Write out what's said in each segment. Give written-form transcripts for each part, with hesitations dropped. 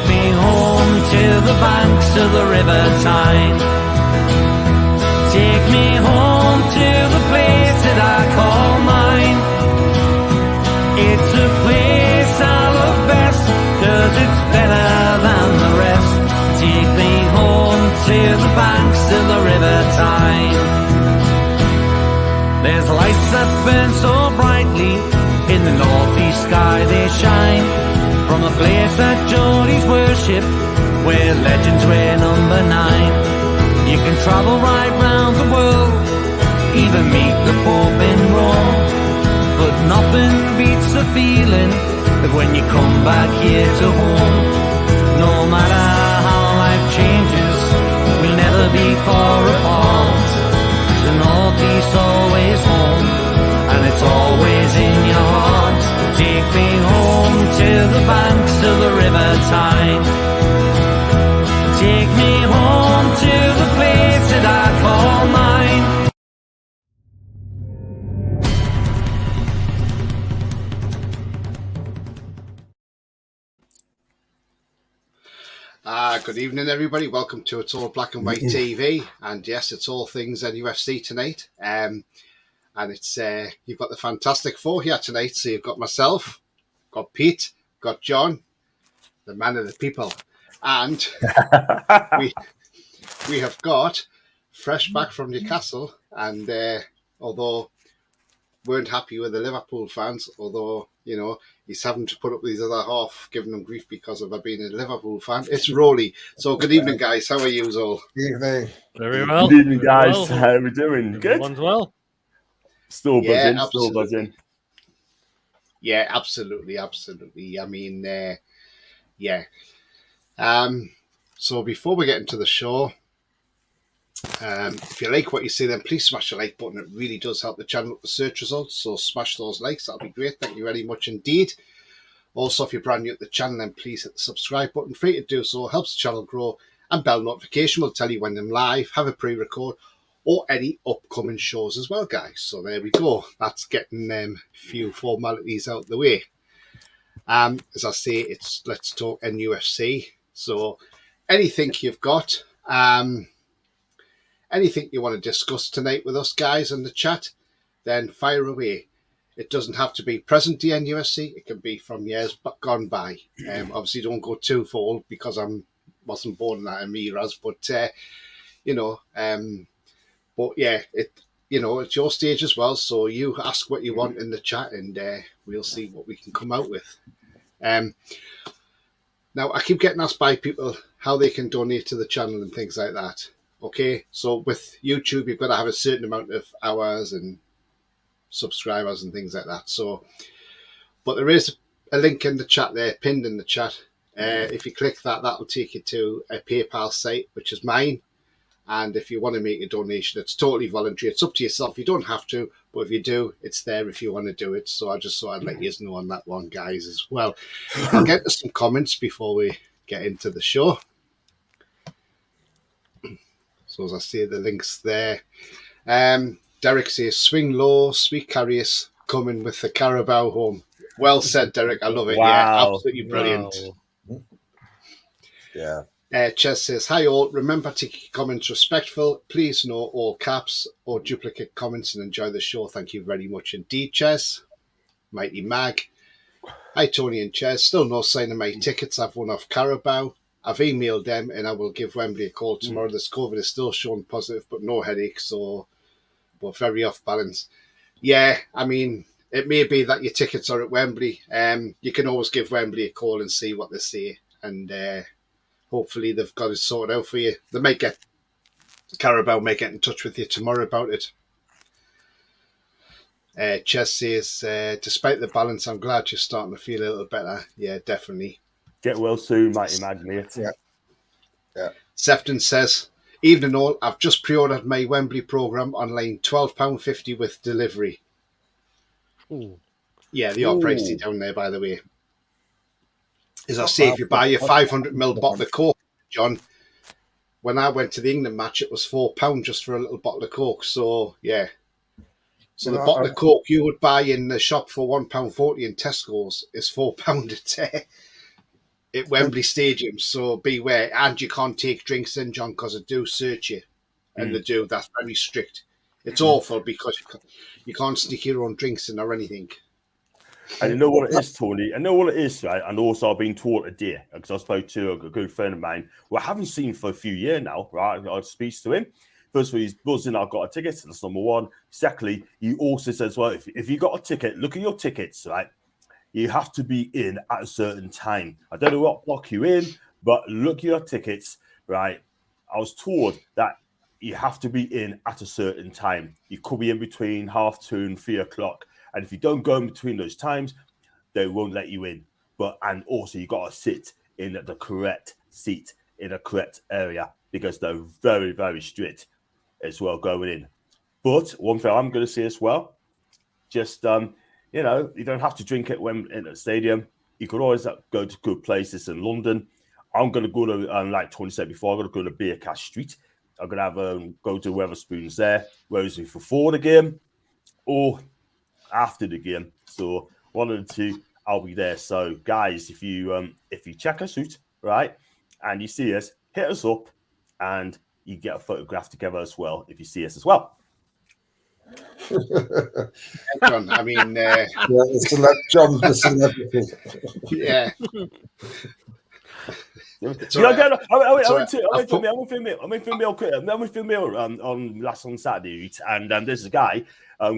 Me home to the banks of the River Tyne. Take me home to the place that I call mine. It's a place I love best, 'cause it's better than the rest. Take me home to the banks of the River Tyne. There's lights that burn so brightly, in the northeast sky they shine. From the place that Geordies worship, where legends wear number 9. You can travel right round the world, even meet the Pope in Rome. But nothing beats the feeling of when you come back here to home. No matter how life changes, we'll never be far apart. The northeast always home, and it's always in your heart. Take me home to the banks of the River Tyne. Take me home to the place that I call mine. Good evening, everybody. Welcome to It's All Black and White TV, and yes, it's all things NUFC tonight. And it's you've got the Fantastic Four here tonight. So you've got myself, got Pete, got John, the man of the people, and we have got fresh back from Newcastle, and although weren't happy with the Liverpool fans, although he's having to put up with his other half, giving them grief because of being a Liverpool fan. It's Rolly. So good evening, guys. How are you all? Good evening. Very well. Good evening, guys. Well. How are we doing? Good. Everyone's well. Still buzzing. Yeah, Still buzzing. Yeah, absolutely. I mean, yeah. So before we get into the show, if you like what you see, then please smash the like button. It really does help the channel with the search results. So smash those likes. That'll be great. Thank you very much indeed. Also, if you're brand new to the channel, then please hit the subscribe button. Free to do so. Helps the channel grow. And bell notification will tell you when I'm live, have a pre-record, or any upcoming shows as well, guys. So there we go. That's getting a few formalities out the way. As I say, it's Let's Talk NUFC. So anything you've got, anything you want to discuss tonight with us guys in the chat, then fire away. It doesn't have to be present day NUFC. It can be from years gone by. Obviously, don't go too full because I wasn't born in that era. But but yeah, it's your stage as well. So you ask what you want in the chat, and we'll see what we can come out with. Now, I keep getting asked by people how they can donate to the channel and things like that. Okay, so with YouTube, you've got to have a certain amount of hours and subscribers and things like that. So, but there is a link in the chat there, pinned in the chat. If you click that, that'll take you to a PayPal site, which is mine. And if you want to make a donation, it's totally voluntary. It's up to yourself. You don't have to, but if you do, it's there if you want to do it. So I just thought I'd let you know on that one, guys, as well. I'll get to some comments before we get into the show. So as I say, the link's there. Derek says, swing low, sweet carriers coming with the Carabao home. Well said, Derek. I love it. Wow. Yeah, absolutely brilliant. Wow. Yeah. Ches says, hi all. Remember to keep comments respectful. Please no all caps or duplicate comments and enjoy the show. Thank you very much indeed, Ches. Mighty Mag. Hi, Tony and Ches. Still no sign of my tickets. I've won off Carabao. I've emailed them and I will give Wembley a call tomorrow. This COVID is still showing positive, but no headache, so we're very off balance. Yeah, I mean, it may be that your tickets are at Wembley. You can always give Wembley a call and see what they say, and hopefully they've got it sorted out for you. They might get, Carabao may get in touch with you tomorrow about it. Ches says, despite the balance, I'm glad you're starting to feel a little better. Yeah, definitely. Get well soon, mighty mag, mate. Yeah. Sefton says, evening all, I've just pre-ordered my Wembley programme online, £12.50 with delivery. Ooh. Yeah, they are pricey down there, by the way. As I say, if you buy your 500ml bottle of Coke, John, when I went to the England match, it was £4 just for a little bottle of Coke. So, yeah. So the bottle of Coke you would buy in the shop for £1.40 in Tesco's is £4. at Wembley Stadium, so beware. And you can't take drinks in, John, because they do search you. And they do. That's very strict. It's awful because you can't stick your own drinks in or anything. And you know what it is, Tony? I know what it is, right? And also I've been taught today, because I spoke to a good friend of mine who I haven't seen for a few years now, right? I speak to him. First of all, he's buzzing, I've got a ticket. That's number one. Secondly, he also says, well, if you got a ticket, look at your tickets, right? You have to be in at a certain time. I don't know what block you're in, but look at your tickets, right? I was told that you have to be in at a certain time. You could be in between 2:30 and 3 o'clock. And if you don't go in between those times, they won't let you in. And also you got to sit in the correct seat in a correct area, because they're very, very strict as well going in. But one thing I'm going to say as well, just, you don't have to drink it when in the stadium. You could always go to good places in London. I'm going to go to, like Tony said before, I'm going to go to Beercash Street. I'm going to have go to Wetherspoons there, whether it's before the game or after the game. So one of the two, I'll be there. So guys, if you check us out, right, and you see us, hit us up, and you get a photograph together as well if you see us as well. John, I mean, John, the celebrity. yeah. I'm going to film on last on Saturday, and there's a guy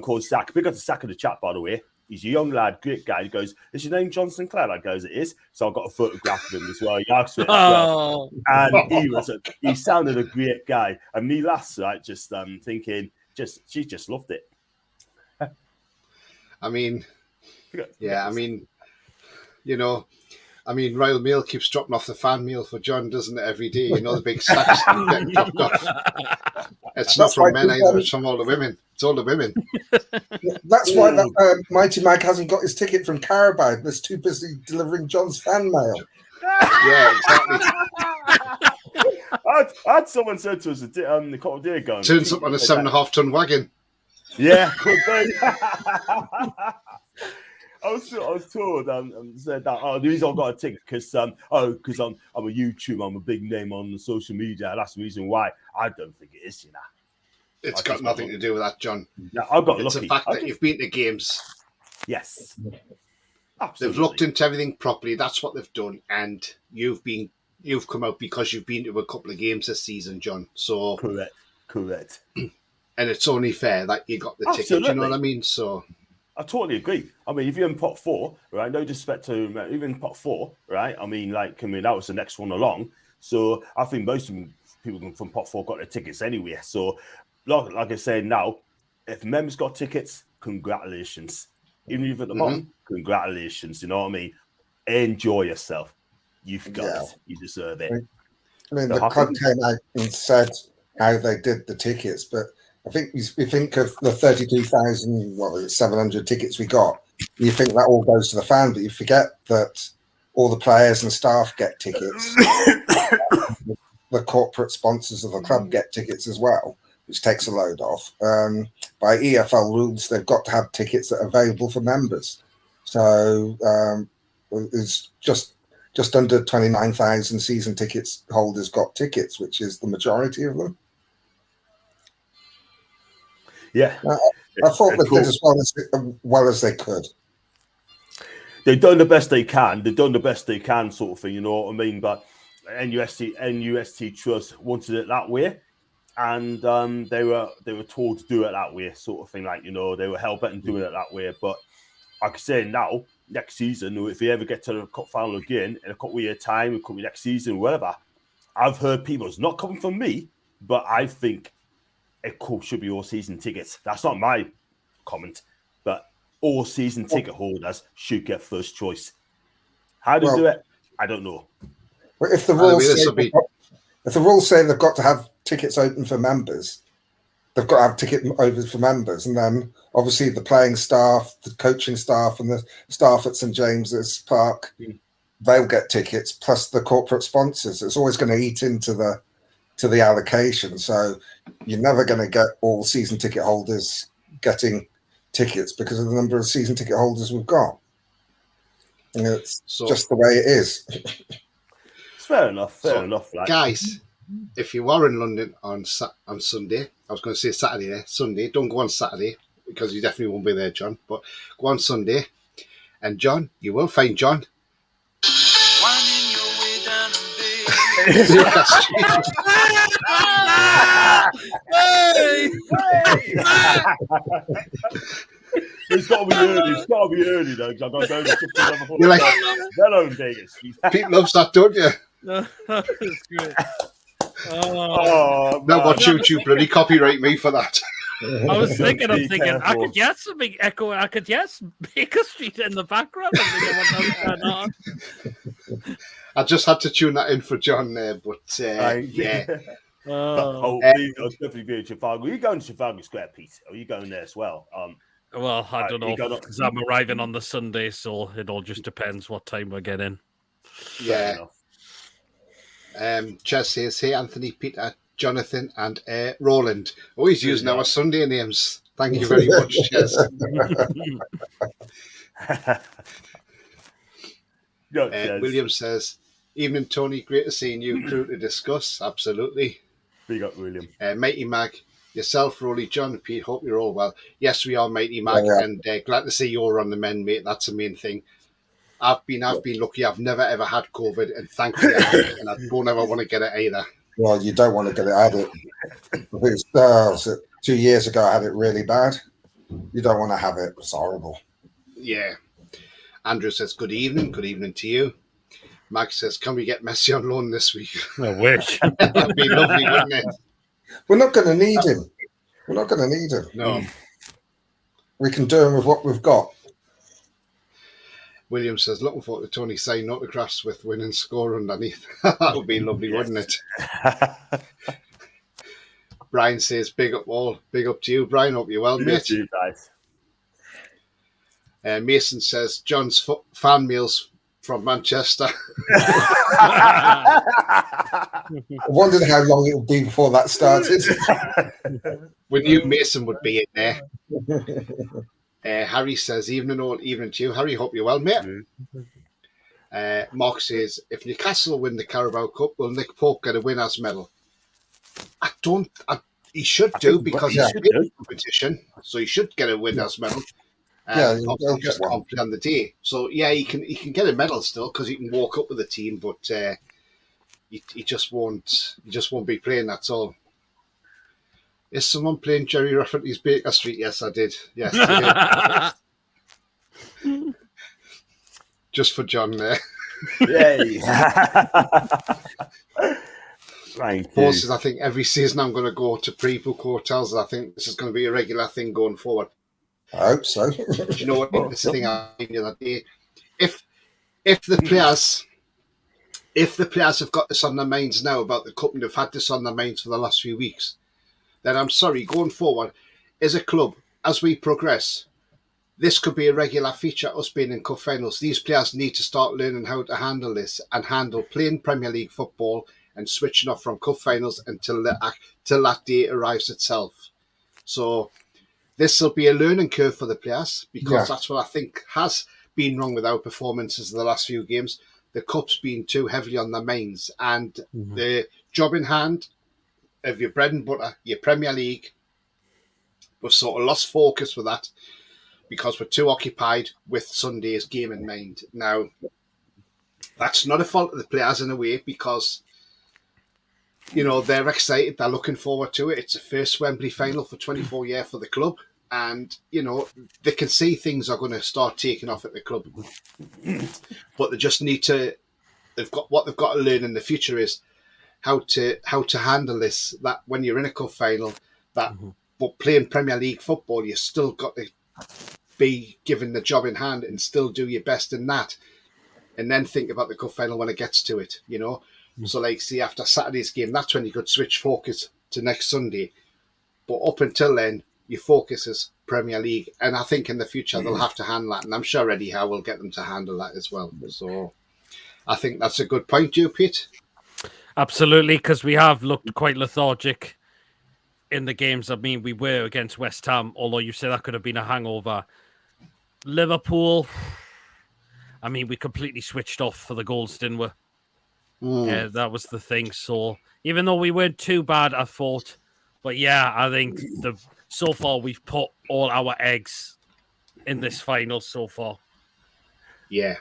called Zach. We got to Zach in the chat, by the way. He's a young lad, great guy. He goes, "Is your name John Sinclair?" I goes, "It is." So I've got a photograph of him as well. He asked me as well. And he sounded a great guy. And me last night, just thinking, she just loved it. I mean, yeah, I mean, Royal Mail keeps dropping off the fan mail for John, doesn't it, every day? The big sacks getting dropped off. It's not from men either, it's from all the women. It's all the women. That's why Mighty Mag hasn't got his ticket from Carabao. That's too busy delivering John's fan mail. Yeah, exactly. I had someone said to us a couple of days ago. Turns up on a 7.5-ton wagon. Yeah, could be. I was told said that the reason I got a ticket because I'm a YouTuber, I'm a big name on social media. That's the reason why. I don't think it is, It's got nothing to do with that, John. Yeah, I got it's lucky. the fact that you've been to games. Yes. They've Absolutely. looked into everything properly. That's what they've done, and you've come out because you've been to a couple of games this season, John. So correct. And it's only fair that you got the ticket. Absolutely. You know what I mean? So I totally agree. I mean, if you're in pot 4, right? No disrespect to even pot 4, right? I mean, that was the next one along. So I think most of them, people from pot 4 got their tickets anyway. So, like I said, now, if members got tickets, congratulations. Even if you're at the bottom, congratulations. You know what I mean? Enjoy yourself. You've got it. You deserve it. I mean, the club came out and said how they did the tickets, but I think we think of the 32,700 tickets we got. You think that all goes to the fan, but you forget that all the players and staff get tickets. The corporate sponsors of the club get tickets as well, which takes a load off. By EFL rules, they've got to have tickets that are available for members. So it's just under 29,000 season tickets holders got tickets, which is the majority of them. Yeah, I thought they did as well as they could. They've done the best they can. They've done the best they can, sort of thing. You know what I mean? But NUST Trust wanted it that way, and they were told to do it that way, sort of thing. Like, they were hell bent on doing it that way. But like I say, now next season, or if you ever get to the cup final again in a couple of years' time, it could be next season, whatever. I've heard people, it's not coming from me, but I think it should be all season tickets. That's not my comment, but all season ticket holders should get first choice. How to do it, I don't know. Well, if the rules say they've got to have tickets open for members, they've got to have ticket open for members, and then obviously the playing staff, the coaching staff, and the staff at St James's Park, they'll get tickets plus the corporate sponsors. It's always going to eat into the allocation, so you're never going to get all season ticket holders getting tickets because of the number of season ticket holders we've got. And it's just the way it is. fair enough. Like. Guys, if you are in London on Sunday, I was going to say Saturday there, Sunday, don't go on Saturday because you definitely won't be there, John, but go on Sunday. And John, you will find John. It's got to be early. It's got to be early though, because I've got to go to something before. You're like, hello, Vegas. Pete loves that, don't you? That's great. Now watch YouTube bloody copyright me for that. I was thinking, I could guess a big echo. I could guess Baker Street in the background. I just had to tune that in for John there, but yeah. I'll definitely be at Trafalgar. Are you going to Trafalgar Square, Pete? Are you going there as well? Well, I don't know because I'm arriving on the Sunday, so it all just depends what time we're getting. Yeah. Chess says, hey, Anthony, Peter, Jonathan, and Roland. Always using our Sunday names. Thank you very much, Chess. William says, evening, Tony. Great to see you. Crew to discuss. Absolutely. Big up, William. Mighty Mag, yourself, Rolly, John, and Pete. Hope you're all well. Yes, we are, Mighty Mag, and glad to see you're on the mend, mate. That's the main thing. I've been lucky. I've never ever had COVID, and thankfully I haven't, and I don't ever want to get it either. Well, you don't want to get it. I had it. Was it 2 years ago? I had it really bad. You don't want to have it. It's horrible. Yeah. Andrew says, good evening. Good evening to you. Max says, can we get Messi on loan this week? I wish. That'd be lovely, wouldn't it? We're not going to need him. We're not going to need him. No. We can do him with what we've got. William says, looking forward to Tony signing autographs with winning score underneath. That would be lovely, wouldn't it? Brian says, big up all. Big up to you, Brian. Hope you're well, mate. You guys. Mason says, John's fan meals from Manchester. I wondered how long it would be before that started. We knew Mason would be in there. Harry says, evening all, evening to you. Harry, hope you're well, mate. Mark says, if Newcastle win the Carabao Cup, will Nick Pope get a winner's medal? He should do because he's in the competition, so he should get a winner's medal. Obviously just can't play on the day. So yeah, he can get a medal still because he can walk up with the team, but he just won't be playing. That's all. Is someone playing Jerry Rafferty's Baker Street? Yes, I did. Yes, I did. Just for John there. Yay. Paul says, I think every season I'm going to go to pre-book hotels. I think this is going to be a regular thing going forward. I hope so. Do you know what? This thing I think the other day. If the players have got this on their minds now about the cup and they've had this on their minds for the last few weeks, then I'm sorry, going forward, as a club, as we progress, this could be a regular feature, us being in cup finals. These players need to start learning how to handle this and handle playing Premier League football and switching off from cup finals until that day arrives itself. So this will be a learning curve for the players because that's what I think has been wrong with our performances in the last few games. The cup's been too heavily on their minds and the job in hand of your bread and butter, your Premier League, we've sort of lost focus with that because we're too occupied with Sunday's game in mind. Now, that's not a fault of the players in a way because, you know, they're excited, they're looking forward to it. It's the first Wembley final for 24 years for the club and, you know, they can see things are going to start taking off at the club. But they just need to, they've got to learn in the future is how to handle this, that when you're in a cup final, that but playing Premier League football, you still got to be given the job in hand and still do your best in that. And then think about the cup final when it gets to it, you know. So like see after Saturday's game, that's when you could switch focus to next Sunday. But up until then, your focus is Premier League. And I think in the future they'll have to handle that. And I'm sure Eddie Howe will get them to handle that as well. So I think that's a good point, you, Pete. Absolutely, because we have looked quite lethargic in the games. I mean, we were against West Ham, although you say that could have been a hangover. Liverpool, I mean, we completely switched off for the goals, didn't we? That was the thing. So even though we weren't too bad, I thought, but yeah, I think so far we've put all our eggs in this final so far. Yeah.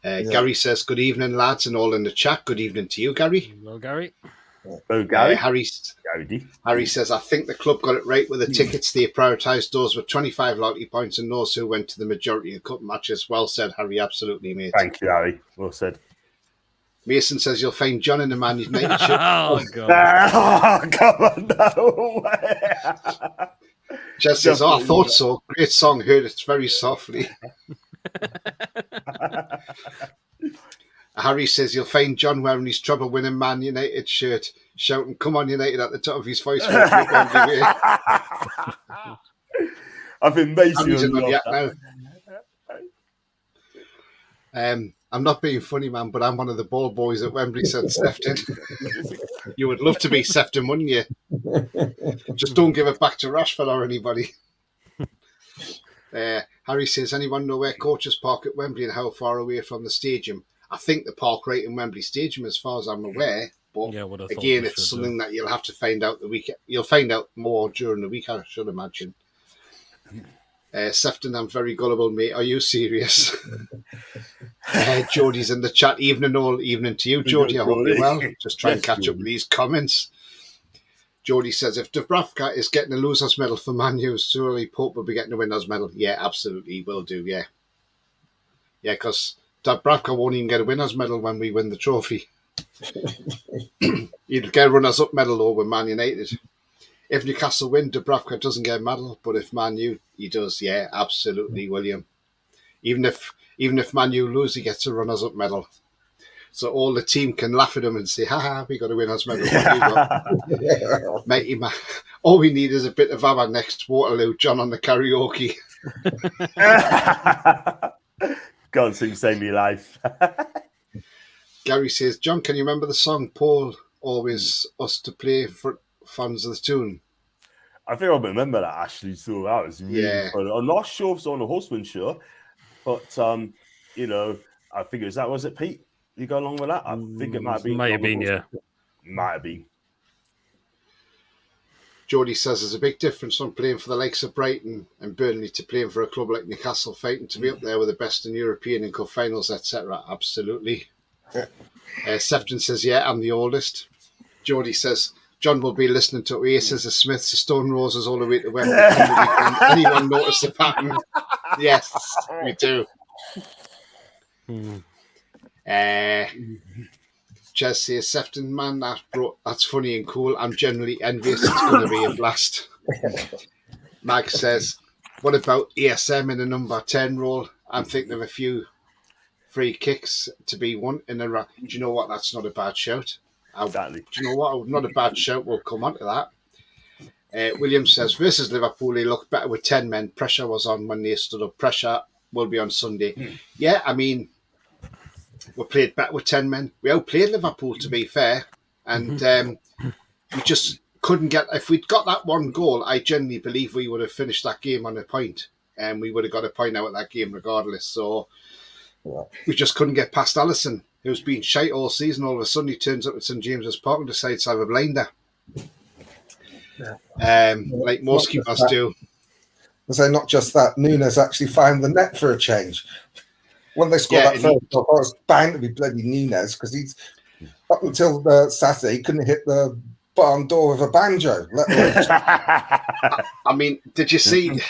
Gary says, good evening, lads, and all in the chat. Good evening to you, Gary. Hello, Gary. Oh, Gary. Harry says, I think the club got it right with the tickets. They prioritised those with 25 loyalty points and those who went to the majority of cup matches. Well said, Harry. Absolutely, mate. Thank you, Harry. Well said. Mason says, you'll find John in the Man United shirt. Oh, God. Oh, come on, no way. Jess says, I thought so. Great song. Heard it very softly. Harry says, you'll find John wearing his trouble winning Man United shirt, shouting, come on United at the top of his voice. I think Mason I'm not being funny, man, but I'm one of the ball boys at Wembley, said Sefton. You would love to be Sefton, wouldn't you? Just don't give it back to Rashford or anybody. Harry says, anyone know where coaches park at Wembley and how far away from the stadium? I think the park right in Wembley Stadium, as far as I'm aware. But again, it's something that you'll have to find out the week. You'll find out more during the week, I should imagine. Sefton, I'm very gullible, mate. Are you serious? Jodie's in the chat. Evening all. Evening to you, Jodie. I hope you're well. Just try and catch up with these comments. Jodie says, if Dubravka is getting a loser's medal for Man U, surely Pope will be getting a winner's medal. Yeah, absolutely, he will do, yeah. Yeah, because Dubravka won't even get a winner's medal when we win the trophy. He'd get a runners-up medal, though, with Man United. If Newcastle win, Dubravka doesn't get a medal, but if Man U, he does, yeah, absolutely, William. Even if Man U lose, he gets a runners-up medal. So all the team can laugh at him and say, ha, we got a winner's medal. Matey, man. All we need is a bit of ABBA next Waterloo, John on the karaoke. Go and sing Save Me Life. Gary says, John, can you remember the song Paul always us to play for fans of the tune? I think I remember that, actually, so that was really fun. I'm not sure if it's on the Horseman show, but, you know, I think was it Pete? You go along with that? I think it might be. Might have been, yeah. Might have been. Jody says there's a big difference from playing for the likes of Brighton and Burnley to playing for a club like Newcastle, fighting to be up there with the best in European and cup finals, etc. Absolutely. Sefton says, yeah, I'm the oldest. Jody says, John will be listening to Oasis, the Smiths, the Stone Roses all the way to Wembley. Anyone notice the pattern? Yes, we do. Jez says, Sefton, man, that's funny and cool. I'm generally envious. It's going to be a blast. Mag says, what about ESM in the number 10 role? I'm thinking of a few free kicks to be won in a round. Do you know what? That's not a bad shout. Exactly. Do you know what? Not a bad shout. We'll come on to that. William says, versus Liverpool, they looked better with 10 men. Pressure was on when they stood up. Pressure will be on Sunday. Yeah, I mean, we played better with 10 men. We outplayed Liverpool, to be fair. And we just couldn't get... If we'd got that one goal, I genuinely believe we would have finished that game on a point. And we would have got a point out of that game regardless. So we just couldn't get past Alisson, who's been shite all season. All of a sudden, he turns up at St James's Park and decides to have a blinder. Like most keepers do. So not just that, Nunes actually found the net for a change. When they scored that first goal, it was bound to be bloody Nunes, because he's up until Saturday, he couldn't hit the barn door with a banjo. I mean, did you see?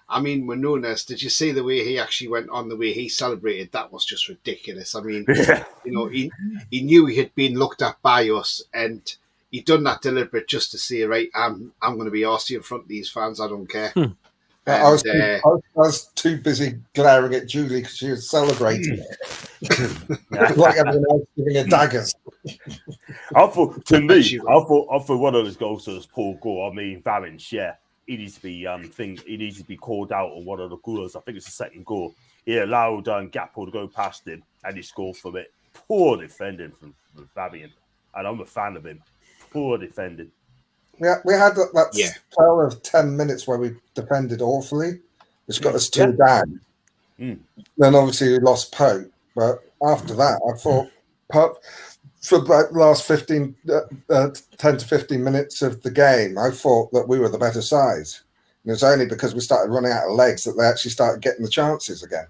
I mean, with Nunes, did you see the way he actually went on, the way he celebrated? That was just ridiculous. I mean, you know, he knew he had been looked at by us, and he'd done that deliberate just to say, right, I'm going to be arsey in front of these fans. I don't care. I was too busy glaring at Julie because she was celebrating. Like everyone else giving her daggers. I thought one of those goals was poor goal. I mean, Varins, yeah, he needs to be he needs to be called out on one of the goals. I think it's the second goal. He allowed Gakpo to go past him, and he scored from it. Poor defending from Fabian, and I'm a fan of him. Poor defending. Yeah, we had that spell of 10 minutes where we defended awfully, which got us 2 down. Then obviously we lost Pope, But after that, I thought for about the last 10 to 15 minutes of the game, I thought that we were the better side. And it was only because we started running out of legs that they actually started getting the chances again.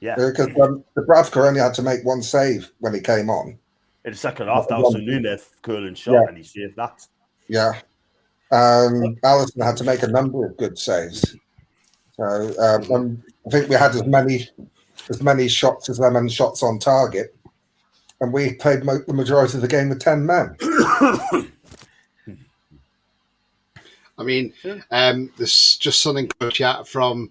Yeah. Because Dubravka only had to make one save when he came on. In the second half, that was a Nunez curling shot, and he saved that. Yeah. Allison had to make a number of good saves. So I think we had as many shots as them and shots on target, and we played the majority of the game with 10 men. I mean, there's just something good chat from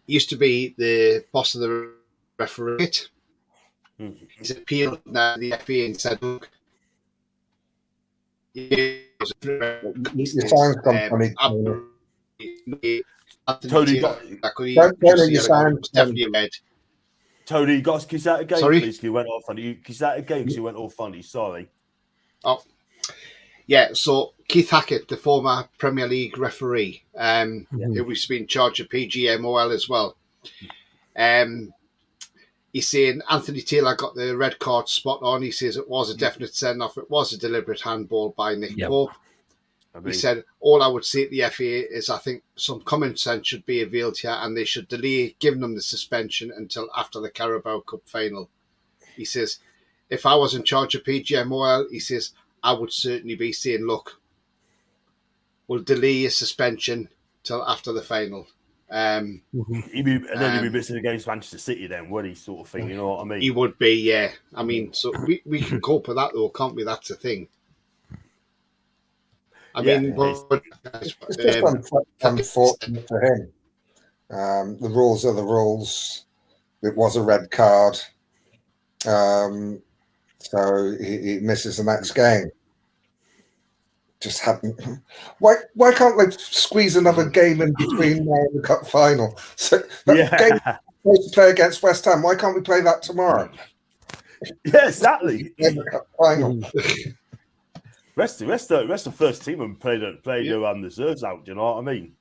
used to be the boss of the referee. He's appealed now to the FA and said, look, Your sound's gone funny. Tony, Tony, you got to kiss out again, please. You went off funny. Kiss out again because you went all funny. Sorry. Oh, yeah. So Keith Hackett, the former Premier League referee, who was been in charge of PGMOL as well. He's saying Anthony Taylor got the red card spot on. He says it was a definite send-off. It was a deliberate handball by Nick Pope. He said, all I would say to the FA is I think some common sense should be availed here and they should delay giving them the suspension until after the Carabao Cup final. He says, if I was in charge of PGMOL, he says, I would certainly be saying, look, we'll delay your suspension till after the final. He'd be missing against Manchester City then, would he, sort of thing, you know what I mean? He would be, yeah. I mean, so we can cope with that though, can't we? That's the thing. I mean, it's just unfortunate for him. The rules are the rules. It was a red card. So he misses the next game. Just hadn't. Why can't they squeeze another game in between now and the cup final? So that game we're supposed to play against West Ham. Why can't we play that tomorrow? Yeah, exactly. In the cup final. Rest the first team and play the reserves out. Do you know what I mean?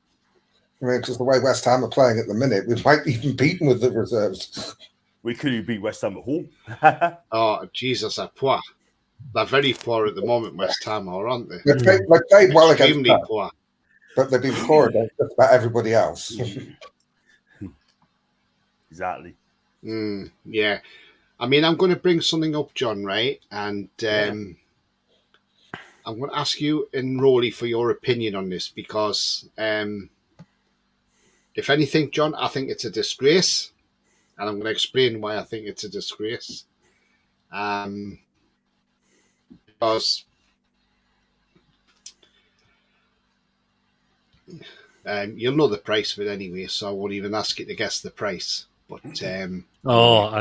I mean, because the way West Ham are playing at the minute, we might even beat them with the reserves. We could even beat West Ham at home. Oh, Jesus, they're poor. They're very poor at the moment, West Ham, aren't they? They played well against them, poor. But they've been poor against just about everybody else. Exactly. Yeah. I mean, I'm going to bring something up, John, right? And I'm going to ask you and Rolly for your opinion on this because, if anything, John, I think it's a disgrace. And I'm going to explain why I think it's a disgrace. Because you'll know the price of it anyway, so I won't even ask you to guess the price. But I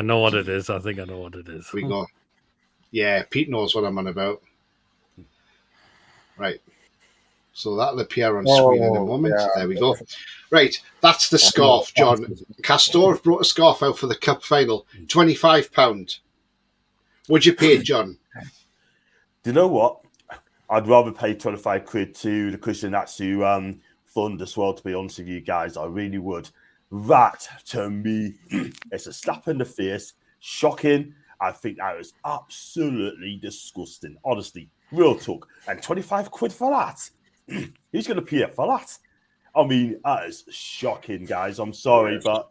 know what it is. I think I know what it is. We go. Yeah, Pete knows what I'm on about. Right. So that'll appear on screen in a moment. Yeah. There we go. Right, that's the scarf, John. Castor have brought a scarf out for the cup final. £25. Would you pay it, John? Do you know what? I'd rather pay 25 quid to the Christian Natsu fund as well, to be honest with you guys. I really would. That, to me, it's a slap in the face. Shocking. I think that was absolutely disgusting. Honestly, real talk. And 25 quid for that? Who's going to pay for that? I mean, that is shocking, guys. I'm sorry, but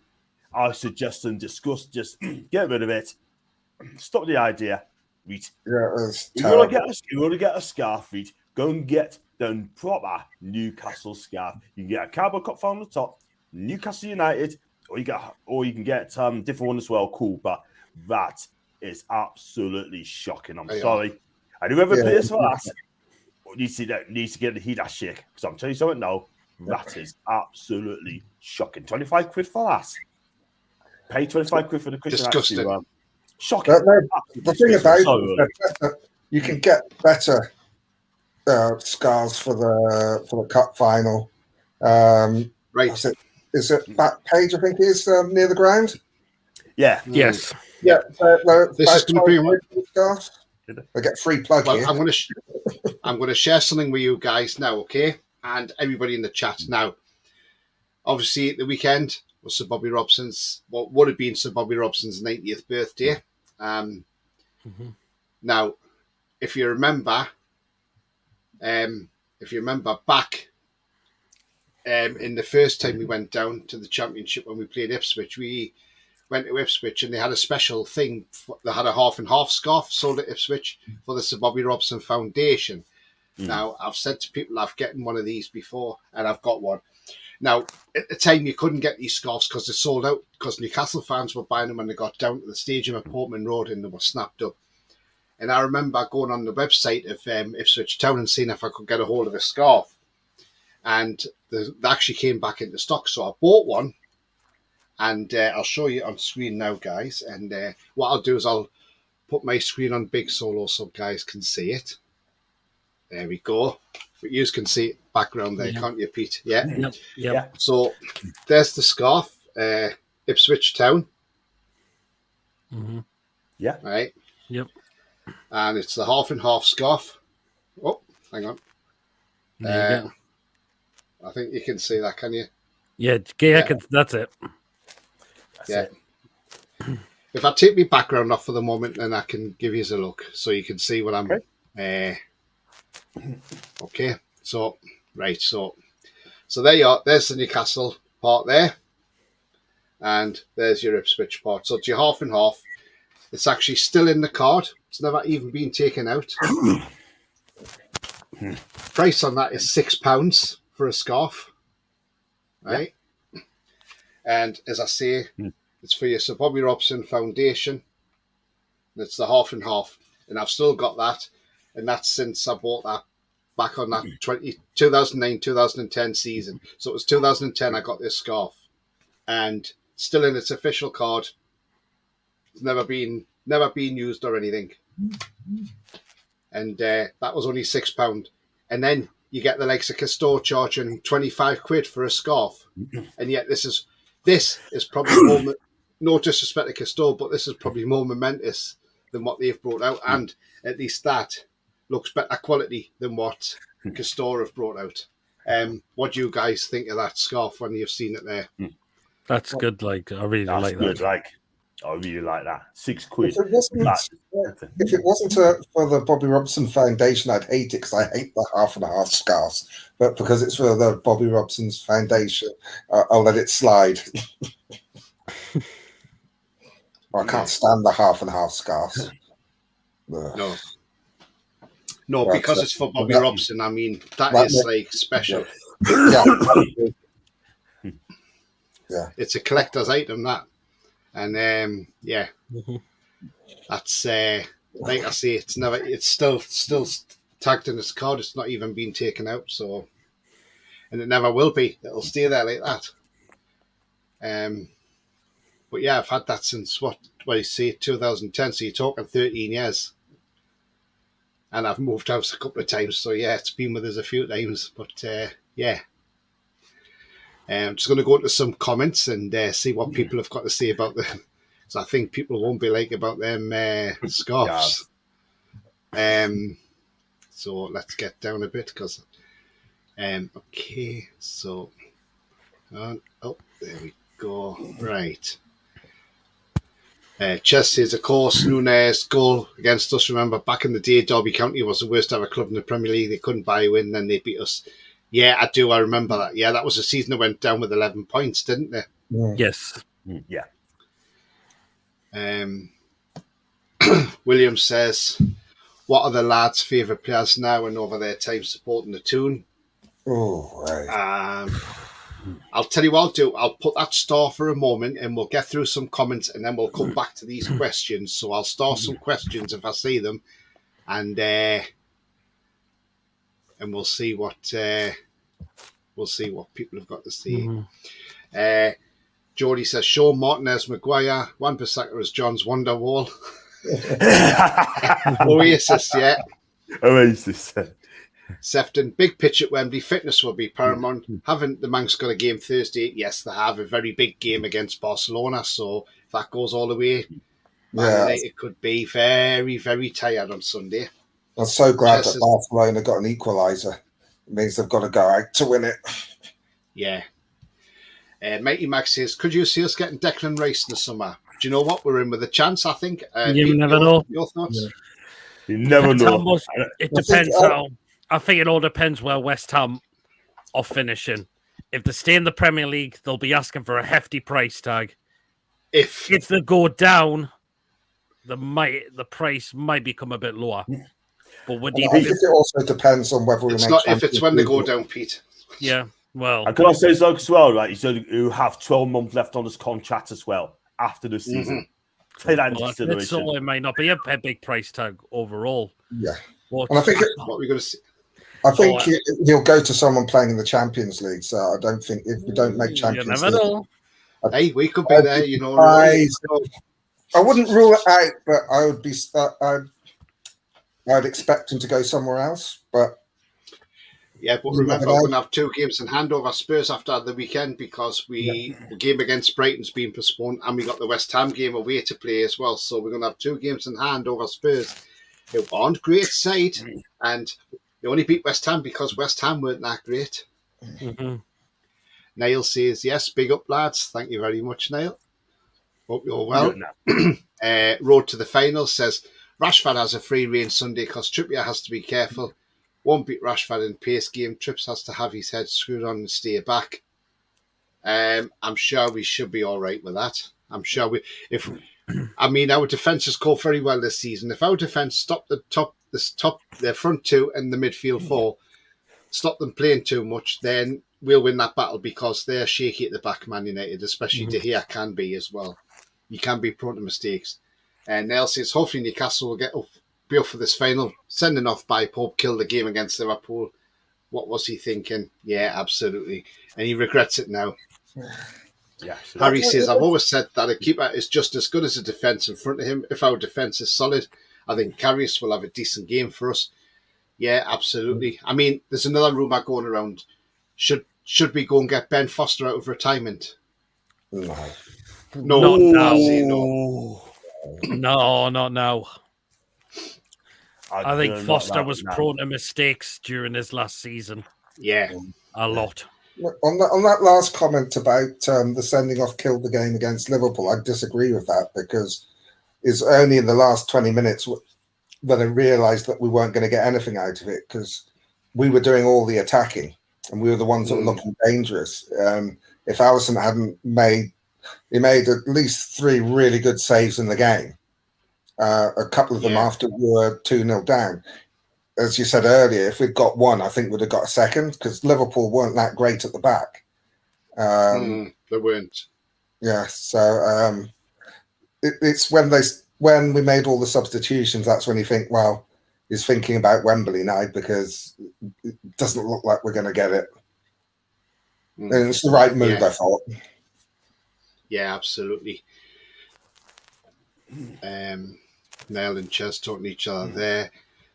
I suggest and discuss, just get rid of it. Stop the idea. Reed. Yeah, you want to get a scarf, Reed. Go and get the proper Newcastle scarf. You can get a Carabao Cup final on the top, Newcastle United, or you can get different one as well. Cool, but that is absolutely shocking. I'm sorry. And whoever pays for that needs to get the heat shake. Because I'm telling you something now, that is absolutely shocking. 25 quid for that. Pay 25 quid for the Christian. Disgusting. Shocking. The thing about it, you can get better scarves for the cup final. Right. Is it back page? I think is near the ground. Yeah. Yes. Yeah. This is going to be scarves. I get free plug here. I'm going to share something with you guys now, okay? And everybody in the chat now. Obviously, at the weekend, was Sir Bobby Robson's, what would have been Sir Bobby Robson's 90th birthday. Now, if you remember back in the first time we went down to the Championship when we played Ipswich, we went to Ipswich and they had a special thing. They had a half and half scarf sold at Ipswich for the Sir Bobby Robson Foundation. Now, I've said to people I've gotten one of these before, and I've got one. Now, at the time, you couldn't get these scarves because they sold out, because Newcastle fans were buying them when they got down to the stadium at Portman Road and they were snapped up. And I remember going on the website of Ipswich Town and seeing if I could get a hold of a scarf. And they actually came back into stock. So I bought one. And I'll show you on screen now, guys. And what I'll do is I'll put my screen on big solo so guys can see it. There we go. But you can see it background there, can't you, Pete? Yeah. Yep. So there's the scarf, Ipswich Town. Yeah. Right. Yep. And it's the half and half scarf. Oh, hang on. There you I think you can see that, can you? Yeah, that's it. That's it. If I take my background off for the moment, then I can give you a look so you can see what I'm. Okay. So right. So there you are. There's the Newcastle part there, and there's your Ipswich part. So it's your half and half. It's actually still in the card. It's never even been taken out. Price on that is £6 for a scarf. Right. Yep. And as I say, it's for your Sir Bobby Robson Foundation. It's the half and half. And I've still got that. And that's since I bought that back on that 2009-2010 season. So it was 2010 I got this scarf. And still in its official card. It's never been used or anything. And that was only £6. And then you get the likes of Castor charging £25 for a scarf. And yet this is probably more, no disrespect to Castor, but this is probably more momentous than what they've brought out. And at least that looks better quality than what Castor have brought out. What do you guys think of that scarf when you've seen it there? That's good. Like, I really like good, that. I really like that. £6. If it wasn't for the Bobby Robson Foundation, I'd hate it because I hate the half and half scarves. But because it's for the Bobby Robson's Foundation, I'll let it slide. I can't stand the half and half scarves. No, because it's for Bobby Robson. I mean, that is like special. Yeah. It's a collector's item, that. And that's like I say, it's still tagged in its card. It's not even been taken out, so, and it never will be. It'll stay there like that. But yeah, I've had that since what you say 2010. So you're talking 13 years, and I've moved house a couple of times. So yeah, it's been with us a few times. But yeah. I'm just going to go into some comments and see what people have got to say about them. So I think people won't be like about them scarves. So let's get down a bit because, okay, so, there we go. Right. Chess says, of course, Nunes' goal against us. Remember, back in the day, Derby County was the worst ever club in the Premier League. They couldn't buy a win, then they beat us. Yeah, I do. I remember that. Yeah, that was a season that went down with 11 points, didn't they? Yes. Yeah. William says, what are the lads' favourite players now and over their time supporting the Toon? Oh, right. I'll tell you what I'll do. I'll put that star for a moment and we'll get through some comments and then we'll come back to these questions. So I'll start some questions if I see them and we'll see what people have got to say. Geordie says Shaw, Martinez, Maguire, Wan-Bissaka as John's Wonderwall. Oasis, yeah. Oasis. Sefton, big pitch at Wembley. Fitness will be paramount. Haven't the Manx got a game Thursday? Yes, they have a very big game against Barcelona. So if that goes all the way, it could be very, very tired on Sunday. I'm so glad that Barcelona got an equaliser. It means they've got to go out to win it. Yeah. Mighty Max says, could you see us getting Declan Rice in the summer? Do you know what? We're in with a chance, I think. You never know. Your thoughts? You never know. It depends how. I think it all depends where West Ham are finishing. If they stay in the Premier League, they'll be asking for a hefty price tag. If they go down, the price might become a bit lower. But I think it also depends on whether we it's make not if it's when they go down, Pete. Yeah, well, and can I say so as well? Right, he said you have 12 months left on his contract as well after the season. Take that into consideration. So it might not be a big price tag overall. Yeah, but and I think what we're going to see. I think he'll go to someone playing in the Champions League. So I don't think if we don't make Champions League, you never know. Hey, we could be there, you know. I wouldn't rule it out, but I would be. I'd expect him to go somewhere else, but yeah. But remember, we're going to have 2 games in hand over Spurs after the weekend because the game against Brighton's been postponed, and we got the West Ham game away to play as well. So we're going to have 2 games in hand over Spurs, who aren't great side, and they only beat West Ham because West Ham weren't that great. Mm-hmm. Niall says yes. Big up, lads. Thank you very much, Niall. Hope you're well. Road to the final says Rashford has a free reign Sunday because Trippier has to be careful. Won't beat Rashford in pace game. Trips has to have his head screwed on and stay back. I'm sure we should be all right with that. I'm sure our defence has scored very well this season. If our defence stopped the front 2 and the midfield 4, stop them playing too much, then we'll win that battle because they're shaky at the back, Man United, especially De Gea can be as well. You can be prone to mistakes. And Neil says, hopefully Newcastle will be up for this final. Sending off by Pope killed the game against Liverpool. What was he thinking? Yeah, absolutely. And he regrets it now. Yeah, Harry says, I've always said that a keeper is just as good as a defence in front of him. If our defence is solid, I think Karius will have a decent game for us. Yeah, absolutely. I mean, there's another rumour going around. Should we go and get Ben Foster out of retirement? No. No, not now. I think Foster was prone to mistakes during his last season. Yeah, a lot. On that last comment about the sending off killed the game against Liverpool, I disagree with that because it's only in the last 20 minutes that I realised that we weren't going to get anything out of it because we were doing all the attacking and we were the ones that were looking dangerous. If Alisson hadn't made at least 3 really good saves in the game. A couple of them after we were 2-0 down. As you said earlier, if we'd got 1, I think we'd have got a second because Liverpool weren't that great at the back. They weren't. Yeah, so it's when we made all the substitutions, that's when you think, well, he's thinking about Wembley now because it doesn't look like we're going to get it. And it's the right move, I thought. Yeah, absolutely. Niall and Ches talking to each other there.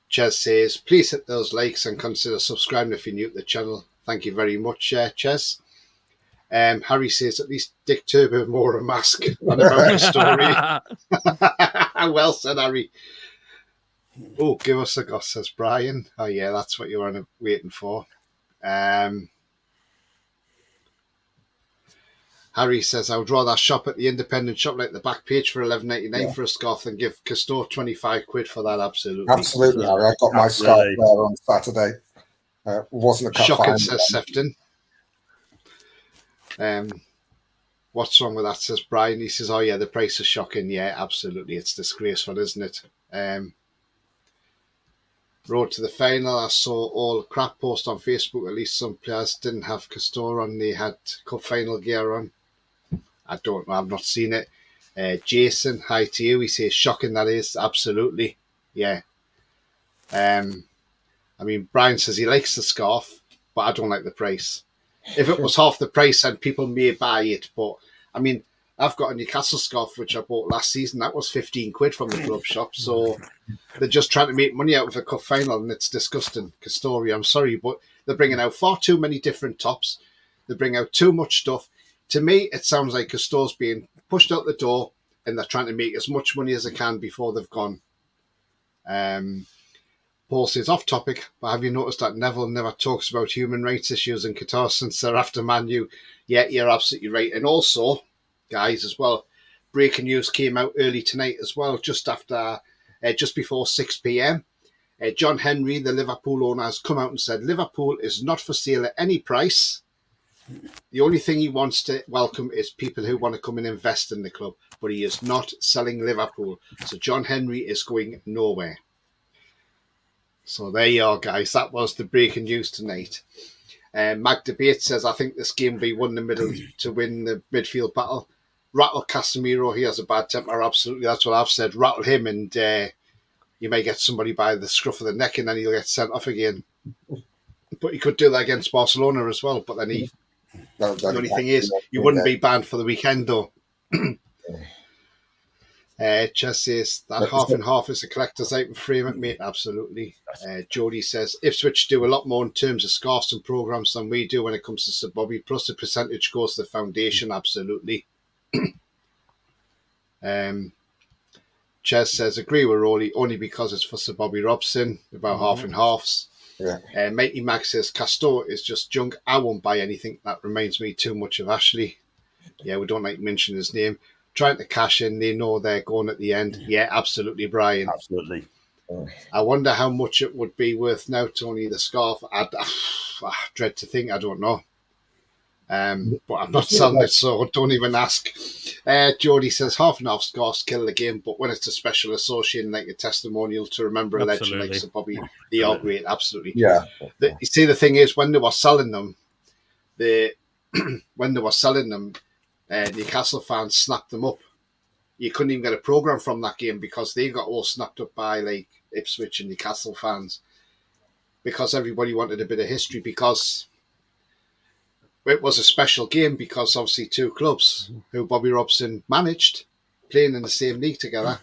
Ches says, please hit those likes and consider subscribing if you're new to the channel. Thank you very much, Ches. Harry says, at least Dick Turbo wore a mask and about the story. Well said, Harry. Oh, give us a goss, says Brian. Oh, yeah, that's what you were waiting for. Harry says, I would rather shop at the independent shop like the back page for $11.99 for a scarf than give Castor 25 quid for that. Absolutely. Absolutely, Harry. I got my scarf there on Saturday. Wasn't a cup shocking, final, says Sefton. What's wrong with that, says Brian. He says, oh, yeah, the price is shocking. Yeah, absolutely. It's disgraceful, isn't it? Road to the final. I saw all crap post on Facebook. At least some players didn't have Castor on. They had cup final gear on. I don't know. I've not seen it. Jason, hi to you. He says, shocking that is. Absolutely. Yeah. I mean, Brian says he likes the scarf, but I don't like the price. If it was half the price, then people may buy it. But, I mean, I've got a Newcastle scarf, which I bought last season. That was 15 quid from the club shop. So they're just trying to make money out of a cup final, and it's disgusting. Castoria, I'm sorry, but they're bringing out far too many different tops. They bring out too much stuff. To me, it sounds like Castor's being pushed out the door, and they're trying to make as much money as they can before they've gone. Paul says, off topic, but have you noticed that Neville never talks about human rights issues in Qatar since they're after Man U? Yeah, you're absolutely right. And also, guys, as well, breaking news came out early tonight as well, just before 6 p.m. John Henry, the Liverpool owner, has come out and said Liverpool is not for sale at any price. The only thing he wants to welcome is people who want to come and invest in the club, but he is not selling Liverpool. So John Henry is going nowhere. So there you are, guys. That was the breaking news tonight. Mag Debate says, I think this game will be won in the middle to win the midfield battle. Rattle Casemiro, he has a bad temper. Absolutely, that's what I've said. Rattle him and you may get somebody by the scruff of the neck and then he'll get sent off again. But he could do that against Barcelona as well. But then the only thing is, you wouldn't be banned for the weekend, though. Chess says that half and half is a collector's item. Frame it, mate. Absolutely. Jody says Ipswich do a lot more in terms of scarves and programs than we do when it comes to Sir Bobby. Plus, the percentage goes to the foundation. Absolutely. Ches says agree with Rolly only because it's for Sir Bobby Robson. About half and halves. Yeah. Matey Max says Castor is just junk. I won't buy anything. That reminds me too much of Ashley. Yeah, we don't like to mention his name. Trying to cash in, they know they're going at the end. Yeah, absolutely, Brian. Absolutely. I wonder how much it would be worth now, Tony, the scarf. I dread to think. I don't know. But I'm not selling it, so don't even ask. Jody says half and half scarves kill the game, but when it's a special association like a testimonial to remember a legend like Sir Bobby, they are great. Absolutely. Yeah. You see, the thing is, when they were selling them, Newcastle fans snapped them up. You couldn't even get a program from that game because they got all snapped up by like Ipswich and Newcastle fans because everybody wanted a bit of history because it was a special game because obviously two clubs who Bobby Robson managed playing in the same league together.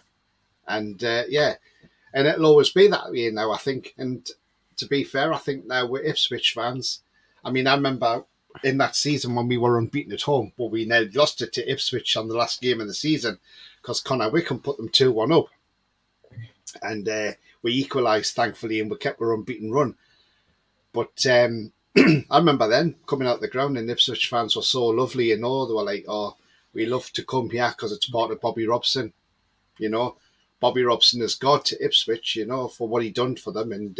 And and it'll always be that way now, I think. And to be fair, I think now we're Ipswich fans. I mean, I remember in that season when we were unbeaten at home, but we now lost it to Ipswich on the last game of the season because Connor Wickham put them 2-1 up. And we equalised, thankfully, and we kept our unbeaten run. But I remember then coming out the ground and Ipswich fans were so lovely, you know. They were like, oh, we love to come here because it's part of Bobby Robson, you know. Bobby Robson is God to Ipswich, you know, for what he done for them. And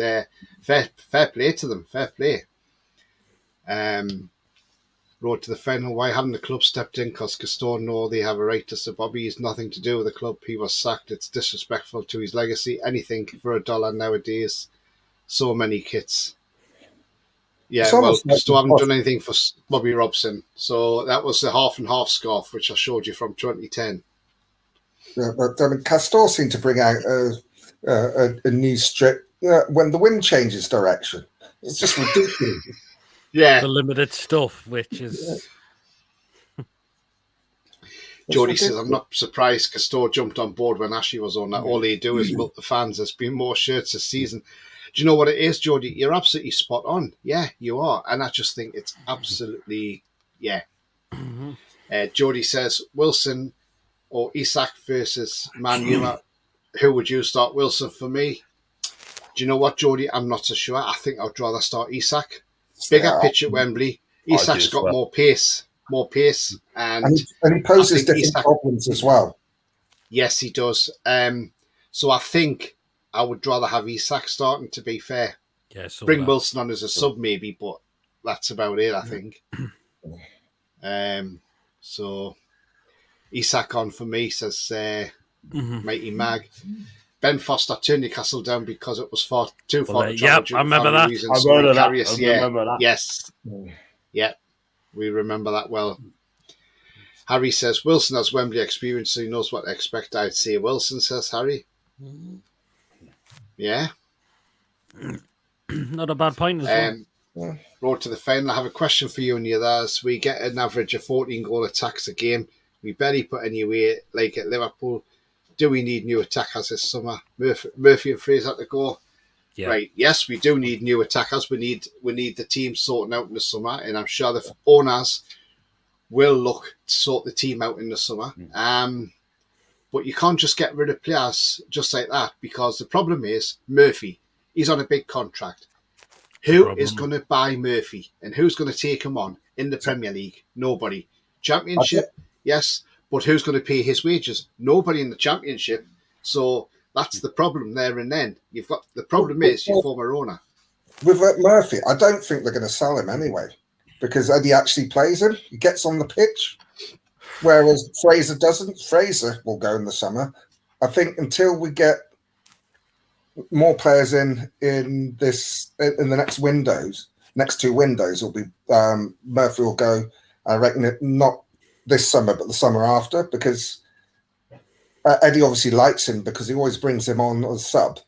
fair play to them, fair play. Road to the final. Why haven't the club stepped in? Because Castor know they have a right to Sir Bobby. He's nothing to do with the club. He was sacked. It's disrespectful to his legacy. Anything for $1 nowadays. So many kits. Yeah, well, Castor haven't done anything for Bobby Robson. So that was the half and half scarf, which I showed you from 2010. Yeah, but I mean, Castor seemed to bring out a new strip when the wind changes direction. It's just ridiculous. Yeah, the limited stuff, which is. Jody says, I'm not surprised Castor jumped on board when Ashley was on that. All they do is milk the fans. There's been more shirts this season. Do you know what it is, Jody? You're absolutely spot on. Yeah, you are. And I just think it's absolutely, yeah. Jody says, Wilson or Isak versus Man U. Who would you start? Wilson for me. Do you know what, Jody? I'm not so sure. I think I'd rather start Isak. Bigger pitch at Wembley. Isak's got more pace, and he poses different problems as well. Yes, he does. So I think I would rather have Isak starting. To be fair, bring Wilson on as a sub maybe, but that's about it. I think. So Isak on for me, says Mighty Mag. Ben Foster turned Newcastle down because it was too far to travel. I remember that. Remember that. Yes. Yeah, we remember that well. Harry says, Wilson has Wembley experience, so he knows what to expect. I'd say Wilson, says Harry. Yeah. Not a bad point as well. Road to the final. I have a question for you and the others. We get an average of 14 goal attacks a game. We barely put any away, like at Liverpool. Do we need new attackers this summer? Murphy and Fraser to go. Yeah. Right. Yes, we do need new attackers. We need the team sorting out in the summer, and I'm sure the owners will look to sort the team out in the summer. But you can't just get rid of players just like that, because the problem is Murphy. He's on a big contract. Who is going to buy Murphy? And who's going to take him on in the Premier League? Nobody. Championship, yes. But who's going to pay his wages? Nobody in the Championship. So that's the problem there and then. You've got the problem is your former owner. With Murphy, I don't think they're going to sell him anyway, because Eddie actually plays him. He gets on the pitch, whereas Fraser doesn't. Fraser will go in the summer. I think until we get more players in the next two windows will be Murphy will go. I reckon not this summer, but the summer after, because Eddie obviously likes him because he always brings him on as sub.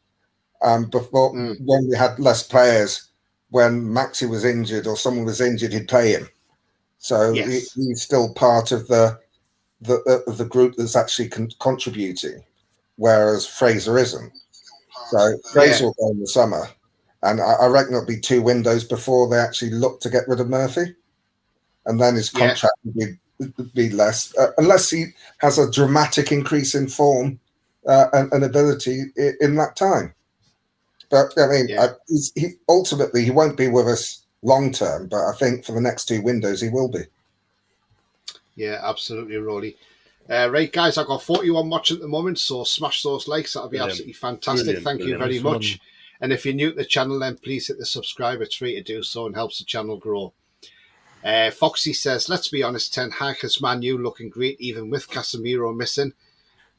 Before when we had less players, when Maxi was injured or someone was injured, he'd play him. So he's still part of the group that's actually contributing, whereas Fraser isn't. So Fraser will go in the summer, and I reckon it'll be two windows before they actually look to get rid of Murphy, and then his contract would be less, unless he has a dramatic increase in form and ability in that time. But I mean, he ultimately he won't be with us long term, but I think for the next two windows he will be. Yeah, absolutely, Rolly. Right, guys, I've got 41 watching at the moment, so smash those likes. That'll be absolutely fantastic. Thank you very much. And if you're new to the channel, then please hit the subscribe. It's free to do so and helps the channel grow. Foxy says, let's be honest, Ten Hag has Man U looking great, even with Casemiro missing.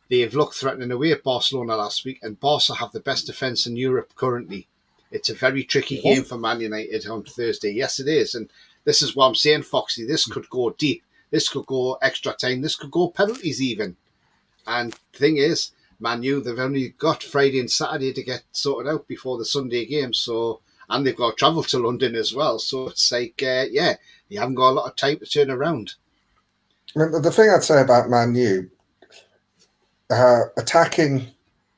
They've looked threatening away at Barcelona last week, and Barca have the best defence in Europe currently. It's a very tricky game for Man United on Thursday. Yes, it is. And this is what I'm saying, Foxy. This could go deep. This could go extra time. This could go penalties even. And the thing is, Man U, they've only got Friday and Saturday to get sorted out before the Sunday game. So, and they've got to travel to London as well. So it's like, they haven't got a lot of time to turn around. I mean, the thing I'd say about Man U, attacking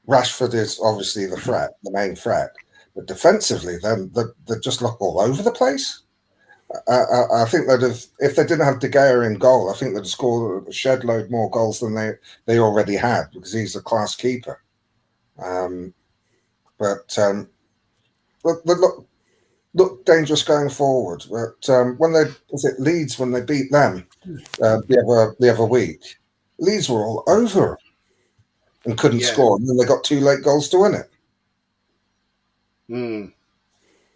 Rashford is obviously the main threat. But defensively, then they just look all over the place. I think they'd have, if they didn't have De Gea in goal, I think they'd score a shed load more goals than they already had, because he's a class keeper. But look dangerous going forward. But when Leeds, when they beat them the other week, Leeds were all over them and couldn't score, and then they got two late goals to win it.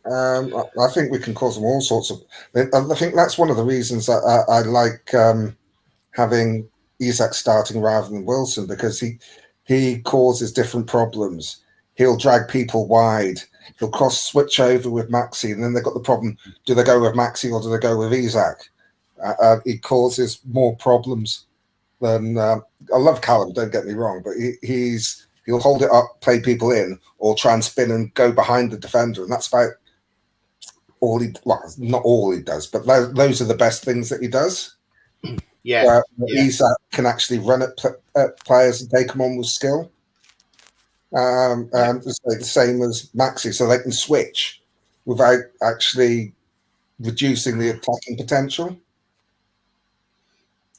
I think we can cause them all sorts of. I think that's one of the reasons that I like having Isak starting rather than Wilson, because he causes different problems. He'll drag people wide. He'll cross switch over with Maxi, and then they've got the problem: do they go with Maxi or do they go with Isak? He causes more problems than. I love Callum. Don't get me wrong, but he'll hold it up, play people in, or try and spin and go behind the defender, and that's about all not all he does, but those are the best things that he does. Isak can actually run at players and take them on with skill. And it's like the same as Maxi, so they can switch without actually reducing the attacking potential.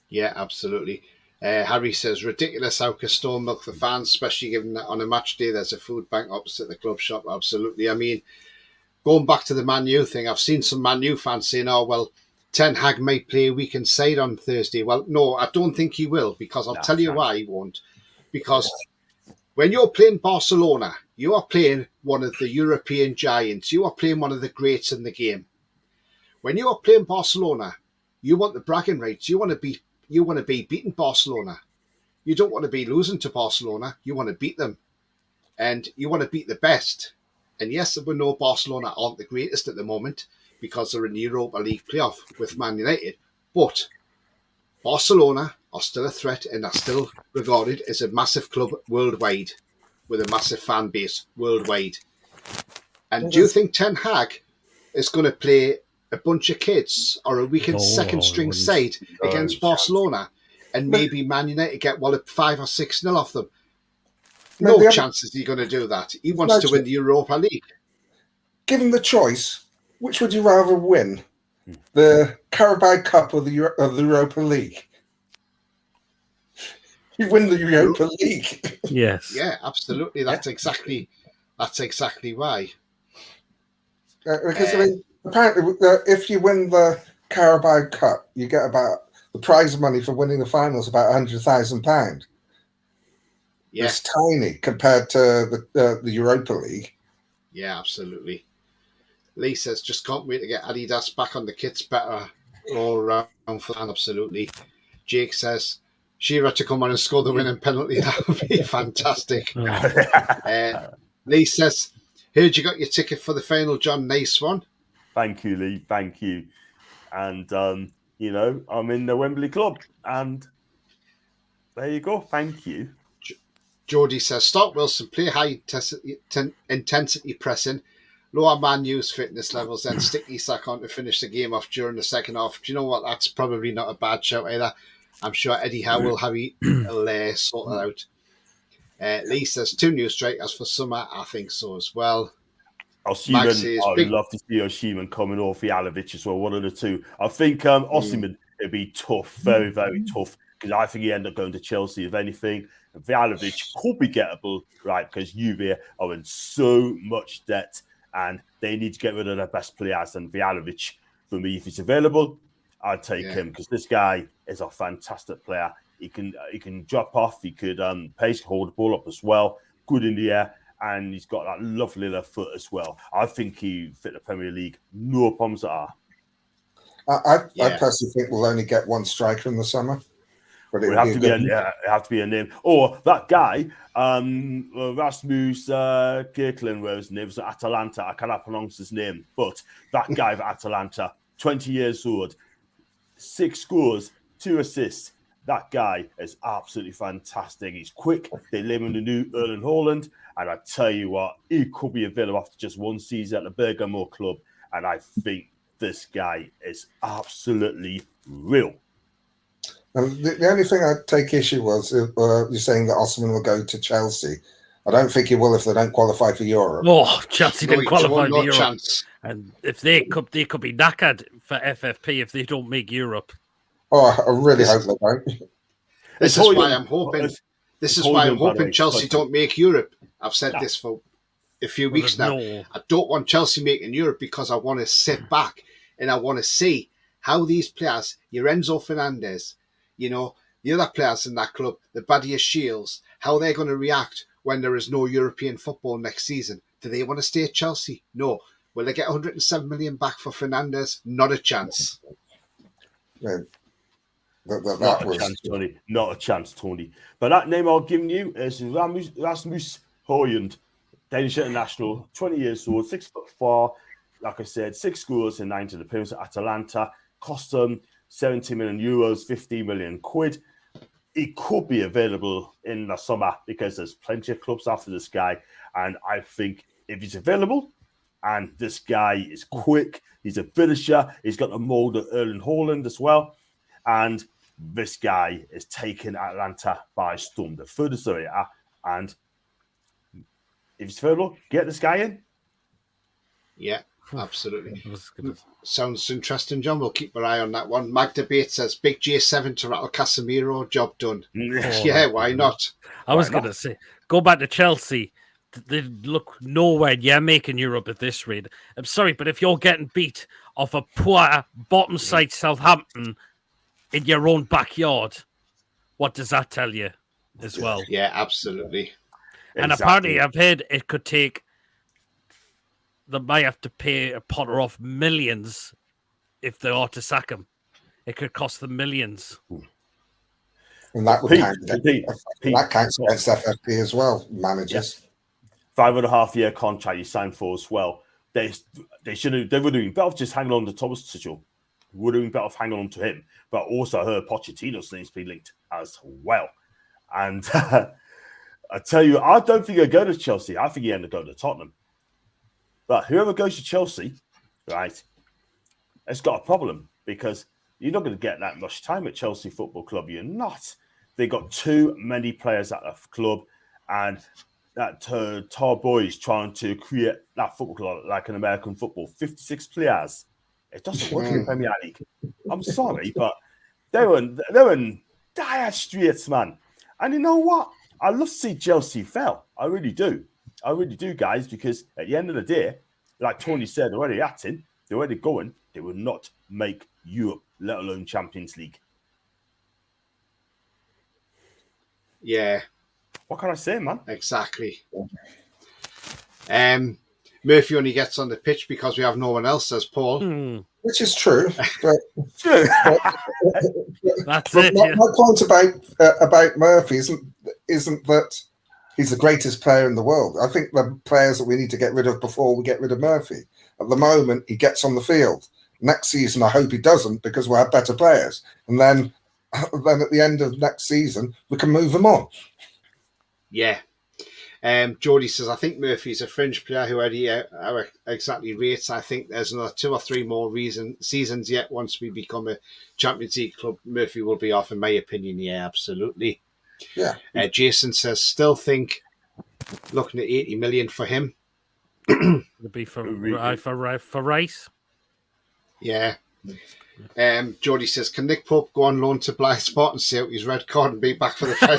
Yeah, absolutely. Harry says, ridiculous how Castore milk the fans, especially given that on a match day there's a food bank opposite the club shop. Absolutely. I mean, going back to the Man U thing, I've seen some Man U fans saying, oh, well, Ten Hag might play a weekend side on Thursday. Well, no, I don't think he will, because I'll tell you why he won't. Because when you're playing Barcelona, you are playing one of the European giants. You are playing one of the greats in the game. When you are playing Barcelona, you want the bragging rights. You want to be beating Barcelona. You don't want to be losing to Barcelona. You want to beat them. And you want to beat the best. And yes, we know Barcelona aren't the greatest at the moment because they're in the Europa League playoff with Man United. But Barcelona are still a threat and are still regarded as a massive club worldwide with a massive fan base worldwide. And do you think Ten Hag is going to play a bunch of kids or a weekend second string side against Barcelona and maybe Man United get 5 or 6-0 off them? No chance is he going to do that. He wants to win the Europa League. Given the choice, which would you rather win? The Carabao Cup or the Europa League? You win the Europa League. Yes. Yeah, absolutely. That's exactly why. Because I mean, apparently, if you win the Carabao Cup, you get about the prize money for winning the final is about £100,000. Yeah. It's tiny compared to the Europa League. Yeah, absolutely. Lee says, just can't wait to get Adidas back on the kits better all around for that. Absolutely. Jake says, Shearer to come on and score the winning penalty. That would be fantastic. Lee says, heard you got your ticket for the final, John. Nice one. Thank you, Lee. Thank you. And, I'm in the Wembley club. And there you go. Thank you. Geordie says, start Wilson, play high intensity pressing, lower Man U's fitness levels, then stick Isak on to finish the game off during the second half. Do you know what? That's probably not a bad shout either. I'm sure Eddie Howe will have it sorted out. Lee says, 2 new strikers for summer. I think so as well. I'd love to see Osimhen coming off Jalovic as well, one of the two. I think Osimhen, it'd be tough, very, very tough, because I think he ended up going to Chelsea, if anything. Jalovic could be gettable, right, because Juve are in so much debt and they need to get rid of their best players. And Jalovic, for me, if he's available, I'd take him, because this guy is a fantastic player. He can drop off, he could pace, hold the ball up as well, good in the air, and he's got that lovely left foot as well. I think he fit the Premier League, no problems at all. I personally think we'll only get one striker in the summer. But it would have to be a name. Or that guy, Rasmus Kirkland, where his name was at Atalanta. I cannot pronounce his name, but that guy at Atalanta, 20 years old, 6 scores, 2 assists. That guy is absolutely fantastic. He's quick. They live in the new Erling Haaland. And I tell you what, he could be available after just one season at the Bergamo club. And I think this guy is absolutely real. And the only thing I'd take issue was you're saying that Osimhen will go to Chelsea. I don't think he will if they don't qualify for Europe. Oh, Chelsea didn't qualify for Europe. Chance. And if they could be knackered for FFP if they don't make Europe. Oh, I really hope they don't. This is why I'm hoping Chelsea don't make Europe. I've said this for a few weeks now. I don't want Chelsea making Europe because I want to sit back and I want to see how these players, your Enzo Fernandez, the other players in that club, the Badia Shields, how they're going to react when there is no European football next season. Do they want to stay at Chelsea? No. Will they get 107 million back for Fernandez? Not a chance. Yeah. Not a chance, Tony. But that name I'll give you is Rasmus Højlund, Danish international, 20 years old, 6'4", like I said, 6 scores in 19 appearances at Atalanta, cost them 70 million euros, 15 million quid. He could be available in the summer because there's plenty of clubs after this guy. And I think if he's available and this guy is quick, he's a finisher, he's got the mold of Erling Haaland as well. And this guy is taking Atlanta by storm, the furthest area. And if he's available, get this guy in. Yeah, absolutely. Sounds interesting, John. We'll keep our eye on that one. Magda Bates says, big J7 to rattle Casemiro, job done. Yeah, why not? I was going to say, go back to Chelsea. They look nowhere near making Europe at this rate. I'm sorry, but if you're getting beat off a poor bottom side Southampton in your own backyard, what does that tell you as well? Yeah, absolutely. And apparently I've heard it could take, they might have to pay Potter off millions if they are to sack him. It could cost them millions. And that would counts against FFP as well, managers. 5.5-year contract you signed for as well. They would have been better off just hanging on to Thomas Tuchel. Would have been better off hanging on to him. But also I heard Pochettino's name's been linked as well. And I tell you, I don't think he'll go to Chelsea. I think he ended up going to Tottenham. But whoever goes to Chelsea, right, has got a problem because you're not going to get that much time at Chelsea Football Club. You're not. They got too many players at the club, and that Tar Boys trying to create that football club like an American football. 56 players. It doesn't work in the Premier League. I'm sorry, but they were in dire straits, man. And you know what? I love to see Chelsea fail. I really do. I really do, guys, because at the end of the day, like Tony said, they're already acting, they're already going, they will not make Europe, let alone Champions League. Yeah. What can I say, man? Exactly. Murphy only gets on the pitch because we have no one else, says Paul. Which is true. But, That's but it. my point about Murphy isn't that he's the greatest player in the world. I think the players that we need to get rid of before we get rid of Murphy. At the moment, he gets on the field. Next season, I hope he doesn't, because we'll have better players. And then at the end of next season, we can move him on. Yeah. Jody says, I think Murphy's a fringe player who already exactly rates. I think there's another 2 or 3 more seasons yet. Once we become a Champions League club, Murphy will be off, in my opinion. Yeah, absolutely. Yeah. Jason says, still think looking at 80 million for him. It'll be for Rice. Yeah. Jody says, can Nick Pope go on loan to Blythe Sport and see out his red card and be back for the final?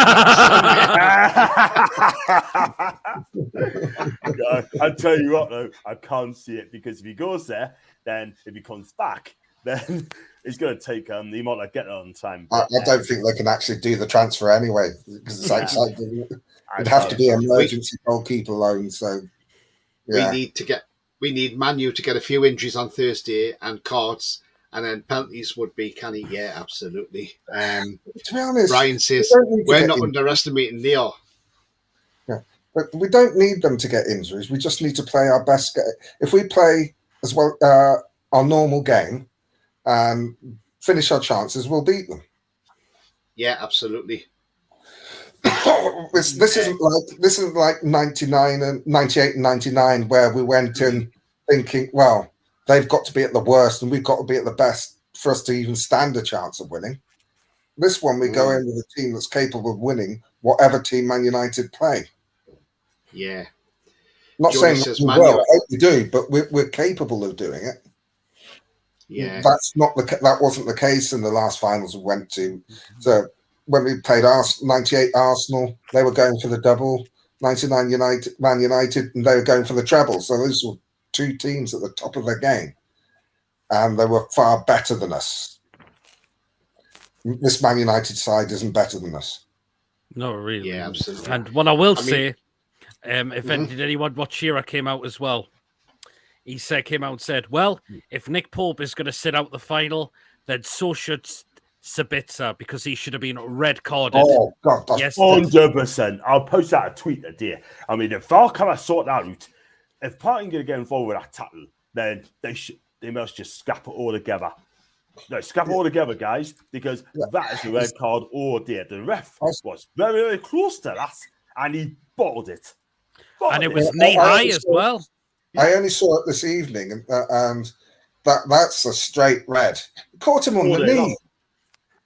I'll tell you what, though, I can't see it, because if he goes there, then if he comes back, then he's going to take he might not get it on time. I don't think they can actually do the transfer anyway, because it's outside. It'd have to be an emergency goalkeeper loan. So yeah. We need Manu to get a few injuries on Thursday and cards. And then penalties would be canny. Yeah, absolutely. To be honest, Ryan says we're not underestimating Leo. Yeah, but we don't need them to get injuries. We just need to play our best game. If we play as well our normal game and finish our chances, we'll beat them. Yeah, absolutely. This isn't like 99 and 98 and 99 where we went in thinking, well, they've got to be at the worst and we've got to be at the best for us to even stand a chance of winning. This one, we go in with a team that's capable of winning whatever team Man United play. Yeah. Not saying that we will, I hope we do, but we're capable of doing it. Yeah. That wasn't the case in the last finals we went to. So when we played 98 Arsenal, they were going for the double. 99 Man United, and they were going for the treble. So those were 2 teams at the top of their game, and they were far better than us. This Man United side isn't better than us. No, really. Yeah, absolutely. And what I will say, if anyone, what Shearer came out as well, he came out and said, well, if Nick Pope is going to sit out the final, then so should Sabitzer, because he should have been red carded. Oh, God. Yes, 100%. I'll post out a tweet today. I mean, if I can sort that out, if Parton going to get involved with that tackle, then they must just scrap it all together. No, scrap it all together, guys, because that is a red card all day. The ref was very, very close to that, and he bottled it. And it was knee high as well. I only saw it this evening, and that's a straight red. Caught him on the knee.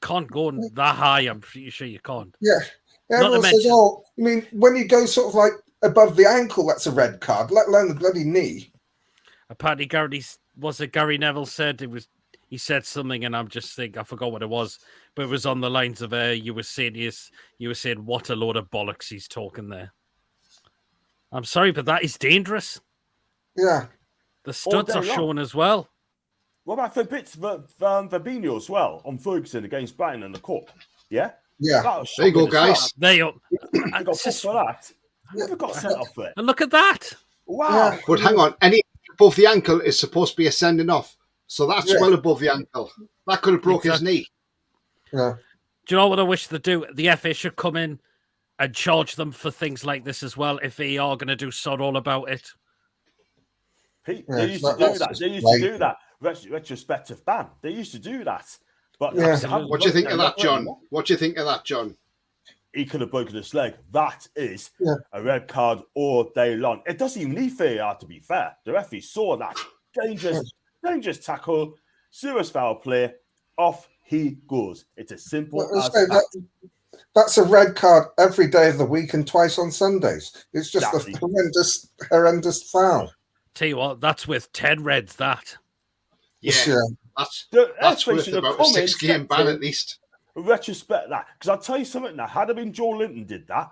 Can't go that high, I'm pretty sure you can't. Yeah. Everyone says, I mean, when you go sort of like above the ankle, that's a red card, let alone the bloody knee. Apparently, Gary Neville said he said something, and I'm just thinking, I forgot what it was, but it was on the lines of you were saying what a load of bollocks he's talking there. I'm sorry, but that is dangerous. Yeah. The studs are showing as well. What about Fabinho as well on Ferguson against Brighton in the cup? Yeah? Yeah. There you go, guys. They got sent for that. Never got sent off for it. And look at that. Wow. Yeah. But hang on, any above the ankle is supposed to be a sending off. So that's well above the ankle. That could have broke his knee. Yeah. Do you know what I wish they'd do? The FA should come in and charge them for things like this as well, if they are going to do sod all about it. Pete, they used to do that. They used to do that. Retrospective ban. They used to do that. But what do you think of that, John? What do you think of that, John? He could have broken his leg. That is a red card all day long. It doesn't even need VAR, to be fair. The referee saw that. Dangerous tackle, serious foul play, off he goes. It's as simple as that. That's a red card every day of the week and twice on Sundays. It's just a horrendous foul. Tell you what, that's with 10 reds, that. Yeah. That's worth about a 6-game ban at least. Retrospect that. Because I'll tell you something now. Had it been Joe Linton did that,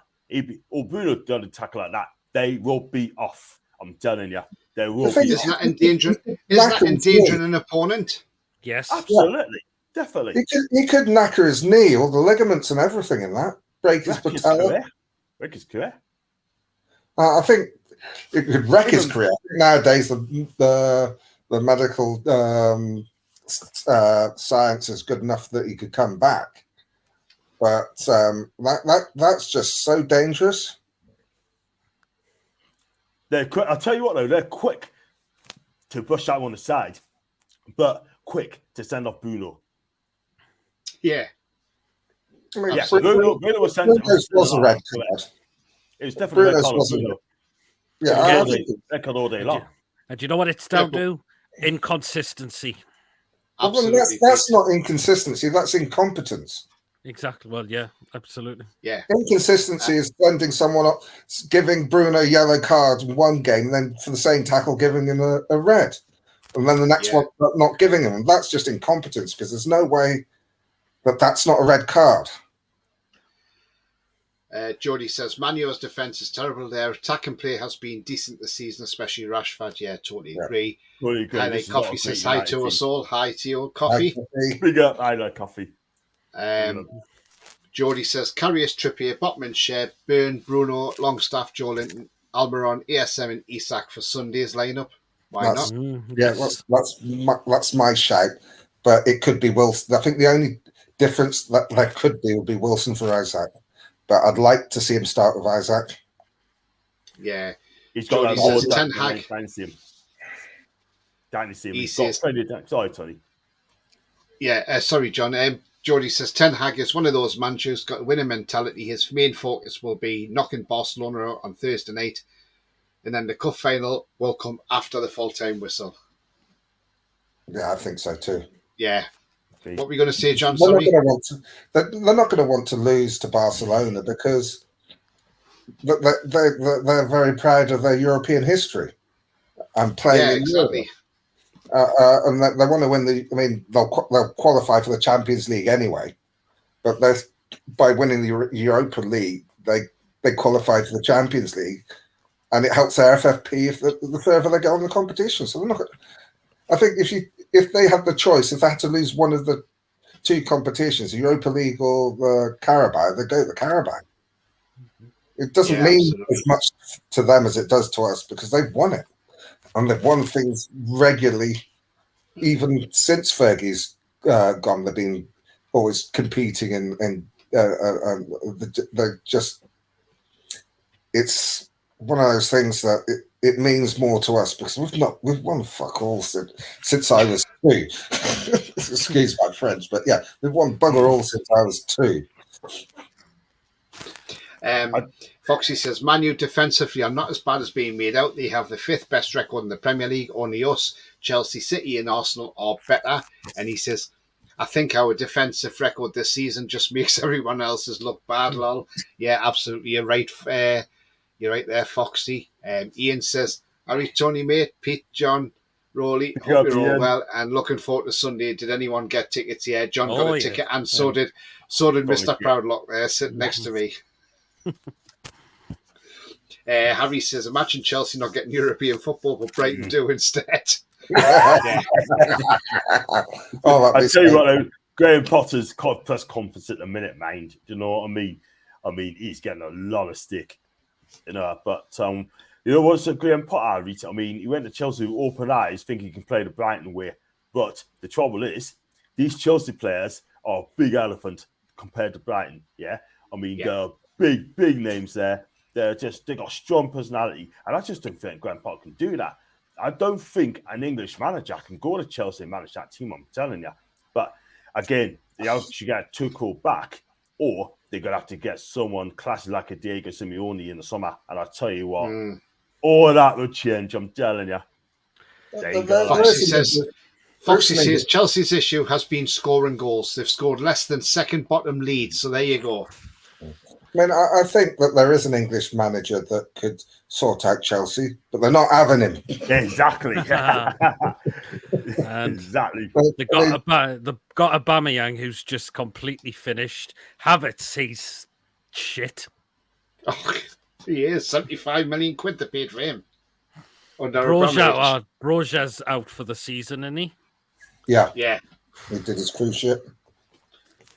or Bruno done a tackle like that, they will be off. I'm telling you. There will be. Isn't that endangering an opponent? Yes. Absolutely. Yeah. Definitely. He could knacker his knee, all the ligaments and everything in that. Break his patella. Wreck his career. I think it could wreck his career. Nowadays, the medical science is good enough that he could come back. But that's just so dangerous. They're quick. I'll tell you what, though, they're quick to push that one aside, but quick to send off Bruno. Yeah. I mean, Bruno was sent was a red card. It was definitely a red card. Yeah, red card all day long. And do you know what it's down to? Inconsistency. Well, that's not inconsistency. That's incompetence. Exactly. Well, yeah, absolutely. Yeah. Inconsistency is sending someone up, giving Bruno a yellow card in one game, and then for the same tackle, giving him a red. And then the next one, not giving him. That's just incompetence, because there's no way that's not a red card. Jody says, Manu's defence is terrible. Their attacking play has been decent this season, especially Rashford. Yeah, totally agree. Really good. Coffee says hi to us all. Hi to you, Coffee. Big up. I like Coffee. Jody says, Carrius, Trippier, Botman, Shea, Byrne, Bruno, Longstaff, Joelinton, Almiron, ASM and Isak for Sunday's lineup. Why not? Yeah, that's my shout. But it could be Wilson. I think the only difference that there could be would be Wilson for Isaac. But I'd like to see him start with Isaac. Yeah. He's got Jody says, Ten Hag. He says, sorry, Tony. Yeah, sorry, John. Jody says Ten Hag is one of those managers who's got a winning mentality. His main focus will be knocking Barcelona out on Thursday night, and then the cup final will come after the full-time whistle. Yeah, I think so too. Yeah. Okay. What were you going to say, John? They're not going to want to lose to Barcelona because they're very proud of their European history and playing in Europe. And they want to win they'll qualify for the Champions League anyway, but by winning the Europa League, they qualify for the Champions League, and it helps their FFP if the further they go in the competition. So they're not. I think if they had the choice, if they had to lose one of the two competitions, the Europa League or the Carabao, they go to the Carabao. It doesn't mean as much to them as it does to us because they've won it. And they've won things regularly, even since Fergie's gone. They've been always competing, and they're just. It's one of those things that it means more to us because we've won fuck all since I was 2. Excuse my French, but yeah, we've won bugger all since I was 2. Foxy says, Man U defensively are not as bad as being made out. They have the 5th best record in the Premier League. Only us, Chelsea, City and Arsenal are better. And he says, I think our defensive record this season just makes everyone else's look bad, lol. Yeah, absolutely. You're right. You're right there, Foxy. Ian says, Harry, Tony, mate, Pete, John, Rowley, hope you're all well and looking forward to Sunday. Did anyone get tickets? Yeah, John got a ticket and so did Mr. Proudlock there sitting next to me. Harry says, imagine Chelsea not getting European football, but Brighton do instead. I tell you what, though, Graham Potter's press conference at the minute, mind. Do you know what I mean? I mean, he's getting a lot of stick, but you know what's Graham Potter? I mean, he went to Chelsea with open eyes, thinking he can play the Brighton way. But the trouble is, these Chelsea players are a big elephant compared to Brighton. Yeah, I mean, they're big names there. They got strong personality, and I just don't think Graham Potter can do that. I don't think an English manager can go to Chelsea and manage that team. I'm telling you. But again, they should get Tuchel back, or they're gonna have to get someone classy like a Diego Simeone in the summer. And I tell you what, all that will change. I'm telling you. Foxy says Chelsea's issue has been scoring goals. They've scored less than second bottom Leeds. So there you go. I mean, I think that there is an English manager that could sort out Chelsea, but they're not having him. Exactly. Exactly. They've got Aubameyang, who's just completely finished. Havertz, he's shit. Oh, he is. 75 million quid they paid for him. Broja's out for the season, isn't he? Yeah. Yeah. He did his cruise ship.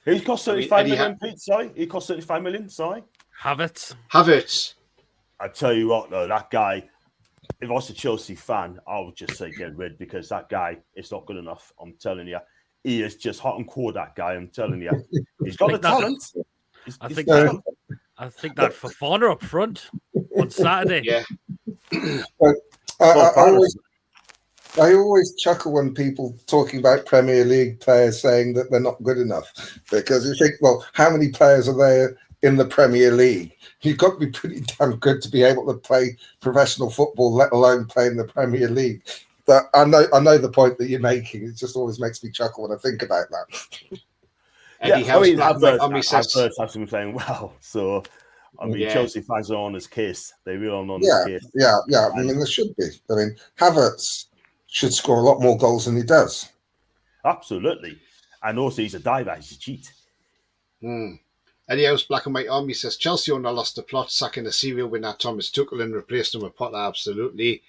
He cost 35 million, Pete, sorry. He cost 35 million, sorry. Havertz. I tell you what, though, that guy, if I was a Chelsea fan, I would just say get rid, because that guy is not good enough. I'm telling you. He is just hot and cold, that guy. I'm telling you. He's got the talent. I think that Fofana up front on Saturday. Yeah. I always chuckle when people talking about Premier League players saying that they're not good enough, because you think, well, how many players are there in the Premier League? You've got to be pretty damn good to be able to play professional football, let alone play in the Premier League. But I know the point that you're making. It just always makes me chuckle when I think about that. Havertz has been playing well, so I mean, Chelsea fans are on his case. They really are on his case. Yeah. I mean, there should be. I mean, Havertz should score a lot more goals than he does. Absolutely. And also, he's a diver. He's a cheat. Eddie House Black and White Army says Chelsea owner lost the plot, sacking the serial winner Thomas Tuchel and replaced him with Potter. Absolutely.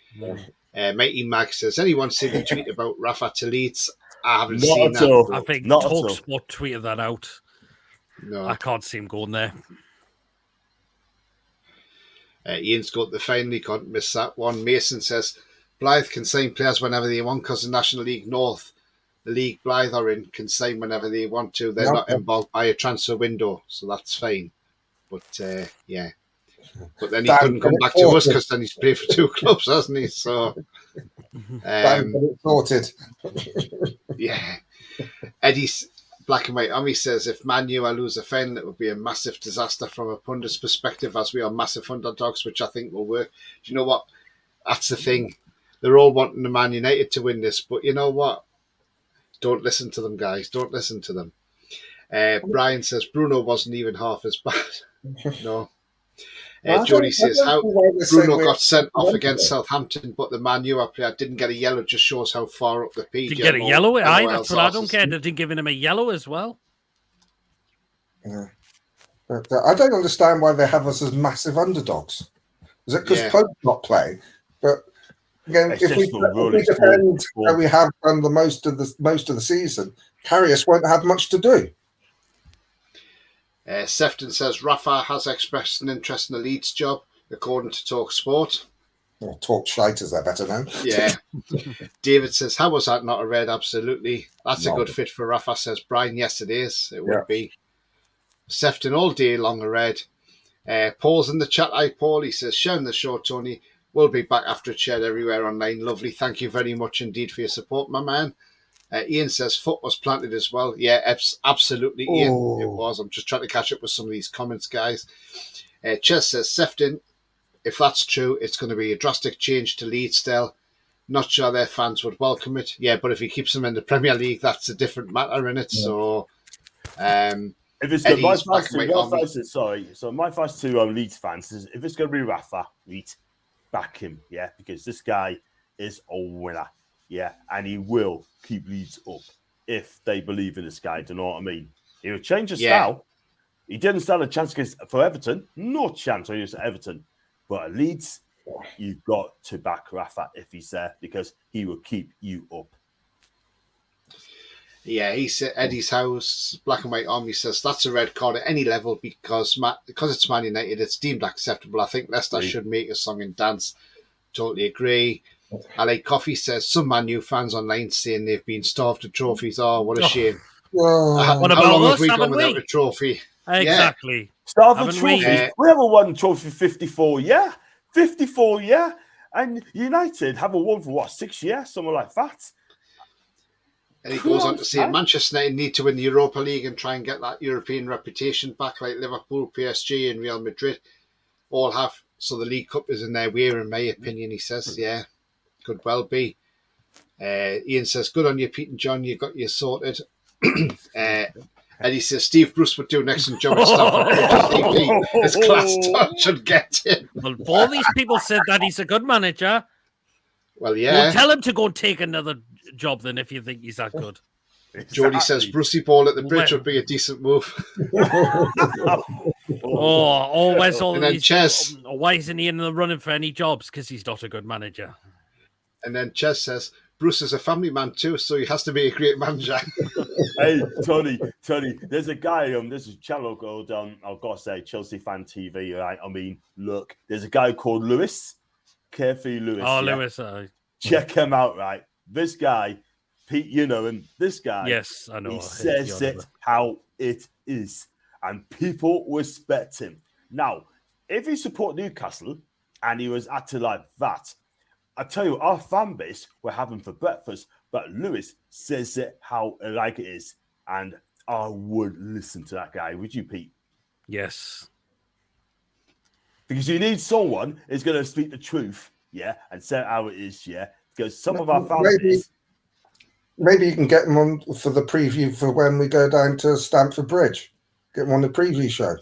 Mighty Mag says, anyone seen the tweet about Rafa to Leeds? I haven't seen that. I think TalkSport tweeted that out. No, I can't see him going there. Ian's got the final. He can't miss that one. Mason says Blythe can sign players whenever they want, because the National League North, the league Blythe are in, can sign whenever they want to. They're not involved by a transfer window, so that's fine. But yeah. But then he couldn't come back to us, because then he's played for 2 clubs, hasn't he? So, sorted. Yeah. Eddie's Black and White Army says, if Man U lose a final, it would be a massive disaster from a pundit's perspective, as we are massive underdogs, which I think will work. Do you know what? That's the thing. They're all wanting the Man United to win this, but you know what? Don't listen to them, guys. Don't listen to them. Brian says Bruno wasn't even half as bad. No. Jody says how Bruno got sent off against Southampton, but the Man U player didn't get a yellow. Just shows how far up the pitch. Didn't get a yellow? That's what I don't care. They didn't give him a yellow as well. Yeah. But, I don't understand why they have us as massive underdogs. Is it because Pope's not playing? But again, if we defend how we have done the most of the season, Karius won't have much to do. Sefton says Rafa has expressed an interest in the Leeds job, according to TalkSport. Or Talk Shite, as they're better known. Yeah. David says, how was that not a red? Absolutely. That's a good fit for Rafa, says Brian. Yes, it is. It would be. Sefton all day long a red. Paul's in the chat. Hi, Paul. He says, sharing the show, Tony. We'll be back after it's shared everywhere online. Lovely. Thank you very much indeed for your support, my man. Ian says foot was planted as well. Yeah, absolutely, Ian. It was. I'm just trying to catch up with some of these comments, guys. Ches says, Sefton, if that's true, it's going to be a drastic change to Leeds still. Not sure their fans would welcome it. Yeah, but if he keeps them in the Premier League, that's a different matter, innit? Yeah. So, if it's good, my advice to Leeds fans is, if it's going to be Rafa, Leeds, back him, yeah, because this guy is a winner. Yeah, and he will keep Leeds up if they believe in this guy. Do you know what I mean? He will change his style. He didn't stand a chance for Everton. No chance against Everton. But at Leeds, you've got to back Rafa if he's there, because he will keep you up. Yeah, he said Eddie's House, Black and White Army says that's a red card at any level because it's Man United, it's deemed acceptable. I think Leicester should make a song and dance. Totally agree. I like Coffee says some Man U fans online saying they've been starved of trophies. Oh, what a shame. What about how long us? have we Haven't gone without a trophy? Exactly. Yeah. Starved of trophies. We haven't won trophy 54, 54, and United haven't won for 6 years, something like that. And he goes on to say Manchester United need to win the Europa League and try and get that European reputation back, like Liverpool, PSG, and Real Madrid all have. So the League Cup is in their way, in my opinion. He says, could well be. Ian says, good on you, Pete and John. You got you sorted. Eddie says, Steve Bruce would do an excellent job at Stafford. His class should get him. Well, all these people said that he's a good manager. Well, yeah. Well, tell him to go and take another job then if you think he's that good. Jody says, Brucey Ball at the bridge would be a decent move. Where's all and then these? Ches. Why isn't he in the running for any jobs? Because he's not a good manager. And then Ches says, Bruce is a family man too, so he has to be a great manager. Hey, Tony, there's a guy, there's a channel called, I've got to say, Chelsea Fan TV, right? I mean, look, there's a guy called Lewis, Carefree Lewis. Oh, yeah? Lewis. Check him out, right? This guy, Pete, you know him, this guy. Yes, I know. He says it how it is, and people respect him. Now, if you support Newcastle and he was acting like that, I tell you, our fan base were having for breakfast, but Lewis says it how like it is, and I would listen to that guy. Would you, Pete? Yes. Because you need someone who's going to speak the truth, yeah, and say it how it is, yeah. Because some of our fan base... Maybe you can get them on for the preview for when we go down to Stamford Bridge. Get them on the preview show.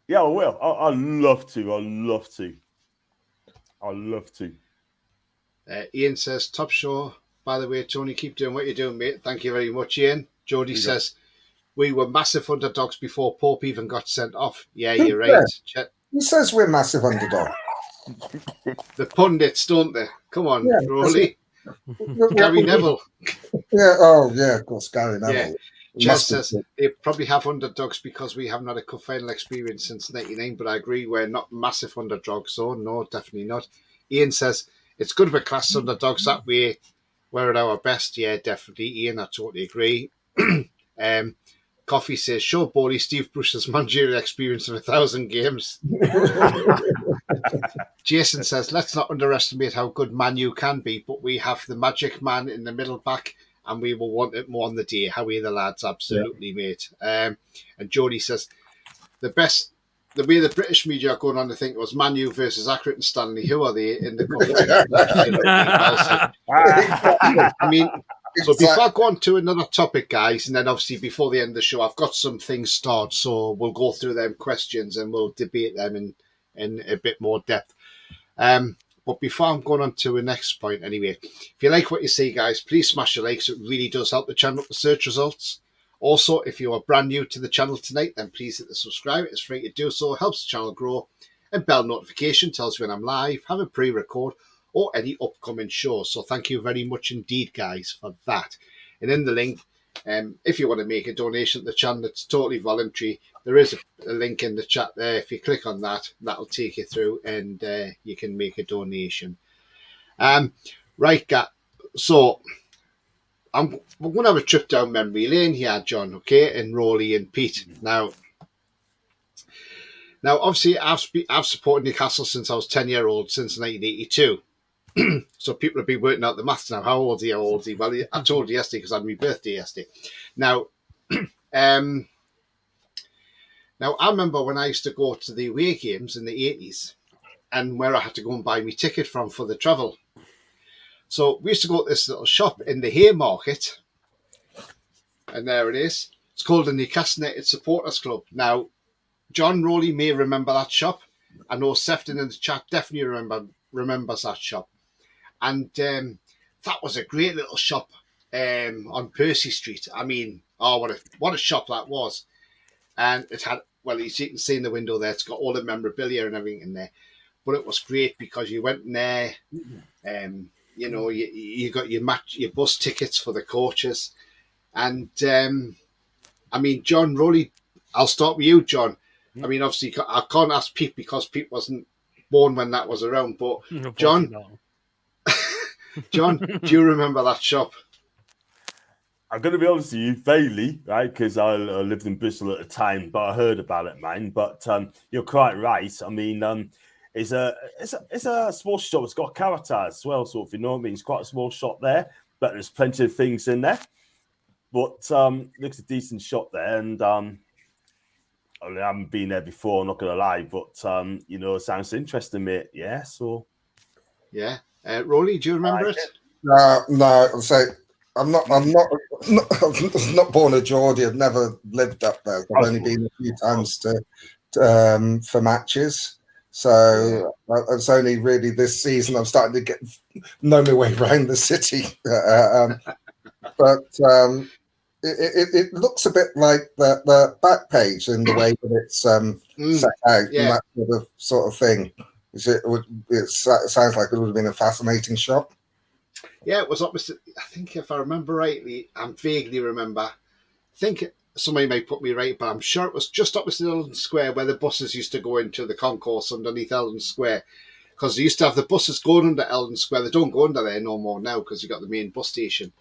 Yeah, I will. I'd love to. I'd love to. Ian says, top show. By the way, Tony, keep doing what you're doing, mate. Thank you very much, Ian. Jody says, we were massive underdogs before Pope even got sent off. Yeah, you're right. Who says we're massive underdogs? The pundits, don't they? Come on, Rolly. Gary Neville. Yeah, of course, Gary Neville. Yeah. Jess says they probably have underdogs because we haven't had a cup final experience since '99, but I agree we're not massive underdogs, so no, definitely not. Ian says it's good with class underdogs that way. We're at our best. Yeah, definitely, Ian, I totally agree. Coffee says, show Bowley Steve Bruce's managerial experience of 1,000 games. Jason says, let's not underestimate how good Man U can be, but we have the magic man in the middle back and we will want it more on the day. How are the lads? Absolutely, mate. And Jody says, the way the British media are going on to think it was Man U versus Accrington and Stanley. Who are they in the cup? I mean... So before I go on to another topic, guys, and then obviously before the end of the show, I've got some things started, so we'll go through them questions and we'll debate them in a bit more depth. But before I'm going on to the next point anyway, if you like what you see, guys, please smash the likes. It really does help the channel with the search results. Also, if you are brand new to the channel tonight, then please hit the subscribe. It's free to do so. It helps the channel grow. And bell notification tells you when I'm live, have a pre-record, or any upcoming shows. So thank you very much indeed, guys, for that. And in the link, if you want to make a donation to the channel, it's totally voluntary. There is a link in the chat there. If you click on that, that'll take you through and you can make a donation. Right, so we're going to have a trip down memory lane here, John, okay, and Rolly and Pete. Now, obviously, I've supported Newcastle since I was 10-year-old, since 1982. So people have been working out the maths now. How old is he? Well, I told you yesterday because I had my birthday yesterday. Now, now I remember when I used to go to the away games in the 80s and where I had to go and buy my ticket from for the travel. So we used to go to this little shop in the Haymarket, and there it is. It's called the Newcastle United Supporters Club. Now, John Rowley may remember that shop. I know Sefton in the chat definitely remembers that shop. And that was a great little shop on Percy Street. I mean, what a shop that was. And it had, well, as you can see in the window there, it's got all the memorabilia and everything in there. But it was great because you went in there, you know, you got your bus tickets for the coaches. And, I mean, John Rowley, I'll start with you, John. I mean, obviously, I can't ask Pete because Pete wasn't born when that was around. But John, John, do you remember that shop? I'm going to be honest with you, vaguely, right? Because I lived in Bristol at the time, but I heard about it, man. But you're quite right. I mean, it's a small shop. It's got character as well, sort of. You know what I mean? It's quite a small shop there, but there's plenty of things in there. But looks a decent shop there, and I haven't been there before. I'm not going to lie, but you know, it sounds interesting, mate. Yeah, so yeah. Rolly, do you remember it? No. I'll say I'm not born a Geordie. I've never lived up there. I've only been a few times for matches. So it's only really this season I'm starting to know my way around the city. But it looks a bit like the back page in the way that it's set out and that sort of thing. It sounds like it would have been a fascinating shop. Yeah, it was opposite. I think if I remember rightly, I vaguely remember. I think somebody may put me right, but I'm sure it was just opposite Eldon Square where the buses used to go into the concourse underneath Eldon Square. Because they used to have the buses going under Eldon Square. They don't go under there no more now because you got the main bus station.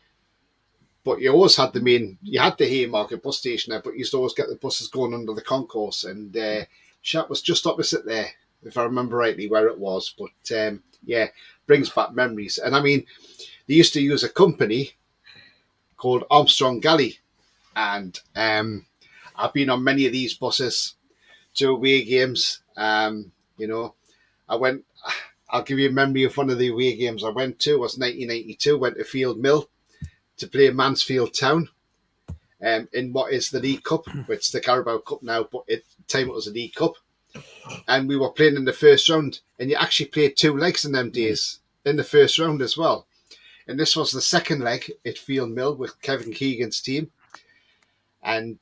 But you always had you had the Haymarket bus station there, but you used to always get the buses going under the concourse. And Shat was just opposite there, if I remember rightly, where it was. But yeah, brings back memories. And I mean, they used to use a company called Armstrong Galley. And I've been on many of these buses to away games. You know, I'll give you a memory of one of the away games I went to. It was 1992. Went to Field Mill to play Mansfield Town in what is the League Cup. It's the Carabao Cup now, but at the time it was a League Cup. And we were playing in the first round, and you actually played 2 legs in them days in the first round as well. And this was the second leg at Field Mill with Kevin Keegan's team. And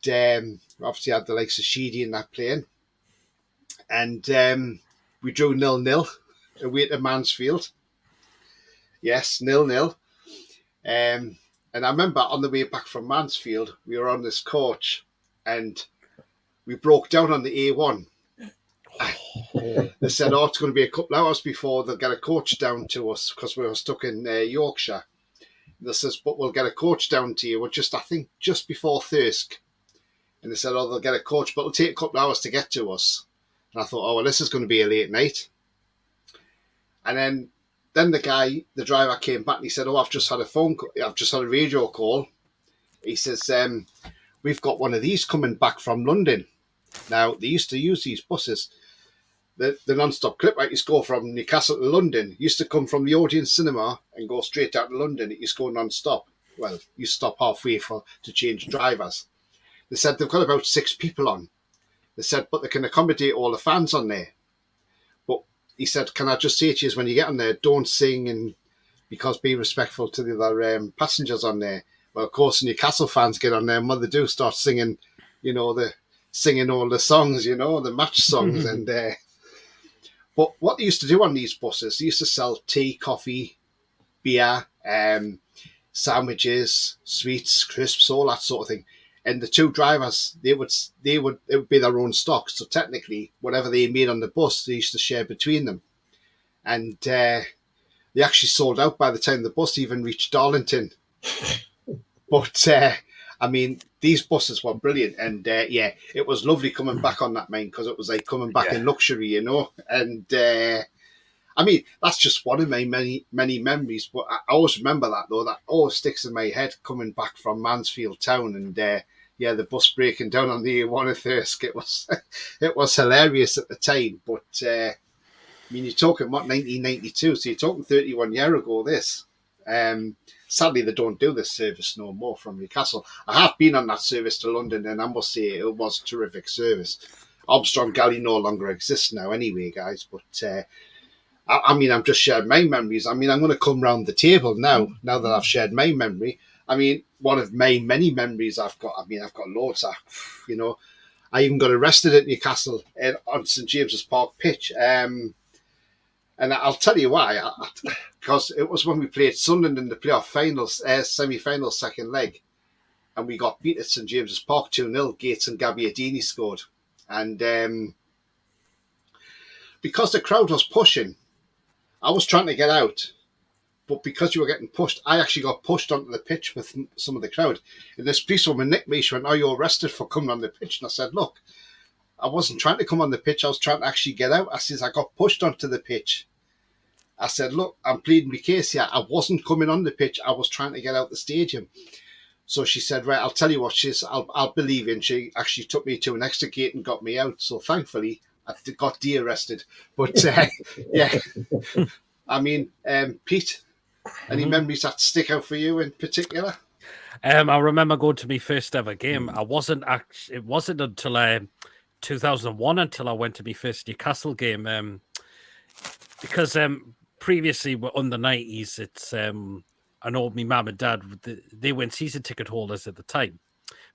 obviously had the likes of Sheedy in that playing. And we drew 0-0 away to Mansfield. Yes, 0-0. And I remember on the way back from Mansfield, we were on this coach and we broke down on the A1. They said, it's going to be a couple of hours before they'll get a coach down to us because we were stuck in Yorkshire. They says, but we'll get a coach down to you. We're I think, just before Thirsk. And they said, they'll get a coach, but it'll take a couple of hours to get to us. And I thought, well, this is going to be a late night. And then the driver came back and he said, I've just had a radio call. He says, we've got one of these coming back from London. Now, they used to use these buses. The non-stop clip right used to go from Newcastle to London. Used to come from the Odeon Cinema and go straight out to London. It used to go non-stop. Well, you stop halfway to change drivers. They said they've got about 6 people on. They said, but they can accommodate all the fans on there. But he said, can I just say to you, when you get on there, don't sing and be respectful to the other passengers on there. Well, of course, Newcastle fans get on there and when they do start singing, singing all the songs, the match songs. And but what they used to do on these buses, they used to sell tea, coffee, beer, sandwiches, sweets, crisps, all that sort of thing. And the 2 drivers, it would be their own stock. So technically, whatever they made on the bus, they used to share between them. And they actually sold out by the time the bus even reached Darlington. But I mean, these buses were brilliant, and it was lovely coming back on that main because it was like coming back in luxury, And I mean, that's just one of my many memories. But I always remember that though. That always sticks in my head coming back from Mansfield Town, and the bus breaking down on the A1 at Thirsk. It was hilarious at the time. But I mean, you're talking 1992, so you're talking 31 years ago. This. Sadly, they don't do this service no more from Newcastle. I have been on that service to London, and I must say it was a terrific service. Armstrong Galley no longer exists now anyway, guys. But I mean, I'm just sharing my memories. I mean, I'm going to come round the table now that I've shared my memory. I mean, one of my many memories I've got, I've got loads. I even got arrested at Newcastle on St James's Park pitch. And I'll tell you why, because it was when we played Sunderland in the playoff finals, semi-final second leg, and we got beat at St James's Park 2-0. Gates and Gabbiadini scored. And because the crowd was pushing, I was trying to get out. But because you were getting pushed, I actually got pushed onto the pitch with some of the crowd. And this policewoman nicked me. She went, you're arrested for coming on the pitch. And I said, look, I wasn't trying to come on the pitch. I was trying to actually get out. I says, I got pushed onto the pitch. I said, look, I'm pleading my case here. I wasn't coming on the pitch. I was trying to get out the stadium. So she said, right, I'll tell you what, I'll believe in. She actually took me to an extra gate and got me out. So thankfully, I got de-arrested. But yeah, I mean, Pete, any memories that stick out for you in particular? I remember going to my first ever game. It wasn't until 2001 until I went to my first Newcastle game. Because previously on the 90s, it's I know my mum and dad, they weren't season ticket holders at the time.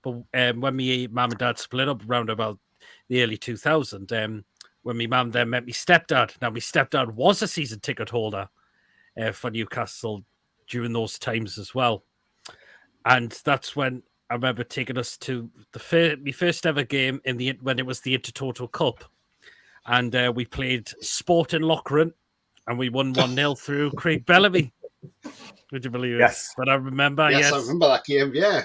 But when my mum and dad split up around about the early 2000s, when my mum then met my stepdad. Now, my stepdad was a season ticket holder for Newcastle during those times as well. And that's when I remember taking us to my first ever game when it was the Intertoto Cup. And we played Sporting Loughran, and we won 1-0 through Craig Bellamy. Would you believe it? Yes. But I remember, yes. I remember that game, yeah.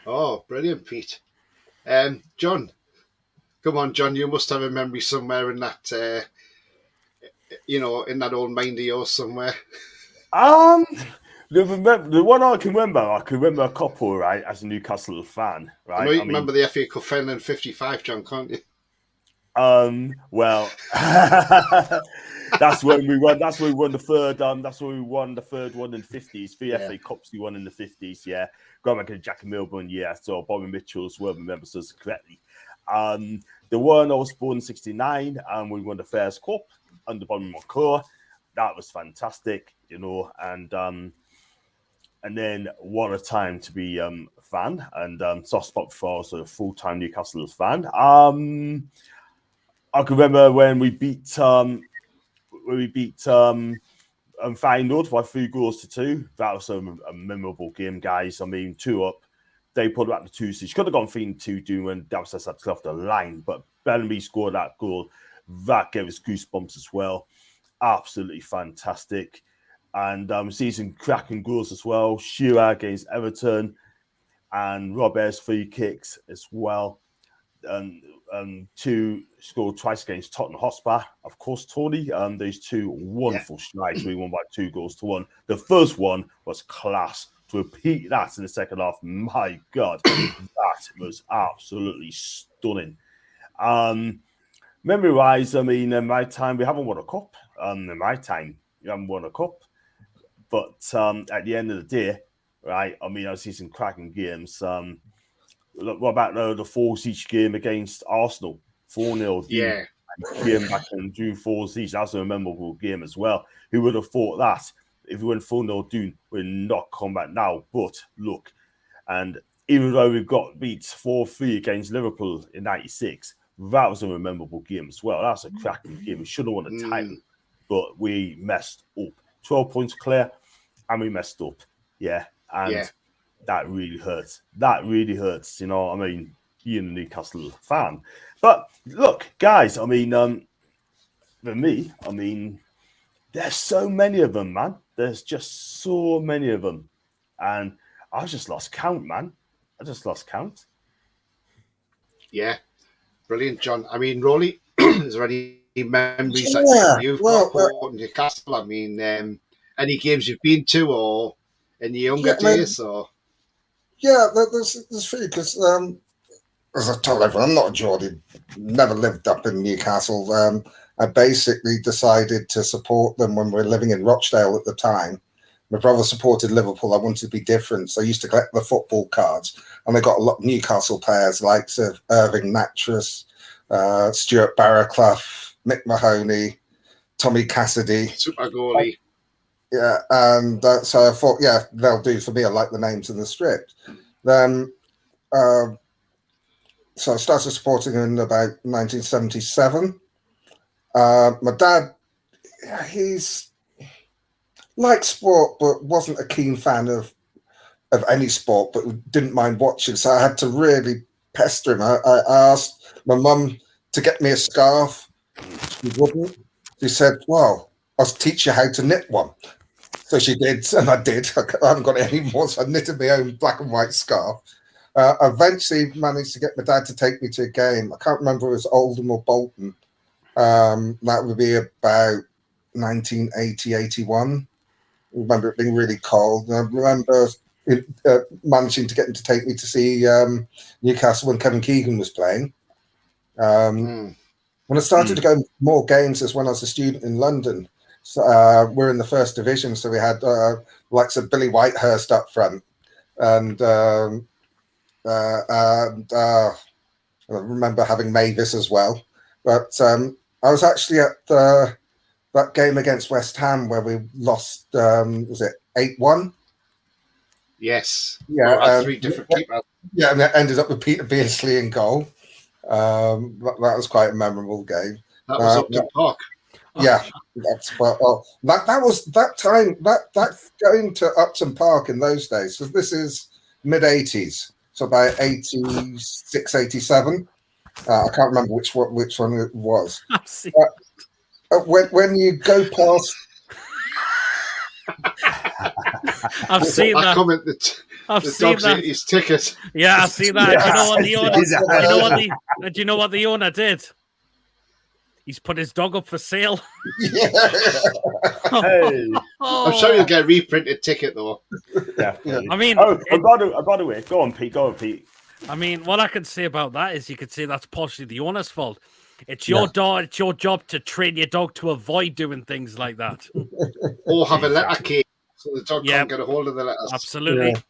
Oh, brilliant, Pete. John, come on, John, you must have a memory somewhere in that, in that old mind of yours somewhere. The one I can remember a couple, right, as a Newcastle fan, right? I know you remember the FA Cup final in 55, John, can't you? Well, that's when we won. That's when we won the third. That's when we won the third one in the 50s. FA Cups we won in the 50s. Yeah, going back to Jackie Milburn. Yeah, so Bobby Mitchell's word remembers us correctly. The one I was born in '69, and we won the Fairs Cup under Bobby McClure. That was fantastic, and then what a time to be a fan, and soft spot for us, a full-time Newcastle fan. I can remember when we beat Feyenoord by 3-2. That was a memorable game, guys. I mean, 2 up. They put it at the 2 seeds. Could have gone 3-2 when Dallas had to off the line, but Bellamy scored that goal. That gave us goosebumps as well. Absolutely fantastic. And see some cracking goals as well. Shearer against Everton and Robert's free kicks as well. And 2 scored twice against Tottenham Hotspur. Of course, Tony, those 2 wonderful strikes. We won by 2-1. The first one was class. To repeat that in the second half, my God, that was absolutely stunning. Memory-wise, I mean, in my time, we haven't won a cup. In my time, we haven't won a cup. But at the end of the day, right, I mean, I see some cracking games. Look, what about the Falls each game against Arsenal? 4-0. Yeah. Game back in June 4s each. That's a memorable game as well. Who would have thought that if we went 4-0 down, we're not come back now? But look, and even though we got beat 4-3 against Liverpool in '96, that was a memorable game as well. That's a cracking game. We should have won the title, but we messed up. 12 points clear, and we messed up. Yeah, and that really hurts. That really hurts. I mean, being a Newcastle fan. But look, guys, I mean, for me, I mean, there's so many of them, man. There's just so many of them. And I just lost count, man. I just lost count. Yeah. Brilliant, John. I mean, Rolly, is there any memories that you've got in Newcastle? I mean, any games you've been to or in your younger days? Or Yeah, there's few because, as I told everyone, I'm not a Geordie, never lived up in Newcastle. I basically decided to support them when we were living in Rochdale at the time. My brother supported Liverpool. I wanted to be different. So I used to collect the football cards. And they got a lot of Newcastle players like Irving Mattress, Stuart Barraclough, Mick Mahoney, Tommy Cassidy. Super goalie. Yeah, and so I thought, they'll do for me. I like the names in the script. Then, so I started supporting him in about 1977. My dad, he's liked sport, but wasn't a keen fan of any sport, but didn't mind watching. So I had to really pester him. I asked my mum to get me a scarf. She wouldn't. She said, well, I'll teach you how to knit one. So she did, and I did. I haven't got it anymore, so I knitted my own black and white scarf. Eventually managed to get my dad to take me to a game. I can't remember if it was Oldham or Bolton. That would be about 1980, 81. I remember it being really cold. And I remember managing to get him to take me to see Newcastle when Kevin Keegan was playing. When I started to go more games is when I was a student in London. So, we're in the first division, so we had likes of Billy Whitehurst up front, and I remember having Mavis as well. But I was actually at that game against West Ham where we lost. Was it 8-1? Yes. Yeah. 3 different keepers. Yeah, and it ended up with Peter Beardsley in goal. That was quite a memorable game. That was Upton Park. Yeah, that was that time that going to Upton Park in those days. So this is mid-80s, so about 86, 87. I can't remember which one it was. When you go past, I've seen that. Comment that I've the seen dog's that. ate his ticket. Yeah, I've seen that. Yeah. Do you know what the owner? Yeah. Do you know what the owner did? He's put his dog up for sale. yeah, Hey. I'm sure you'll get a reprinted ticket though. Definitely. I mean, by the way, go on, Pete. I mean, what I can say about that is you could say that's partially the owner's fault. It's your dog. It's your job to train your dog to avoid doing things like that. Or have a letter key so the dog can't get a hold of the letters. Absolutely. Yeah.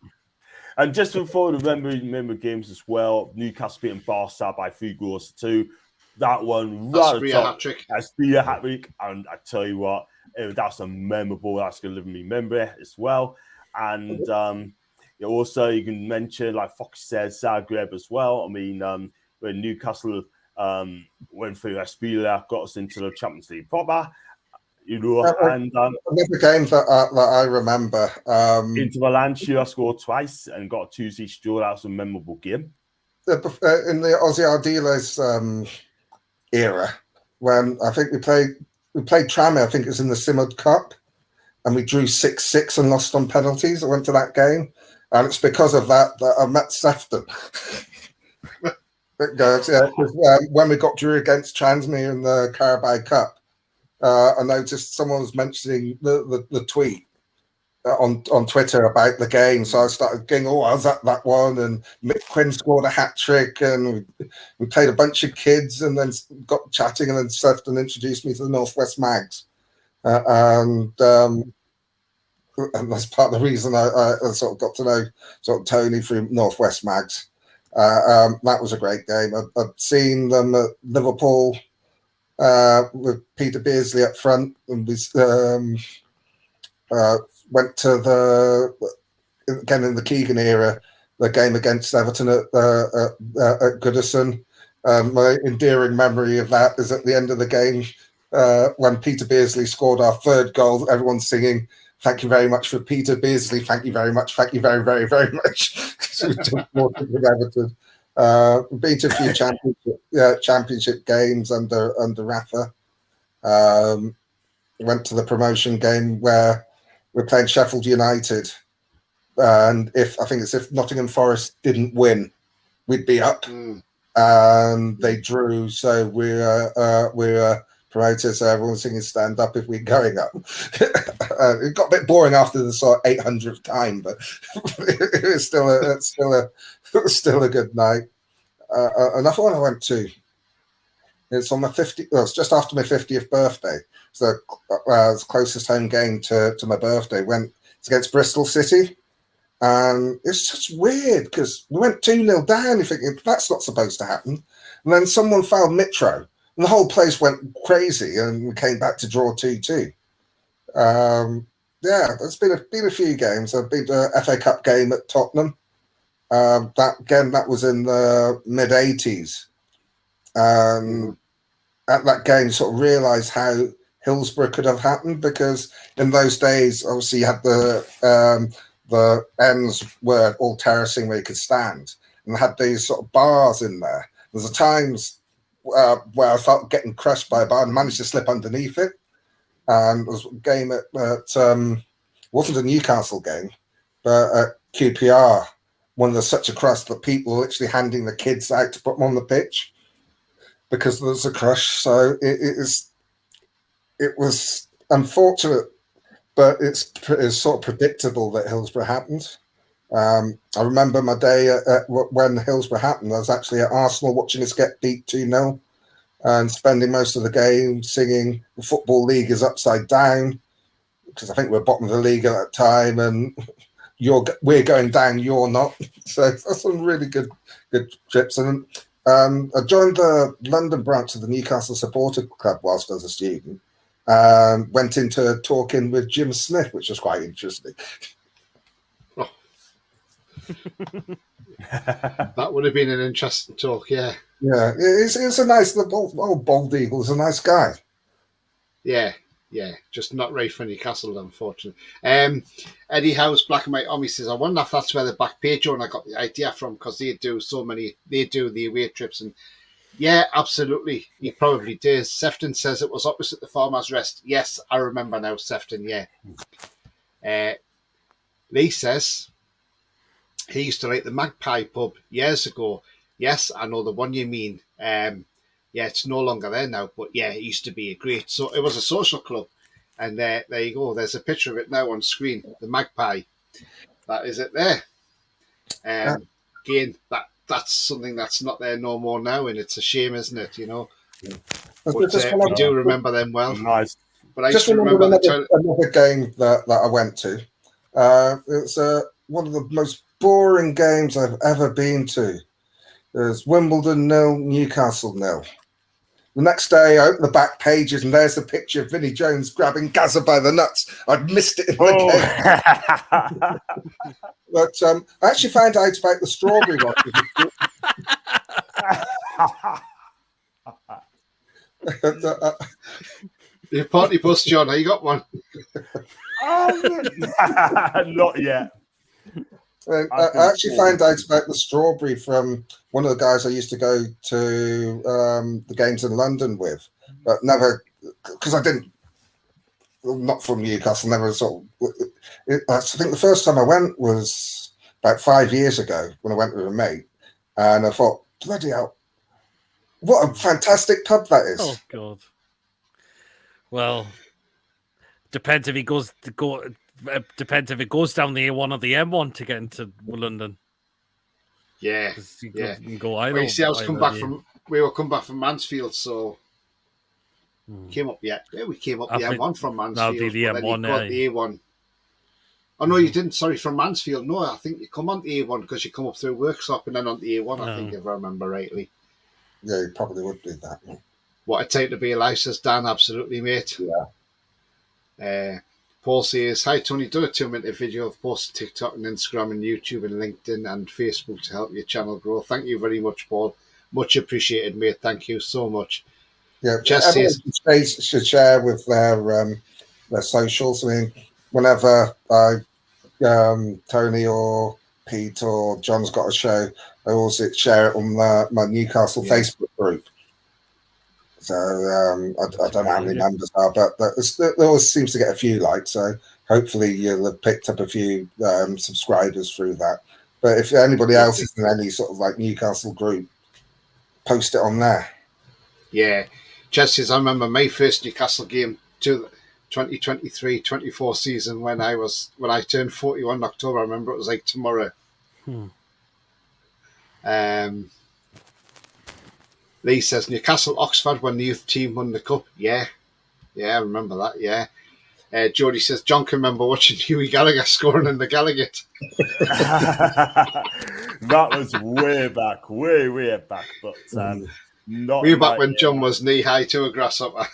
And just before the remember games as well, Newcastle beating Barca by 3-2. That one right That's top. hat-trick. That's a hat-trick. And I tell you what, that's a memorable. That's going to live in my memory as well. And also you can mention, like Fox said, Zagreb as well. I mean, when Newcastle went through Espila, got us into the Champions League proper. And another game that I remember. Into Valencia, scored twice and got a 2-0 draw. That was a memorable game. In the Aussie Ardiles era, when I think we played Tranmere, I think it was in the Simod Cup, and we drew 6-6 and lost on penalties. I went to that game, and it's because of that I met Sefton. When we got drew against Tranmere in the Carabao Cup, I noticed someone was mentioning the tweet on Twitter about the game, so I started going, "Oh, how's that one?" And Mick Quinn scored a hat trick, and we played a bunch of kids, and then got chatting, and then Sefton introduced me to the Northwest Mags, and that's part of the reason I sort of got to know sort of Tony through Northwest Mags. That was a great game. I'd seen them at Liverpool with Peter Beardsley up front, and we went to again in the Keegan era, the game against Everton at Goodison. My endearing memory of that is at the end of the game when Peter Beardsley scored our third goal. Everyone's singing, "Thank you very much for Peter Beardsley. Thank you very much. Thank you very, very, very much." Everton. Been to a few championship games under Rafa. Went to the promotion game where we're playing Sheffield United, and if Nottingham Forest didn't win, we'd be up, and they drew, so we're promoted. So everyone's singing "Stand Up" if we're going up. It got a bit boring after the sort of 800th time, but it was still a good night. Another one I went to. It's on my 50. Well, it's just after my 50th birthday. So the closest home game to my birthday it's against Bristol City, and it's just weird because we went 2-0 down. You think that's not supposed to happen, and then someone fouled Mitro, and the whole place went crazy, and we came back to draw 2-2. There's been a few games. I've been to a FA Cup game at Tottenham. That was in the mid-80s. At that game, sort of realised how Hillsborough could have happened, because in those days, obviously, you had the ends were all terracing where you could stand, and they had these sort of bars in there. There's times where I felt getting crushed by a bar and managed to slip underneath it. And there was a game at wasn't a Newcastle game, but at QPR, when there's such a crush that people were literally handing the kids out to put them on the pitch because there's a crush. So it was unfortunate, but it's sort of predictable that Hillsborough happened. I remember my day when Hillsborough happened. I was actually at Arsenal watching us get beat 2-0 and spending most of the game singing "The Football League is upside down," because I think we're bottom of the league at that time, and we're going down, you're not. So that's some really good trips. And I joined the London branch of the Newcastle Supporter Club whilst I was a student. Went into talking with Jim Smith, which was quite interesting. Oh. That would have been an interesting talk, yeah. Yeah, it's a nice, the old Bald Eagle is a nice guy. Yeah, just not right for Newcastle, unfortunately. Eddie House, Black and White Army says, I wonder if that's where the back page owner got the idea from, because they do the away trips. And yeah, absolutely, he probably did. Sefton says it was opposite the Farmers Rest. Yes, I remember now, Sefton, yeah. Lee says he used to like the Magpie pub years ago. Yes, I know the one you mean. Yeah, it's no longer there now, but yeah, it used to be a great. So it was a social club, and there you go. There's a picture of it now on screen. The Magpie, that is it there. Again, that's something that's not there no more now, and it's a shame, isn't it? You know, but we do remember them well. Nice. But I just remember another game that I went to. It's one of the most boring games I've ever been to. There's Wimbledon 0, Newcastle 0. The next day, I open the back pages, and there's a picture of Vinnie Jones grabbing Gaza by the nuts. I'd missed it in the game. But I actually found out about the strawberry watches. Your party bus, John. Have you got one? Not yet. I actually found out about the strawberry from one of the guys I used to go to the games in London with, but never, because I didn't, not from Newcastle, never sort of, I think the first time I went was about 5 years ago when I went with a mate, and I thought, bloody hell, what a fantastic pub that is. Oh, God. Well, depends if he goes depends if it goes down the A1 or the M1 to get into London. Yeah, you can go either. Well, you see, we were come back from Mansfield, so came up. Yeah, we came up the M1 from Mansfield. That'll be the M1. Got the A1. Oh no, you didn't. Sorry, from Mansfield. No, I think you come on the A1 because you come up through Worksop and then on the A1. I think if I remember rightly. Yeah, you probably would do that. Yeah. What a time to be alive, says Dan. Absolutely, mate. Yeah. Paul says, hi, Tony. Done a 2-minute video of posted TikTok and Instagram and YouTube and LinkedIn and Facebook to help your channel grow. Thank you very much, Paul. Much appreciated, mate. Thank you so much. Yeah, everyone should share with their socials. I mean, whenever Tony or Pete or John's got a show, I also share it on my Newcastle Facebook group. So I don't know how many members are, but it always seems to get a few likes. So hopefully you'll have picked up a few subscribers through that. But if anybody else is in any sort of like Newcastle group, post it on there. Yeah. Jess says, I remember my first Newcastle game to 2023-24 season when I turned 41 in October. I remember it was like tomorrow. Lee says, Newcastle Oxford when the youth team won the cup. Yeah, I remember that, yeah. Jody says, John can remember watching Hughie Gallagher scoring in the Gallagher. That was way back. But not way back when John was knee-high to a grasshopper.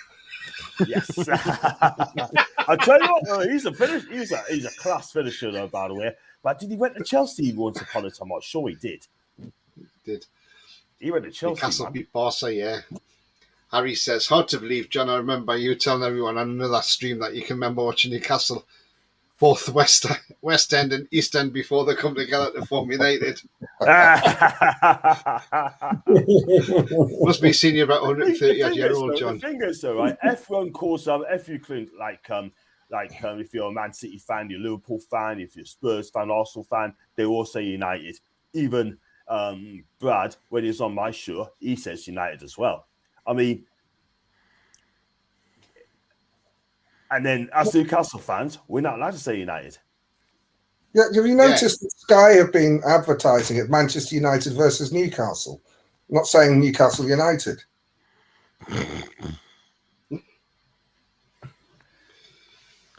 Yes. I tell you what, he's a class finisher, though, by the way. But did he went to Chelsea once upon a time? I'm sure he did. He went to Chelsea. Newcastle beat Barca, yeah. Harry says, hard to believe, John. I remember you telling everyone on another stream that you can remember watching Newcastle, both West End and East End, before they come together to form United. Must be senior about 130 year old, John. The thing is, though, right? Everyone calls them, every client, like if you're a Man City fan, you're a Liverpool fan, if you're a Spurs fan, Arsenal fan, they all say United. Even Brad, when he's on my show, he says United as well. I mean, and then as Newcastle fans, we're not allowed to say United. Yeah, have you noticed that Sky have been advertising it, Manchester United versus Newcastle? I'm not saying Newcastle United.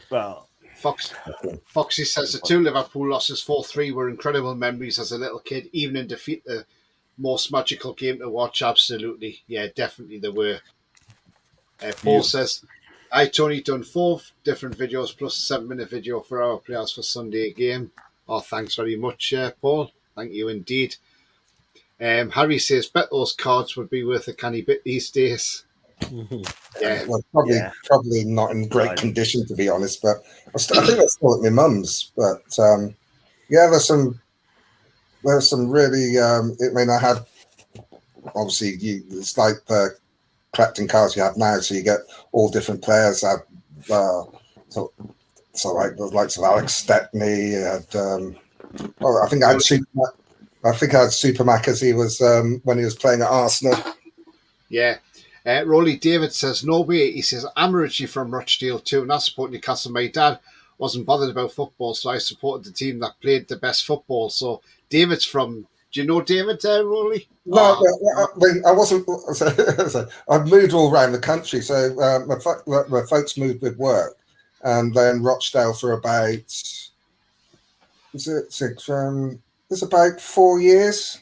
Well, Foxy says the 2 Liverpool losses 4-3 were incredible memories as a little kid, even in defeat, the most magical game to watch. Absolutely. Yeah, definitely there were. Paul says, I, Tony, done 4 different videos plus a 7-minute video for our players for Sunday game. Oh, thanks very much, Paul. Thank you indeed. Harry says, bet those cards would be worth a canny bit these days. Yeah, well, probably not in great condition, to be honest. But I think that's still at my mum's. But yeah, there's some really. I mean, I had obviously it's like the collecting cards you have now, so you get all different players. So like the likes of Alex Stepney. I think I had Supermac as he was when he was playing at Arsenal. Yeah. Rolly David says, no way. He says, I'm originally from Rochdale too, and I support Newcastle. My dad wasn't bothered about football, so I supported the team that played the best football. So David's from, do you know David, Rolly? No, I wasn't. I've moved all around the country, so my folks moved with work, and then Rochdale for about, it's about 4 years.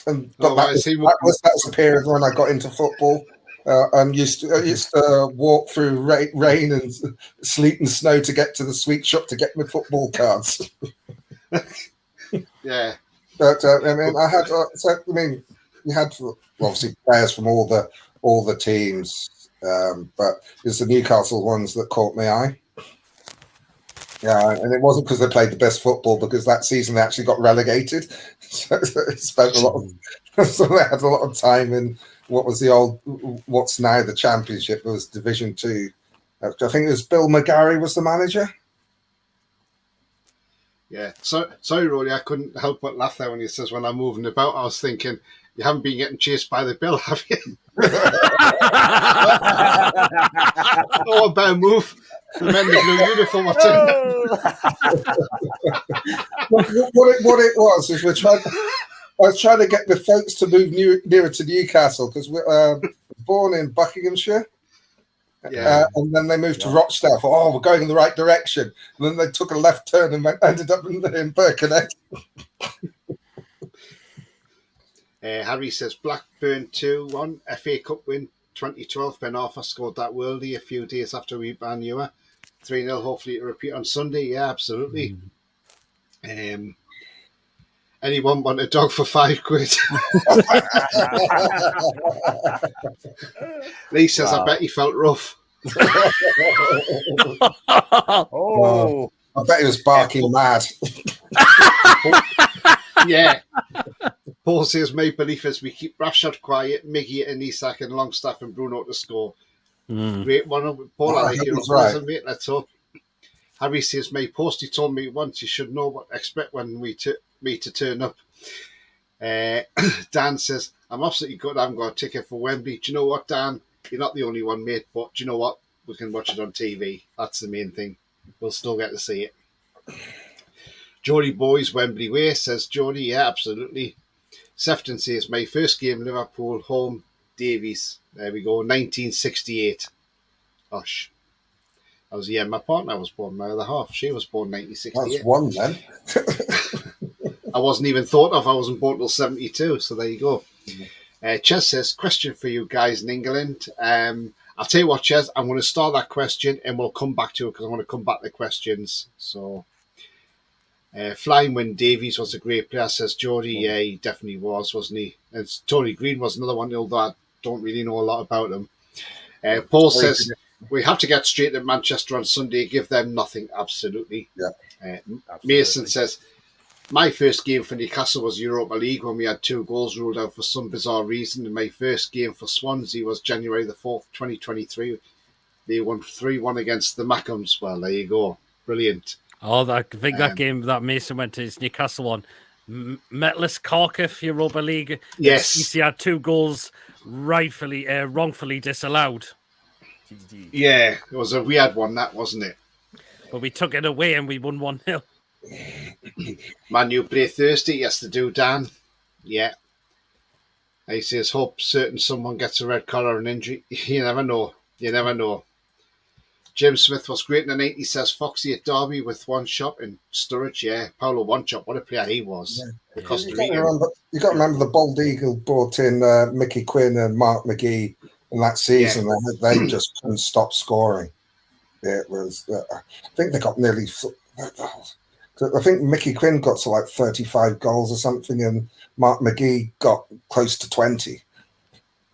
And that was a period when I got into football. I used to walk through rain and sleet and snow to get to the sweet shop to get my football cards. Yeah, but I mean, you had obviously players from all the teams, but it's the Newcastle ones that caught my eye. Yeah, and it wasn't because they played the best football, because that season they actually got relegated. So they spent so they had a lot of time in what's now the Championship. It was Division 2. I think it was Bill McGarry was the manager. Yeah. So sorry, Rolly, I couldn't help but laugh there when he says, when I'm moving about, I was thinking, you haven't been getting chased by the bill, have you? Oh, a better move. The men in the blue uniform are what it was is I was trying to get the folks to move nearer to Newcastle, because we're born in Buckinghamshire. Yeah. And then they moved to Rochdale. We're going in the right direction. And then they took a left turn and ended up in Birkenhead. Harry says Blackburn 2-1 FA Cup win 2012. Ben Arthur scored that worldie a few days after we banned you. 3-0, hopefully to repeat on Sunday. Yeah, absolutely. Anyone want a dog for £5? Lee says, I bet he felt rough. Oh, I bet he was barking mad. Yeah. Paul says, my belief is we keep Rashford quiet, Miggy and Isak and Longstaff and Bruno to score. Great one. Paul, I like your optimism, mate. Let's hope. Harry says, my postie told me once you should know what to expect when me to turn up. Dan says, I'm absolutely good. I haven't got a ticket for Wembley. Do you know what, Dan? You're not the only one, mate, but do you know what? We can watch it on TV. That's the main thing. We'll still get to see it. Jody Boys, Wembley Way, says Jody. Yeah, absolutely. Sefton says, my first game, Liverpool, home, Davies. There we go, 1968. Gosh. I was, my partner was born, my other half. She was born 1968. That's one then. I wasn't even thought of. I wasn't born till 72, so there you go. Ches says, question for you guys in England. I'll tell you what, Ches, I'm going to start that question and we'll come back to it because I want to come back to the questions. So, Flying Wind Davies was a great player, says Geordie. Yeah, he definitely was, wasn't he? And Tony Green was another one, although I don't really know a lot about him. Paul says, we have to get straight to Manchester on Sunday, give them nothing. Absolutely. Yeah. Mason says, my first game for Newcastle was Europa League when we had 2 goals ruled out for some bizarre reason. And my first game for Swansea was January the 4th, 2023. They won 3-1 against the Mackhams. Well, there you go. Brilliant. Oh, I think that game that Mason went to is Newcastle one. Metlis Kharkiv, Europa League. Yes. He had 2 goals wrongfully disallowed. Yeah, it was a weird one, that, wasn't it? But we took it away and we won 1-0. Man U play Thursday, yes to do, Dan. Yeah. He says, hope certain someone gets a red collar and injury. You never know. You never know. Jim Smith was great in the 90s, says Foxy at Derby with one shot in Sturridge. Yeah, Paulo One Shot, what a player he was. Yeah. You got to remember the Bald Eagle brought in Mickey Quinn and Mark McGee in that season. Yeah. They just couldn't stop scoring. It was, I think they got nearly, I think Mickey Quinn got to like 35 goals or something, and Mark McGee got close to 20.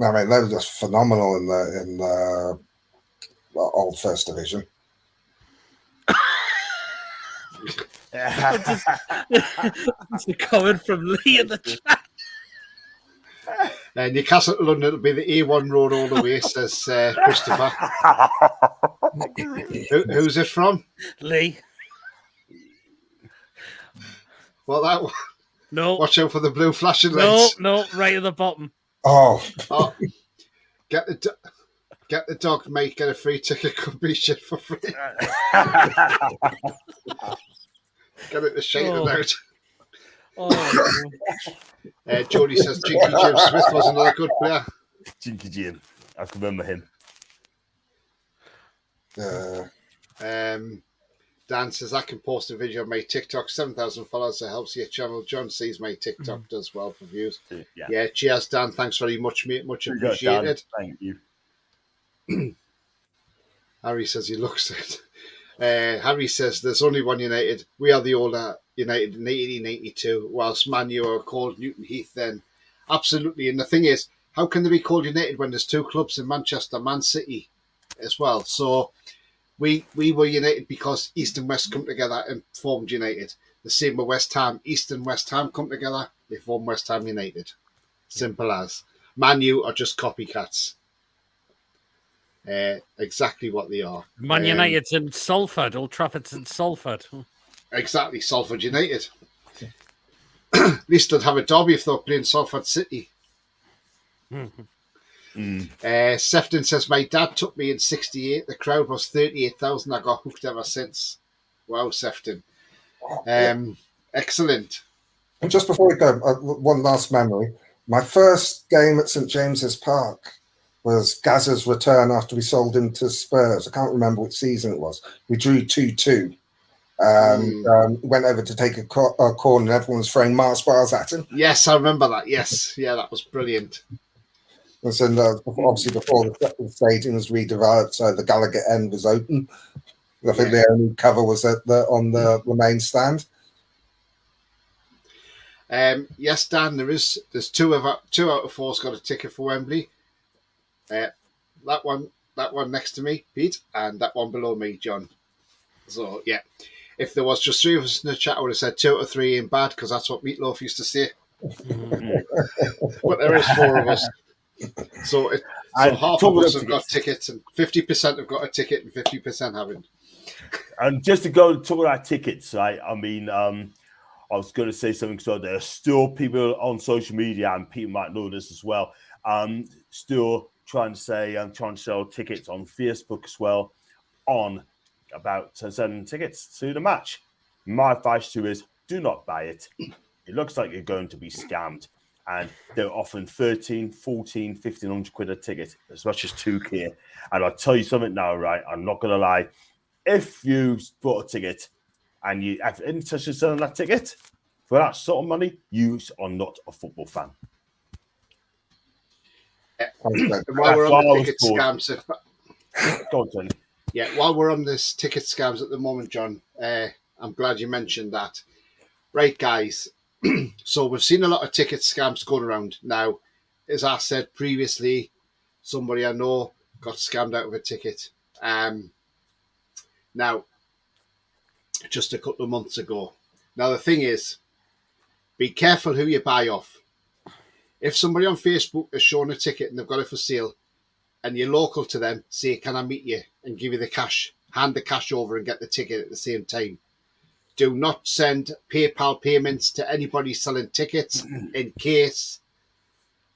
I mean, they were just phenomenal in the old First Division. It's a comment from Lee in the chat. Newcastle to London, it'll be the A1 road all the way, says Christopher. Who's it from? Lee. Well, that one. No. Watch out for the blue flashing lights. No, right at the bottom. Oh. Get the dog, mate. Get a free ticket. Could be shit for free. Get it to shake out. Jody says Jinky James Smith was another good player. Jinky Jim. I can remember him. Dan says I can post a video on my TikTok. 7,000 followers. It helps your channel. John sees my TikTok does well for views. Yeah. Cheers, Dan. Thanks very much, mate. Much appreciated. Thank you. Harry says he looks it. Harry says there's only one United. We are the older United in 1882, whilst Man U are called Newton Heath then. Absolutely. And the thing is, how can they be called United when there's two clubs in Manchester, Man City as well? So we were United because East and West come together and formed United. The same with West Ham. East and West Ham come together, they form West Ham United. Simple as. Man U are just copycats. Exactly what they are. Man United's in Salford. Old Trafford's in Salford. Exactly, Salford United. At least they'd have a derby if they were playing Salford City. Sefton says, my dad took me in 68. The crowd was 38,000. I got hooked ever since. Wow, Sefton. Excellent. And just before we go, one last memory. My first game at St James's Park was Gazza's return after we sold him to Spurs. I can't remember which season it was. We drew 2-2. Went over to take a corner and everyone was throwing Mars bars at him. Yes, I remember that. Yes. Yeah, that was brilliant. And so obviously before the stadium was redeveloped, so the Gallagher end was open. I think the only cover was on the main stand. Yes, Dan, there's two out of four's got a ticket for Wembley. That one next to me, Pete, and that one below me, John. So yeah, if there was just three of us in the chat, I would have said 2 out of 3 ain't bad because that's what Meatloaf used to say. But there is 4 of us, so half of us have got tickets, and 50% have got a ticket, and 50% haven't. And just to go talk about tickets, right? I mean, I was going to say something. So there are still people on social media, and people might know this as well. Still trying to sell tickets on Facebook as well, on about selling tickets to the match. My advice to you is do not buy it. It looks like you're going to be scammed. And they're offering 13, 14, 1,500 quid a ticket, as much as 2K. And I'll tell you something now, right? I'm not going to lie. If you bought a ticket and you have interest in selling that ticket for that sort of money, you are not a football fan. While we're on the ticket scams, Go on, Tony. Yeah, while we're on this ticket scams at the moment, John, I'm glad you mentioned that. Right, guys. So we've seen a lot of ticket scams going around. Now, as I said previously, somebody I know got scammed out of a ticket. Now, just a couple of months ago. Now, the thing is, be careful who you buy off. If somebody on Facebook has shown a ticket and they've got it for sale, and you're local to them, say, can I meet you and give you the cash, hand the cash over and get the ticket at the same time. Do not send PayPal payments to anybody selling tickets in case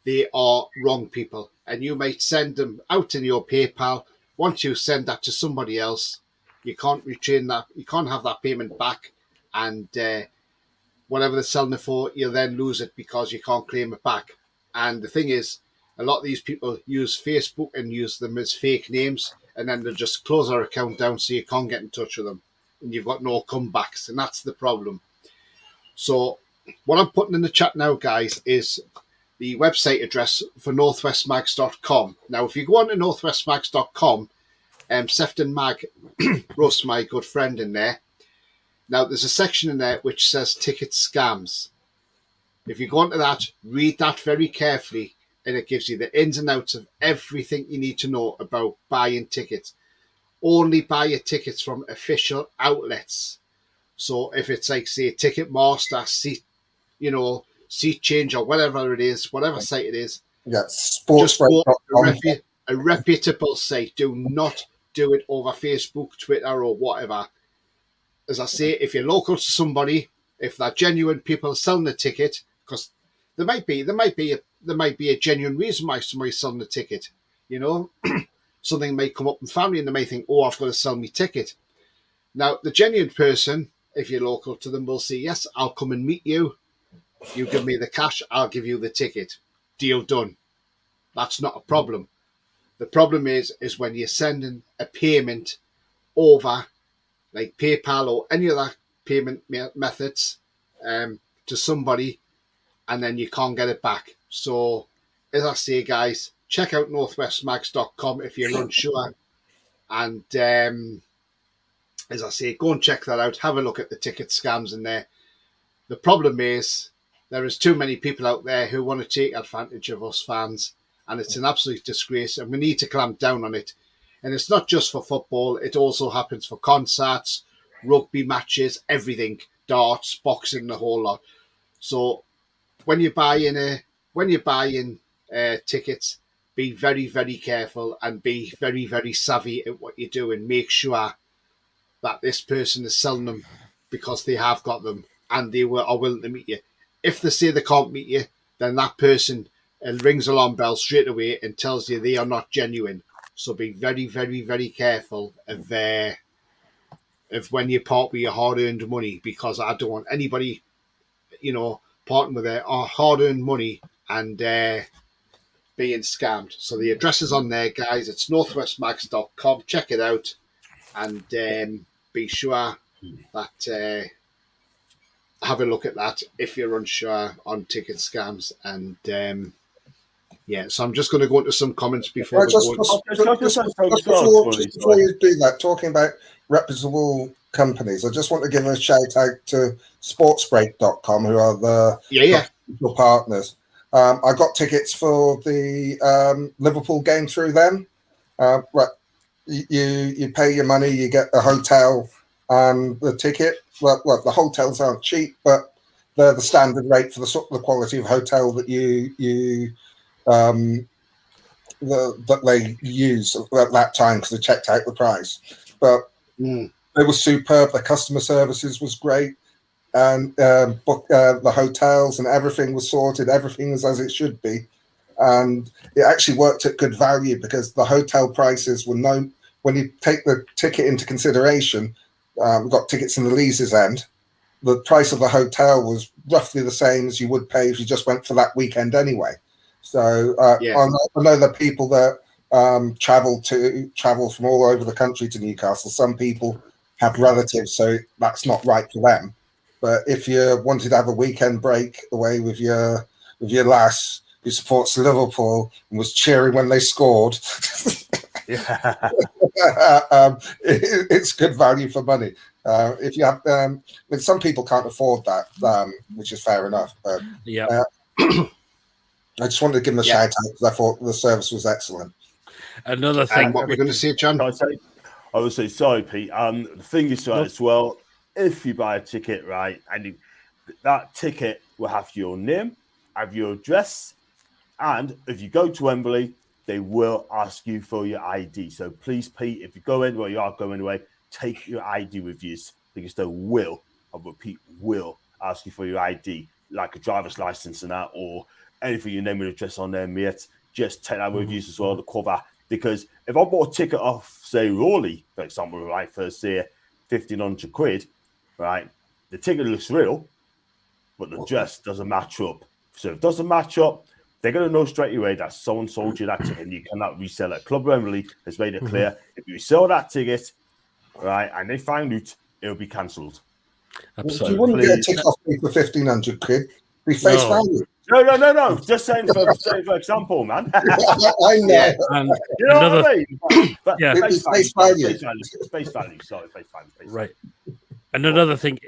they are wrong people. And you might send them out in your PayPal. Once you send that to somebody else, you can't retain that. You can't have that payment back. And whatever they're selling it for, you'll then lose it because you can't claim it back. And the thing is, a lot of these people use Facebook and use them as fake names, and then they'll just close their account down so you can't get in touch with them. And you've got no comebacks, and that's the problem. So what I'm putting in the chat now, guys, is the website address for northwestmags.com. Now, if you go on to northwestmags.com, Sefton Mag, Russ, my good friend, in there. Now, there's a section in there which says ticket scams. If you go onto that, read that very carefully, and it gives you the ins and outs of everything you need to know about buying tickets. Only buy your tickets from official outlets. So if it's like, say, Ticketmaster, Seat Change, or whatever it is, whatever site it is, just go to a reputable site. Do not do it over Facebook, Twitter, or whatever. As I say, if you're local to somebody, if they're genuine people selling the ticket, because there might be a genuine reason why somebody's selling the ticket. Something may come up in family, and they may think, "Oh, I've got to sell me ticket." Now, the genuine person, if you're local to them, will say, "Yes, I'll come and meet you. You give me the cash, I'll give you the ticket. Deal done." That's not a problem. The problem is when you're sending a payment over, like PayPal or any other payment methods, to somebody, and then you can't get it back. So, as I say, guys, check out northwestmags.com if you're unsure. And as I say, go and check that out. Have a look at the ticket scams in there. The problem is there is too many people out there who want to take advantage of us fans, and it's an absolute disgrace, and we need to clamp down on it. And it's not just for football. It also happens for concerts, rugby matches, everything, darts, boxing, the whole lot. So when you're buying tickets, be very, very careful and be very, very savvy at what you do, and make sure that this person is selling them because they have got them and they are willing to meet you. If they say they can't meet you, then that person rings alarm bells straight away and tells you they are not genuine. So be very, very, very careful of when you part with your hard-earned money, because I don't want anybody, parting with their hard-earned money and being scammed. So the address is on there, guys. It's northwestmags.com. Check it out, and be sure that have a look at that if you're unsure on ticket scams. And so I'm just going to go into some comments before before you do that, talking about reputable companies, I just want to give a shout out to sportsbreak.com, who are the partners. I got tickets for the Liverpool game through them. You pay your money, you get the hotel and the ticket. Well, the hotels aren't cheap, but they're the standard rate for the quality of hotel that that they use at that time, because they checked out the price. But it was superb. The customer services was great, and the hotels and everything was sorted. Everything was as it should be, and it actually worked at good value, because the hotel prices were known. When you take the ticket into consideration, we got tickets in the Leazes end. The price of the hotel was roughly the same as you would pay if you just went for that weekend anyway. So I know that people that travel from all over the country to Newcastle. Some people have relatives, so that's not right for them. But if you wanted to have a weekend break away with your lass who supports Liverpool and was cheering when they scored, it's good value for money. If you have, some people can't afford that, which is fair enough. But I just wanted to give them a shout out because I thought the service was excellent. Another thing, what we're going to say, John? I would say, sorry, Pete. The thing is, as well, if you buy a ticket, right, and that ticket will have your name, have your address, and if you go to Wembley, they will ask you for your ID. So please, Pete, if you go anywhere, you are going away, take your ID with you, because they will, I repeat, will ask you for your ID, like a driver's license and that, or anything, your name and address on there, mate. Just take that with you as well, the cover. Because if I bought a ticket off, say, Rawley, for example, right, for, say, 1,500 quid, right, the ticket looks real, but the dress doesn't match up. So if it doesn't match up, they're going to know straight away that someone sold you that ticket and you cannot resell it. Club Wembley has made it clear, if you sell that ticket, right, and they find out, it'll be cancelled. Absolutely. You wouldn't get a ticket off me for 1,500 quid. Be face value. No. Just saying for example, man. I know. And you know what I mean? But face value. Face value. Sorry, face value. Right. And another thing,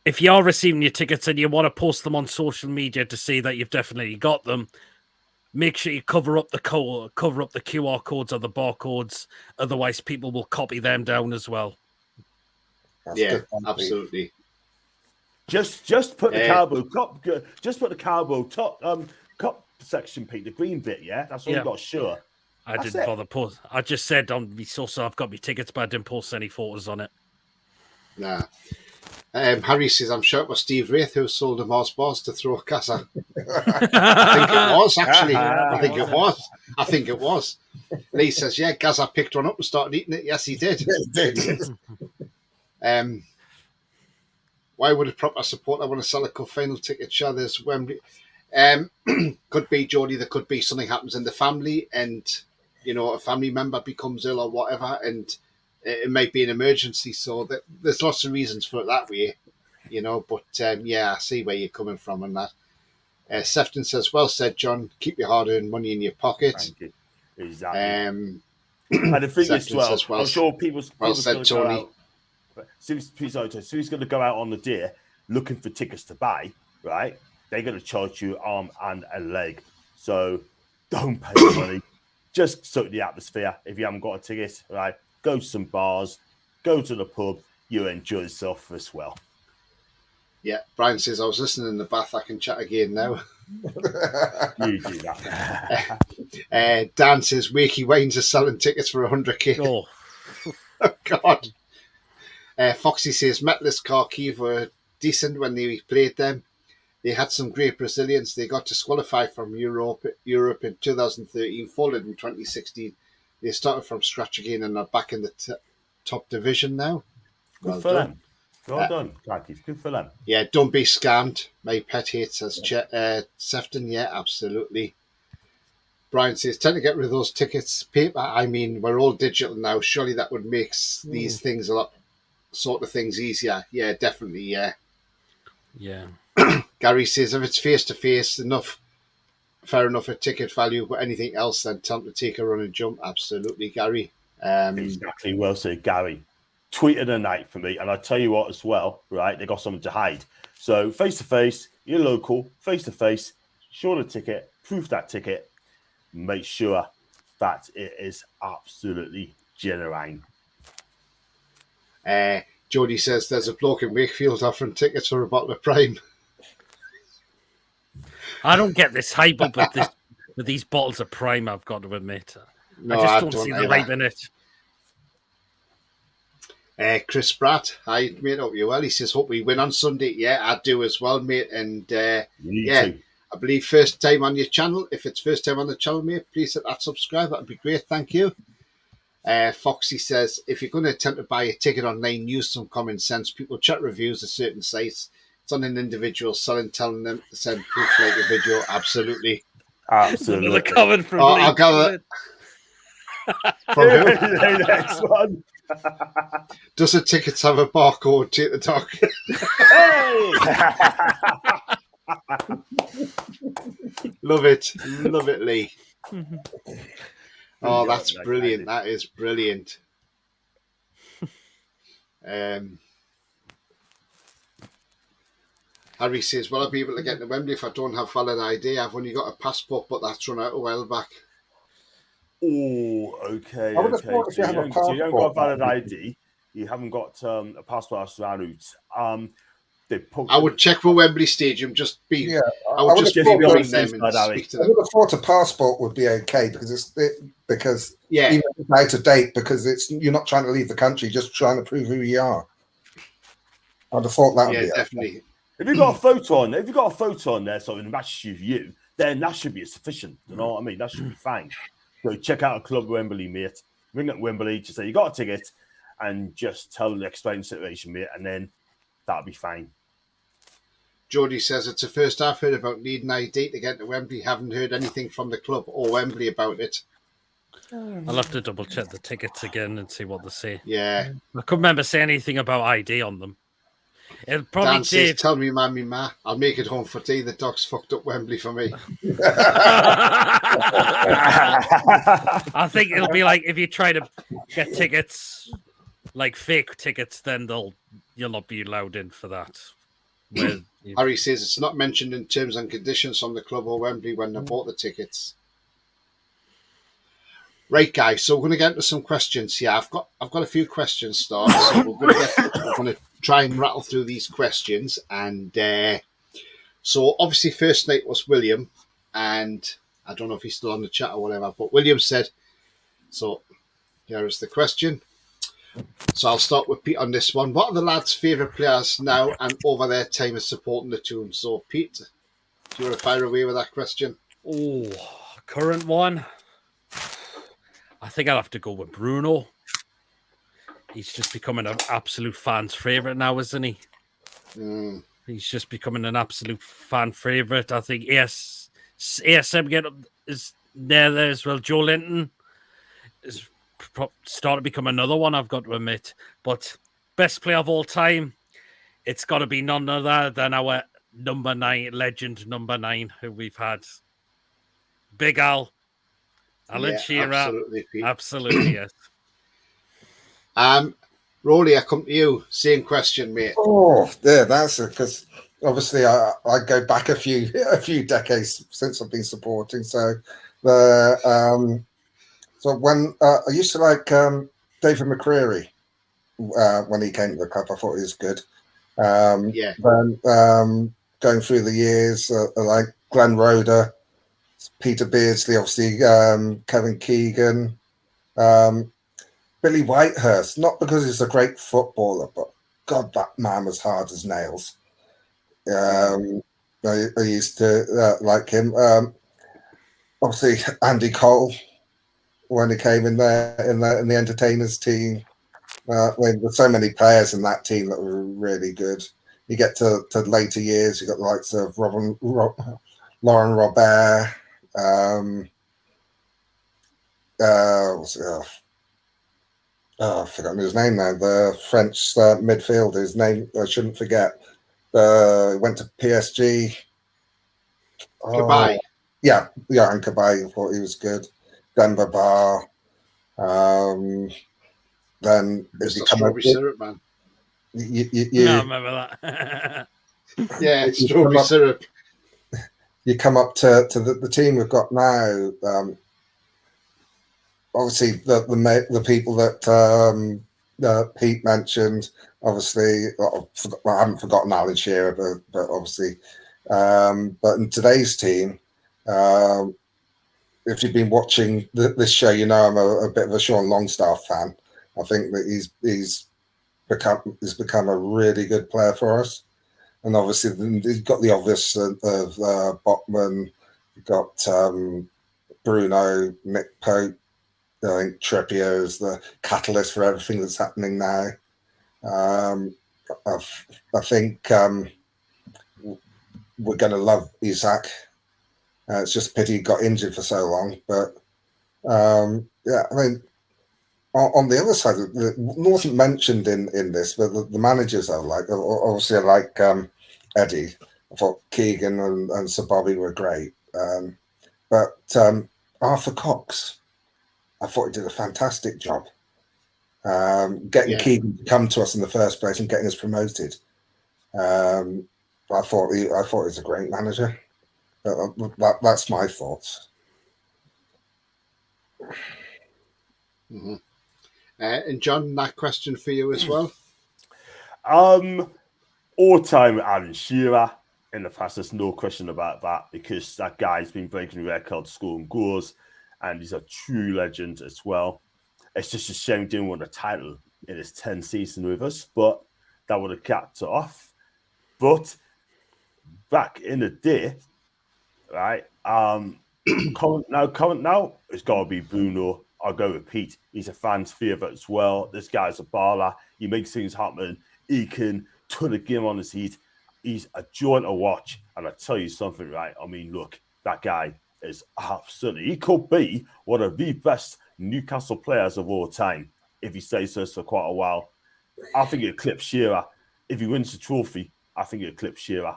if you are receiving your tickets and you want to post them on social media to see that you've definitely got them, make sure you cover up the QR codes or the barcodes. Otherwise, people will copy them down as well. Yeah, absolutely. Just put the carbo top. Just put the carbo top cup section, Pete. The green bit. Yeah, that's all you got. Sure. I didn't bother post. I just said on the source I've got my tickets, but I didn't post any photos on it. Nah. Harry says, I'm sure it was Steve Wraith who sold him horse balls to throw Casa. I think it was, actually. I think it was. Lee says, yeah, Gaza picked one up and started eating it. Yes, he did. Why would a proper supporter want to sell a cup final ticket? Sure, there's Wembley. Could be, Jody, there could be something happens in the family and, you know, a family member becomes ill or whatever, and it might be an emergency. So there's lots of reasons for it that way, you know. But yeah, I see where you're coming from on that. Sefton says, well said, John. Keep your hard-earned money in your pocket. Thank you. Exactly. And the thing is, I'm sure people's going to go out. Who's going to go out on the day looking for tickets to buy, right? They're going to charge you arm and a leg. So don't pay money. Just soak the atmosphere. If you haven't got a ticket, right? Go to some bars, go to the pub. You enjoy yourself as well. Yeah, Brian says, I was listening in the bath. I can chat again now. You do that. Dan says, Wakey Wines are selling tickets for 100k. Oh, oh God. Foxy says, Metless Kharkiv were decent when they played them. They had some great Brazilians. They got disqualified from Europe in 2013, folded in 2016. They started from scratch again and are back in the top division now. Good for them. Well done, Kharkiv. Good for them. Yeah, don't be scammed. My pet hate, says Sefton. Yeah, absolutely. Brian says, tend to get rid of those tickets. Paper, I mean, we're all digital now. Surely that would make these things a lot sort of things easier. Yeah, definitely, yeah. Yeah. Gary says, if it's face-to-face, fair enough at ticket value, but anything else, then tell them to take a run and jump. Absolutely, Gary. Exactly, well said, Gary. Tweet of the night for me, and I tell you what as well, right? They got something to hide. So face-to-face, you're local, face-to-face, show the ticket, proof that ticket, make sure that it is absolutely genuine. Jody says there's a bloke in Wakefield offering tickets for a bottle of Prime. I don't get this hype up with these bottles of Prime, I've got to admit. No, I just don't see the hype in it. Chris Pratt, hi mate, hope you're well. He says, hope we win on Sunday. Yeah, I do as well, mate. And yeah, too. I believe first time on your channel. If it's first time on the channel, mate, please hit that subscribe. That'd be great. Thank you. Foxy says, if you're going to attempt to buy a ticket online, use some common sense. People check reviews of certain sites. It's on an individual selling, telling them to send proof like a video. Absolutely. Absolutely. Coming from I'll gather from who? Next one. Does the tickets have a barcode? Take the talk. Love it, Lee. Oh, that's brilliant. That is brilliant. Harry says, will I be able to get to Wembley if I don't have valid ID? I've only got a passport, but that's run out a while back. Oh, okay. I would have thought if you have a passport. So you haven't got valid ID, you haven't got a passport route. I would check for Wembley Stadium. I would just be them and speak to them. I would have thought a passport would be okay because it's even out of date because you're not trying to leave the country, just trying to prove who you are. I'd have thought that would be definitely. Okay. If you've got a photo on there, so it matches you, then that should be sufficient. You know what I mean? That should be fine. So check out a club Wembley, mate. Ring up Wembley to say you got a ticket, and just explain the situation, mate, and then that'll be fine. Jody says it's the first I've heard about needing ID to get to Wembley. Haven't heard anything from the club or Wembley about it. I'll have to double check the tickets again and see what they say. Yeah, I couldn't remember saying anything about ID on them. It'll probably Dan says, tell me, ma, I'll make it home for tea. The dog's fucked up Wembley for me. I think it'll be like if you try to get tickets, like fake tickets, then you'll not be allowed in for that. Harry says it's not mentioned in terms and conditions from the club or Wembley when they bought the tickets. Right, guys. So we're going to get into some questions here. I've got a few questions started. So we're going to try and rattle through these questions. And so obviously, first night was William, and I don't know if he's still on the chat or whatever. But William said, so here is the question. So I'll start with Pete on this one. What are the lads' favourite players now and over their time of supporting the team? So Pete, do you want to fire away with that question? Oh, current one. I think I'll have to go with Bruno. He's just becoming an absolute fan's favourite now, isn't he? He's just becoming an absolute fan favourite. I think ASM is there as well. Joe Linton is starting to become another one, I've got to admit. But best player of all time, it's got to be none other than our number 9, legend number 9, who we've had. Big Al. Alan Shearer. Absolutely, Pete. Absolutely, yes. Rolly, I come to you. Same question, mate. Oh, yeah, that's it. Because obviously, I go back a few decades since I've been supporting. So so when I used to like David McCreary when he came to the club, I thought he was good. Then going through the years, like Glenn Roeder, Peter Beardsley, obviously Kevin Keegan, Billy Whitehurst, not because he's a great footballer, but God, that man was hard as nails. I used to like him. Obviously, Andy Cole, when he came in there in the entertainers team. There's so many players in that team that were really good. You get to later years, you got the likes of Lauren Robert. I've forgotten his name now. The French midfielder, his name I shouldn't forget. Went to PSG. Kabay. Yeah, and Kabay. I thought he was good. Denver Bar. Then Mr. Strawberry Syrup, man. I remember that. Yeah, strawberry syrup. You come up to the team we've got now. Obviously, the people that Pete mentioned. Obviously, I haven't forgotten Alan Shearer, but obviously, but in today's team, if you've been watching this show, you know I'm a bit of a Sean Longstaff fan. I think that he's become a really good player for us, and obviously you've got the obvious of Botman, you've got Bruno, Nick Pope. I think Trippier is the catalyst for everything that's happening now. I think we're going to love Isak. It's just a pity he got injured for so long, but yeah, I mean. On the other side, wasn't mentioned in this, but the managers I like, obviously I like Eddie. I thought Keegan and Sir Bobby were great. But Arthur Cox, I thought he did a fantastic job. Getting Keegan to come to us in the first place and getting us promoted. I thought he was a great manager. That's my thoughts. Mm-hmm. And John, that question for you as well. All-time Alan Shearer in the past. There's no question about that because that guy's been breaking records, scoring goals, and he's a true legend as well. It's just a shame he didn't win a title in his 10th season with us, but that would have capped it off. But back in the day, right? Current now, it's got to be Bruno. I'll go with Pete. He's a fan's favourite as well. This guy's a baller. He makes things happen. He can turn the game on his heat. He's a joy to watch. And I tell you something, right? I mean, look, that guy is absolutely... He could be one of the best Newcastle players of all time if he stays there for quite a while. I think he'll clip Shearer. If he wins the trophy, I think he'll clip Shearer.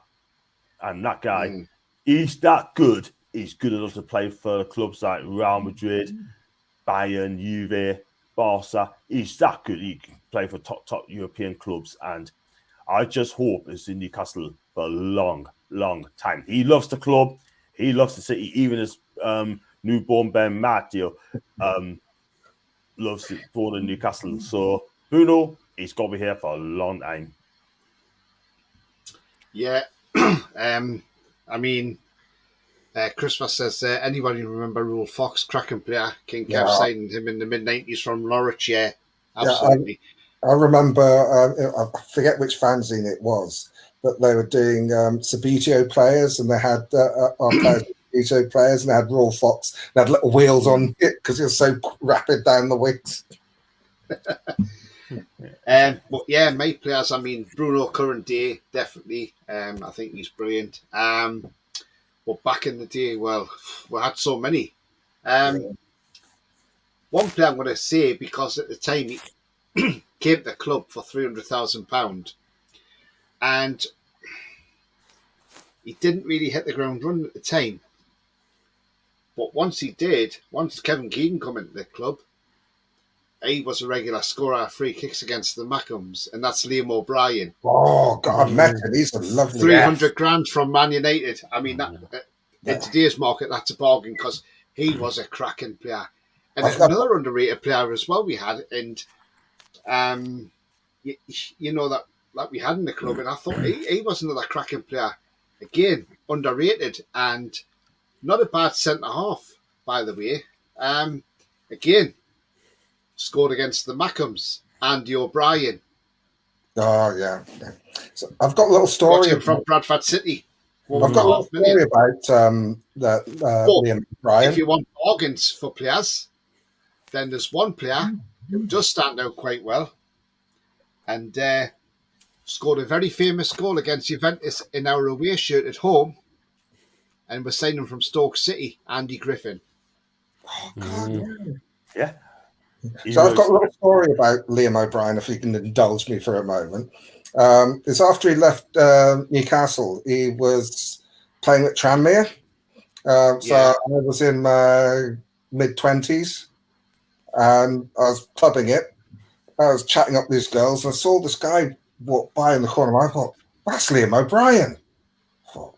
And that guy, he's that good. He's good enough to play for clubs like Real Madrid, Bayern, Juve, Barca. He's that good. He can play for top European clubs. And I just hope it's in Newcastle for a long, long time. He loves the club. He loves the city. Even his newborn Ben Matthew, loves it born in Newcastle. So Bruno, he's got to be here for a long time. Yeah. I mean, Christmas says, anybody remember Rule Fox, cracking player? King Kev signed him in the mid-90s from Norwich. Yeah, absolutely. Yeah, I remember, I forget which fanzine it was, but they were doing Sabitio players, and they had our players, Sabitio players, and they had Rule Fox. They had little wheels on it because he was so rapid down the wings. But yeah, my players, I mean, Bruno current day, definitely. I think he's brilliant. But back in the day, well, we had so many. One player I'm going to say, because at the time he came to the club for £300,000 and he didn't really hit the ground running at the time. But once he did, once Kevin Keegan come into the club, he was a regular scorer of free kicks against the Mackhams, and that's Liam O'Brien. Oh, God, I've met him. He's a lovely 300 grand from Man United. I mean, in today's market, that's a bargain because he was a cracking player. And another underrated player as well we had, and you know that we had in the club, and I thought he was another cracking player. Again, underrated, and not a bad centre-half, by the way. Again, scored against the Mackhams, Andy O'Brien. Oh, yeah. So I've got a little story from Bradford City. I've got a little story about Liam O'Brien. If you want bargains for players, then there's one player who does stand out quite well and scored a very famous goal against Juventus in our away shirt at home, and was signing from Stoke City, Andy Griffin. Oh, God, yeah. So I've got a little story about Liam O'Brien, if you can indulge me for a moment. It's after he left Newcastle, he was playing at Tranmere. So I was in my mid-20s, and I was clubbing it. I was chatting up with these girls, and I saw this guy walk by in the corner. And I thought, that's Liam O'Brien. I thought,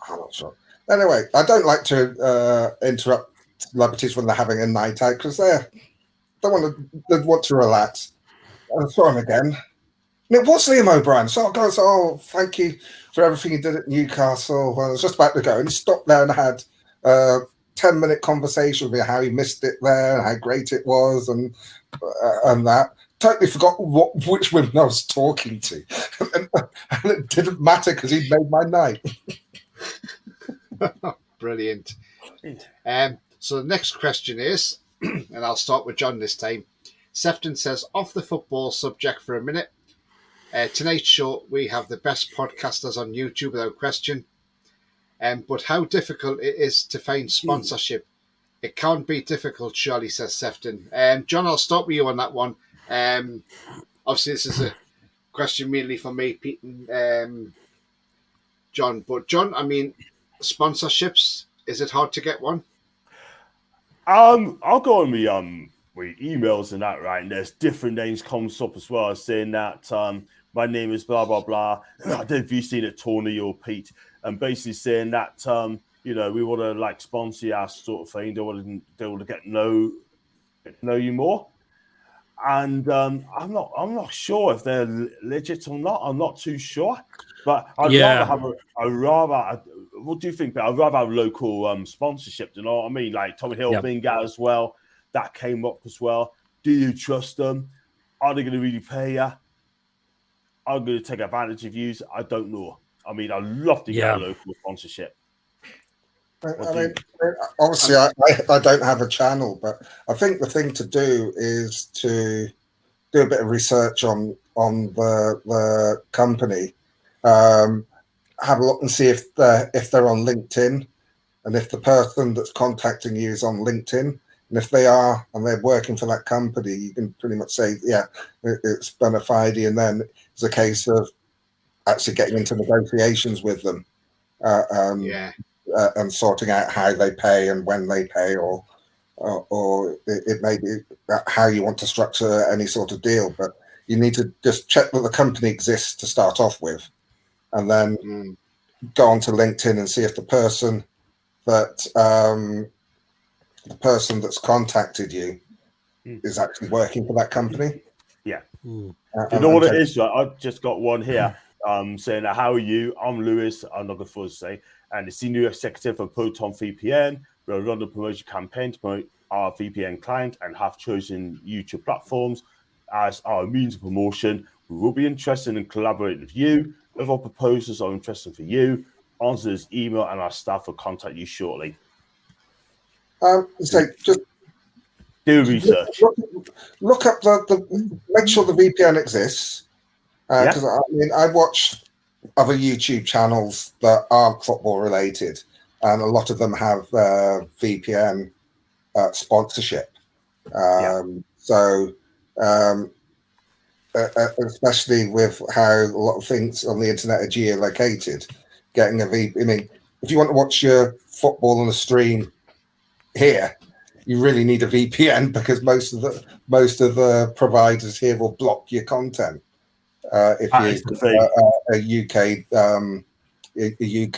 I'm not sure. Anyway, I don't like to interrupt celebrities when they're having a night out because they want to relax. And I saw him again. And it was Liam O'Brien. So I goes, oh, thank you for everything you did at Newcastle. Well, I was just about to go, and he stopped there and had a 10-minute conversation with me, how he missed it there, and how great it was, and that. Totally forgot which women I was talking to. And it didn't matter because he'd made my night. Brilliant. So the next question is, and I'll start with John this time. Sefton says, off the football subject for a minute. Tonight's show, we have the best podcasters on YouTube without question. But how difficult it is to find sponsorship. It can't be difficult, surely, says Sefton. John, I'll start with you on that one. Obviously, this is a question mainly for me, Pete, and John. But John, I mean, sponsorships, is it hard to get one? I'll go on with emails and that, right? And there's different names comes up as well, saying that my name is blah blah blah. I don't know if you've seen it, Tony or Pete, and basically saying that we want to like sponsor you, sort of thing. They want to get know you more. And I'm not sure if they're legit or not. I'm not too sure. But I'd rather what do you think? I'd rather have local sponsorship. Do you know what I mean? Like Tommy Hilfiger as well. That came up as well. Do you trust them? Are they going to really pay you? Are they going to take advantage of you? I don't know. I mean, I'd love to get a local sponsorship. I mean, obviously, I don't have a channel, but I think the thing to do is to do a bit of research on the company, have a look and see if they're on LinkedIn, and if the person that's contacting you is on LinkedIn, and if they are and they're working for that company, you can pretty much say, yeah, it's bona fide, and then it's a case of actually getting into negotiations with them. And sorting out how they pay and when they pay, or it may be how you want to structure any sort of deal. But you need to just check that the company exists to start off with, and then go onto LinkedIn and see if the person that's contacted you is actually working for that company. Yeah. Do you know what it is? Right? I've just got one here saying, how are you? I'm Lewis. I'm not going to say, and the senior executive for Proton VPN. We run the promotion campaign to promote our VPN client and have chosen YouTube platforms as our means of promotion. We will be interested in collaborating with you. If our proposals are interesting for you, answer this email and our staff will contact you shortly. So just do research. Look up make sure the VPN exists. Because I mean, I watch other YouTube channels that aren't football related, and a lot of them have VPN sponsorship. So, especially with how a lot of things on the internet are geolocated, getting a VPN. I mean, if you want to watch your football on a stream here, you really need a VPN because most of the providers here will block your content if you a UK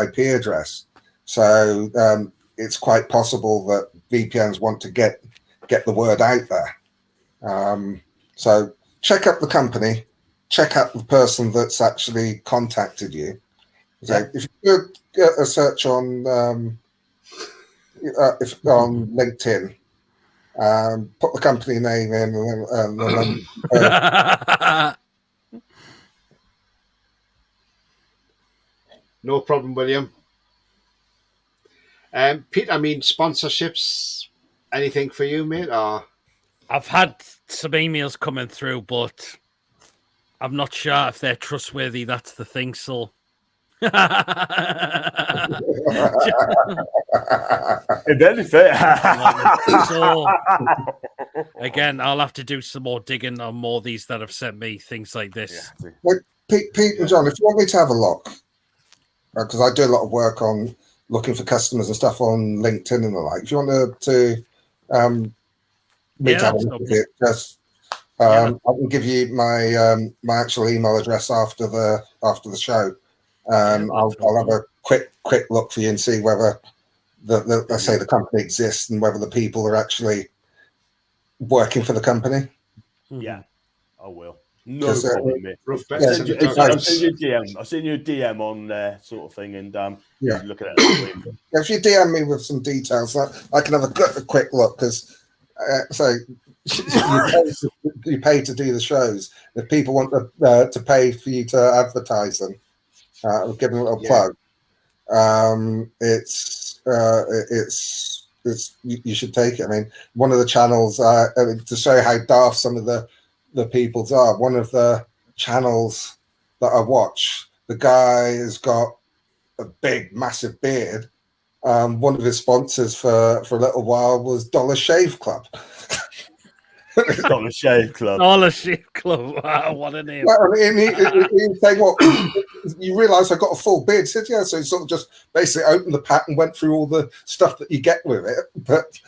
IP address. So it's quite possible that VPNs want to get the word out there. So check up the company, check out the person that's actually contacted you. So if you do a search on on LinkedIn, put the company name in, and no problem, William. Pete, I mean, sponsorships, anything for you, mate? Or I've had some emails coming through, but I'm not sure if they're trustworthy. That's the thing, so. So again, I'll have to do some more digging on more of these that have sent me things like this. Well, Pete and John, if you want me to have a look, because I do a lot of work on looking for customers and stuff on LinkedIn and the like. If you want to me to have a look at it, just I can give you my my actual email address after the show. I'll have a quick look for you and see whether let's say the company exists and whether the people are actually working for the company. Yeah, I will. No problem, mate. I'll send you a DM on there, sort of thing, and look at it. If you DM me with some details, I can have a quick look because you pay to do the shows. If people want to pay for you to advertise them, I'll give them a little plug. You should take it. I mean, one of the channels to show how daft some of the people's are. One of the channels that I watch, the guy has got a big, massive beard. One of his sponsors for a little while was Dollar Shave Club. Dollar Shave Club. Dollar Shave Club. Wow, what a name. Well, I mean, he's saying, well, you realise I got a full beard. He said, yeah, so he sort of just basically opened the pack and went through all the stuff that you get with it. But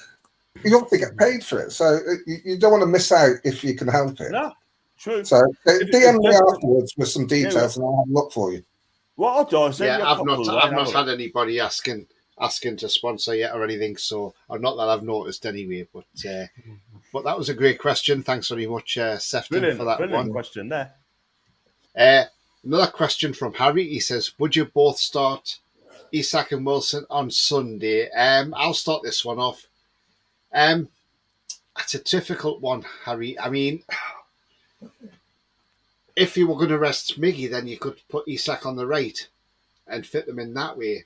you obviously get paid for it. So you don't want to miss out if you can help it. No, true. So DM me afterwards with some details and I'll have a look for you. What I'll do, I've not had anybody asking to sponsor yet or anything, so not that I've noticed anyway. But that was a great question. Thanks very much, Sefton, for that one. Question there. Another question from Harry. He says, "Would you both start Isak and Wilson on Sunday?" I'll start this one off. That's a difficult one, Harry. I mean, if you were going to rest Miggy, then you could put Isak on the right and fit them in that way.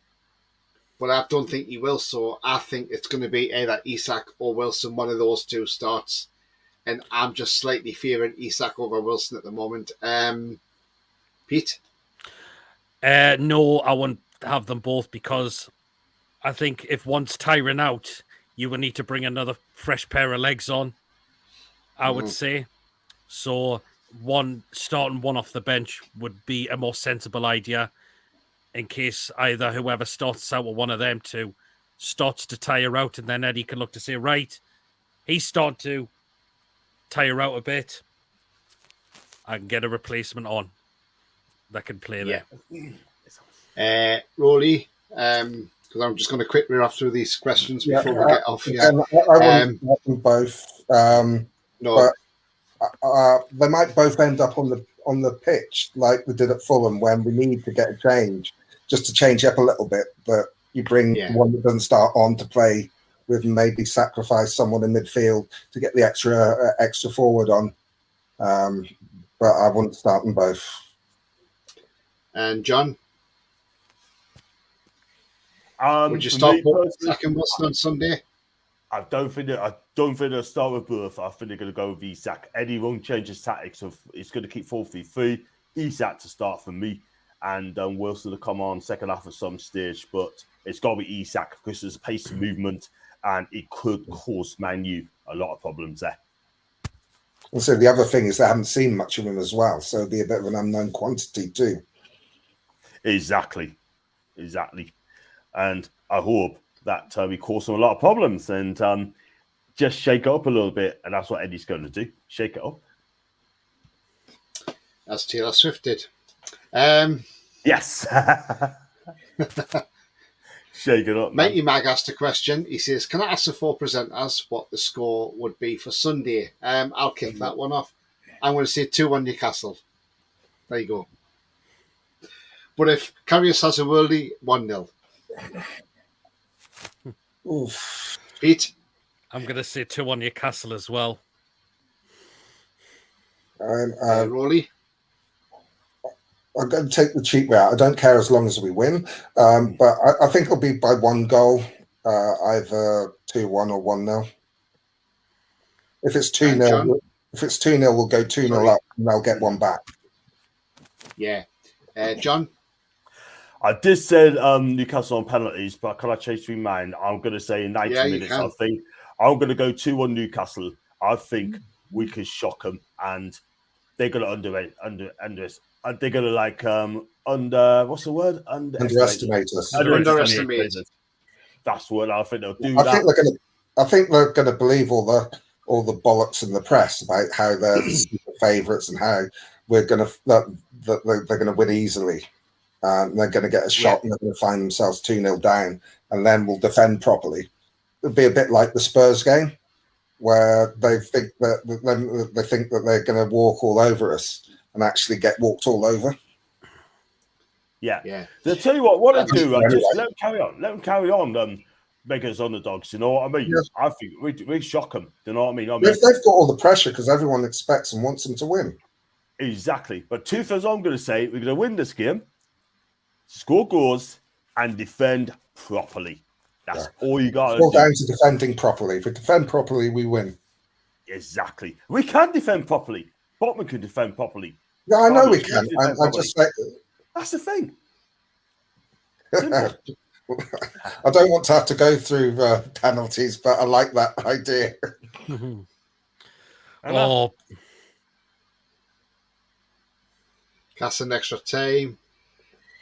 But I don't think he will, so I think it's going to be either Isak or Wilson, one of those two starts. And I'm just slightly fearing Isak over Wilson at the moment. Pete? No, I won't have them both because I think if one's tiring out, you will need to bring another fresh pair of legs on, I would say. So starting one off the bench would be a more sensible idea in case either whoever starts out with one of them two starts to tire out, and then Eddie can look to say, right, he's starting to tire out a bit. I can get a replacement on that can play there. Rolly, because I'm just going to quickly run through these questions before we get off. Yeah, I want them both. No, but they might both end up on the pitch like we did at Fulham when we need to get a change, just to change up a little bit. But you bring the one that doesn't start on to play with, and maybe sacrifice someone in midfield to get the extra forward on. But I wouldn't start them both. And John, would you start Zach and Wilson on Sunday? I don't think they'll start with both. I think they're going to go with Isak. Eddie won't change his tactics. It's going to keep 4-3-3. Isak to start for me, and Wilson to come on second half at some stage. But it's got to be Isak because there's pace of movement, and it could cause Man U a lot of problems there. And so the other thing is they haven't seen much of him as well, so it'll be a bit of an unknown quantity too. Exactly. And I hope that we cause them a lot of problems and just shake it up a little bit. And that's what Eddie's going to do. Shake it up. As Taylor Swift did. Yes. Shake it up. Mighty Mag asked a question. He says, can I ask the 4 presenters what the score would be for Sunday? I'll kick that one off. I'm going to say 2-1 Newcastle. There you go. But if Karius has a worldie, 1-0. Oof. Pete? I'm going to say 2-1 Newcastle as well. Rolly? I'm going to take the cheap way out. I don't care as long as we win. But I think it'll be by 1 goal, either 2-1 or 1-0. If it's 2-0, we'll go 2-0 up and they'll get one back. Yeah. John? I did say Newcastle on penalties, but can I change my mind? I'm going to say 90 minutes. I think I'm going to go 2-1 Newcastle. I think we could shock them, and they're going to they're going to what's the word? Underestimate us. Underestimate. That's what I think they'll do. I think they're going to believe all the bollocks in the press about how they're the super favourites and how they're going to win easily. They're going to get a shot and they're going to find themselves 2-0 down, and then we'll defend properly. It'll be a bit like the Spurs game, where they think that they're going to walk all over us and actually get walked all over. Yeah. They'll tell you what to do. Just let them carry on. Let them carry on. Make us underdogs. You know what I mean? Yeah. I think we shock them. You know what I mean? They've got all the pressure because everyone expects and wants them to win. Exactly. But two things I'm going to say: we're going to win this game, score goals, and defend properly. That's all you got to do. It's all down to defending properly. If we defend properly, we win. Exactly. We can defend properly. Botman can defend properly. Yeah, I know we can. I just say that's the thing. I don't want to have to go through penalties, but I like that idea. Cast an extra time.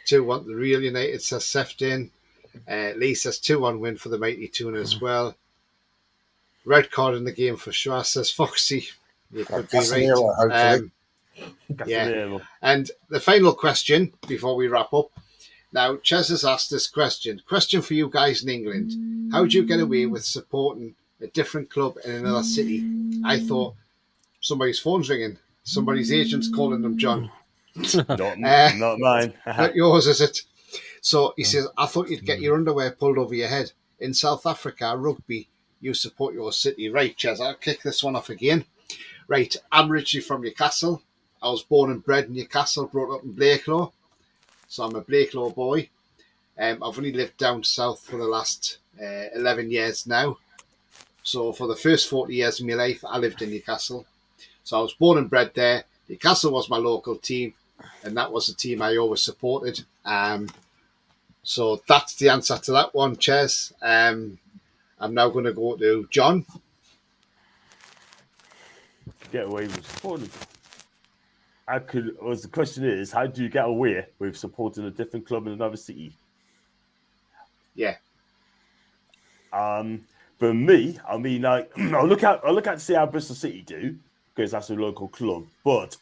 2-1 the Real United, says Sefton. Lee says 2-1 win for the Mighty Tuna as well. Red card in the game for sure, says Foxy. You could be right. And the final question before we wrap up. Now, Ches has asked this question. Question for you guys in England. How do you get away with supporting a different club in another city? I thought somebody's phone's ringing. Somebody's agent's calling them John. Not mine. Not yours, is it? So he says, I thought you'd get your underwear pulled over your head. In South Africa, rugby, you support your city. Right, Ches, I'll kick this one off again. Right, I'm originally from Newcastle. I was born and bred in Newcastle, brought up in Blakelaw. So I'm a Blakelaw boy. I've only lived down south for the last 11 years now. So for the first 40 years of my life, I lived in Newcastle. So I was born and bred there. Newcastle was my local team, and that was the team I always supported. So that's the answer to that one, Ches. I'm now going to go to John. Get away with supporting. The question is, how do you get away with supporting a different club in another city? Yeah. For me, I mean, I look out to see how Bristol City do because that's a local club. But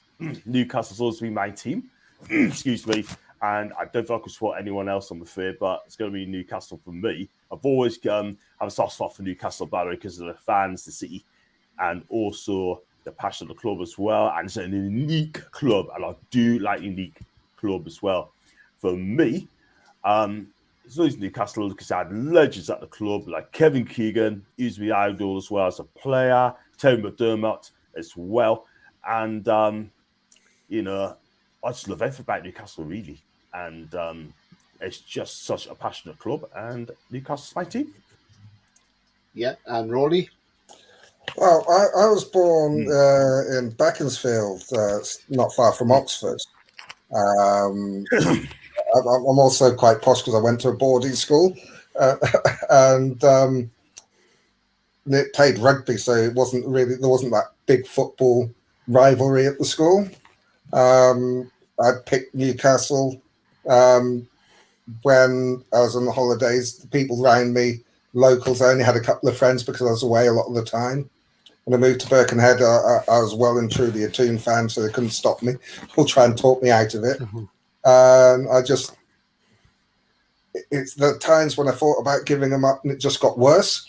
Newcastle's always been my team. Excuse me. And I don't think I could support anyone else, I'm afraid, but it's going to be Newcastle for me. I've always have a soft spot for Newcastle, by the way, because of the fans, the city, and also the passion of the club as well. And it's a unique club, and I do like unique club as well. For me, it's always Newcastle because I had legends at the club, like Kevin Keegan, who's my idol as well as a player, Terry McDermott as well. And, I just love everything about Newcastle, really. And it's just such a passionate club, and Newcastle's my team. Yeah, and Rory? Well, I was born in Beaconsfield, not far from Oxford. I'm also quite posh because I went to a boarding school, and it played rugby, so there wasn't that big football rivalry at the school. I picked Newcastle when I was on the holidays. The people around me, locals, I only had a couple of friends because I was away a lot of the time. When I moved to Birkenhead, I was well and truly a Toon fan, so they couldn't stop me or try and talk me out of it. It's the times when I thought about giving them up and it just got worse.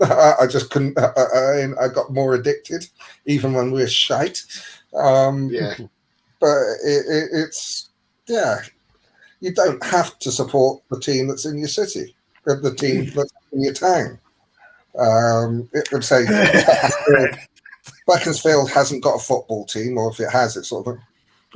I just couldn't. I got more addicted, even when we were shite. But it's you don't have to support the team that's in your city, the team that's in your town. It would say Beaconsfield hasn't got a football team, or if it has, it's sort of.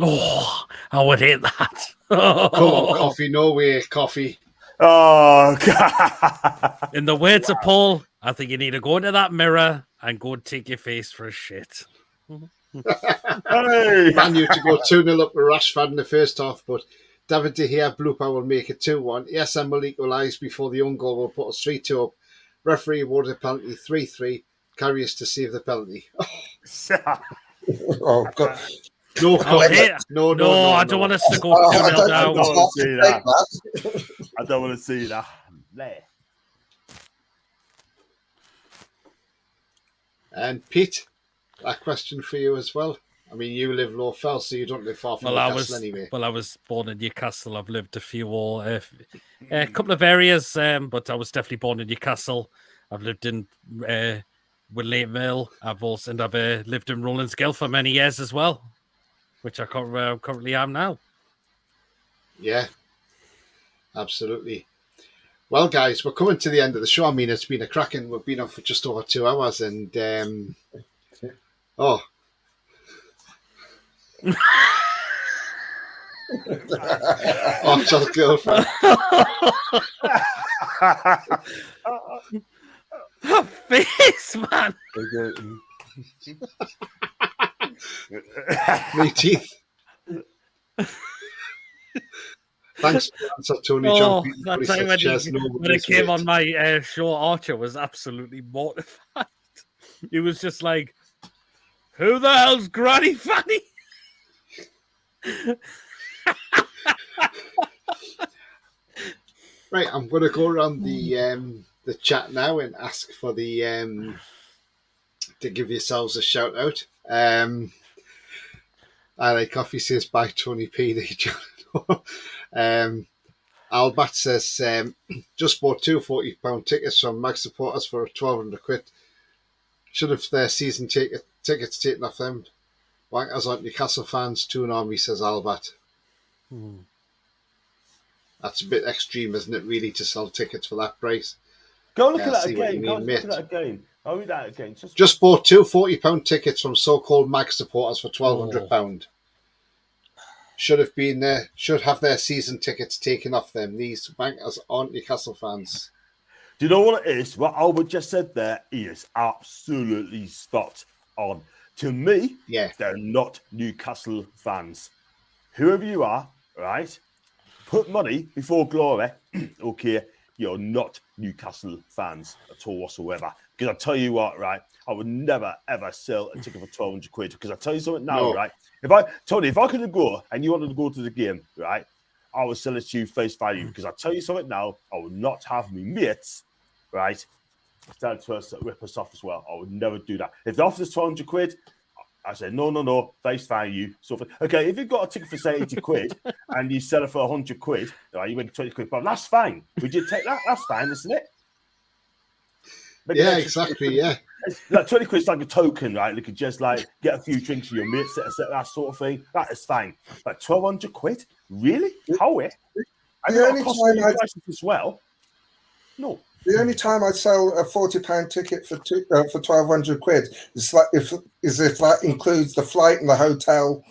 Oh, I would hate that. Come on, coffee, no way, coffee. Oh, God. In the words of Paul, I think you need to go into that mirror and go and take your face for a shit. Hey. Man, you to go 2-0 up with Rashford in the first half, but David De Gea blooper will make it 2-1. Yes, will equalise before the own goal will put us 3-2 up. Referee awarded a penalty 3-3. Carriers to save the penalty. Oh, God. No, I don't want us to go 2-0 down. I don't want to see that. I don't want to see that. And Pete, that question for you as well. I mean, you live low fell, so you don't live far from Newcastle anyway. Well, I was born in Newcastle. I've lived a couple of areas, but I was definitely born in Newcastle. I've lived in Willate Mill. I've lived in Rowlands Gill for many years as well, which I currently am now. Yeah, absolutely. Well, guys, we're coming to the end of the show. I mean, it's been a cracking. We've been on for just over 2 hours, and oh, just girlfriend. That face, man. My teeth. Thanks for the answer, Tony. John. That time when it came on my show, Archer was absolutely mortified. He was just like, "Who the hell's Granny Fanny?" Right, I'm going to go around the chat now and ask for the to give yourselves a shout out. I like coffee says by Tony P. Albert says just bought 2 £40 tickets from Mag supporters for 1,200 quid. Should have their season tickets taken off them. Wankers aren't Newcastle fans. Toon Army, says Albert. That's a bit extreme, isn't it, really, to sell tickets for that price? Go look at that again. I'll read that again. Just bought 2 £40 tickets from so-called Mag supporters for £1,200. Should have their season tickets taken off them. These bankers aren't Newcastle fans. Do you know what it is? What Albert just said there is absolutely spot on. To me, they're not Newcastle fans. Whoever you are, right? Put money before glory. Okay, you're not Newcastle fans at all whatsoever. Because I tell you what, right? I would never ever sell a ticket for 1,200 quid. Because I tell you something now, right? If I could go and you wanted to go to the game, right? I would sell it to you face value. Because I tell you something now, I would not have me mates, right? Stand to us, rip us off as well. I would never do that. If they offer us 1,200 quid, I said, no, face value. So, okay, if you've got a ticket for, say, 80 quid and you sell it for 100 quid, right, you make 20 quid, but that's fine. Would you take that? That's fine, isn't it? Maybe yeah, exactly, yeah. Like 20 quid is like a token, right? You could just like get a few drinks for your mates, that sort of thing. That is fine. But 1,200 quid? Really? How it? And the only cost time prices as well. No. The only time I'd sell a £40 ticket for 1,200 quid is like if that includes the flight and the hotel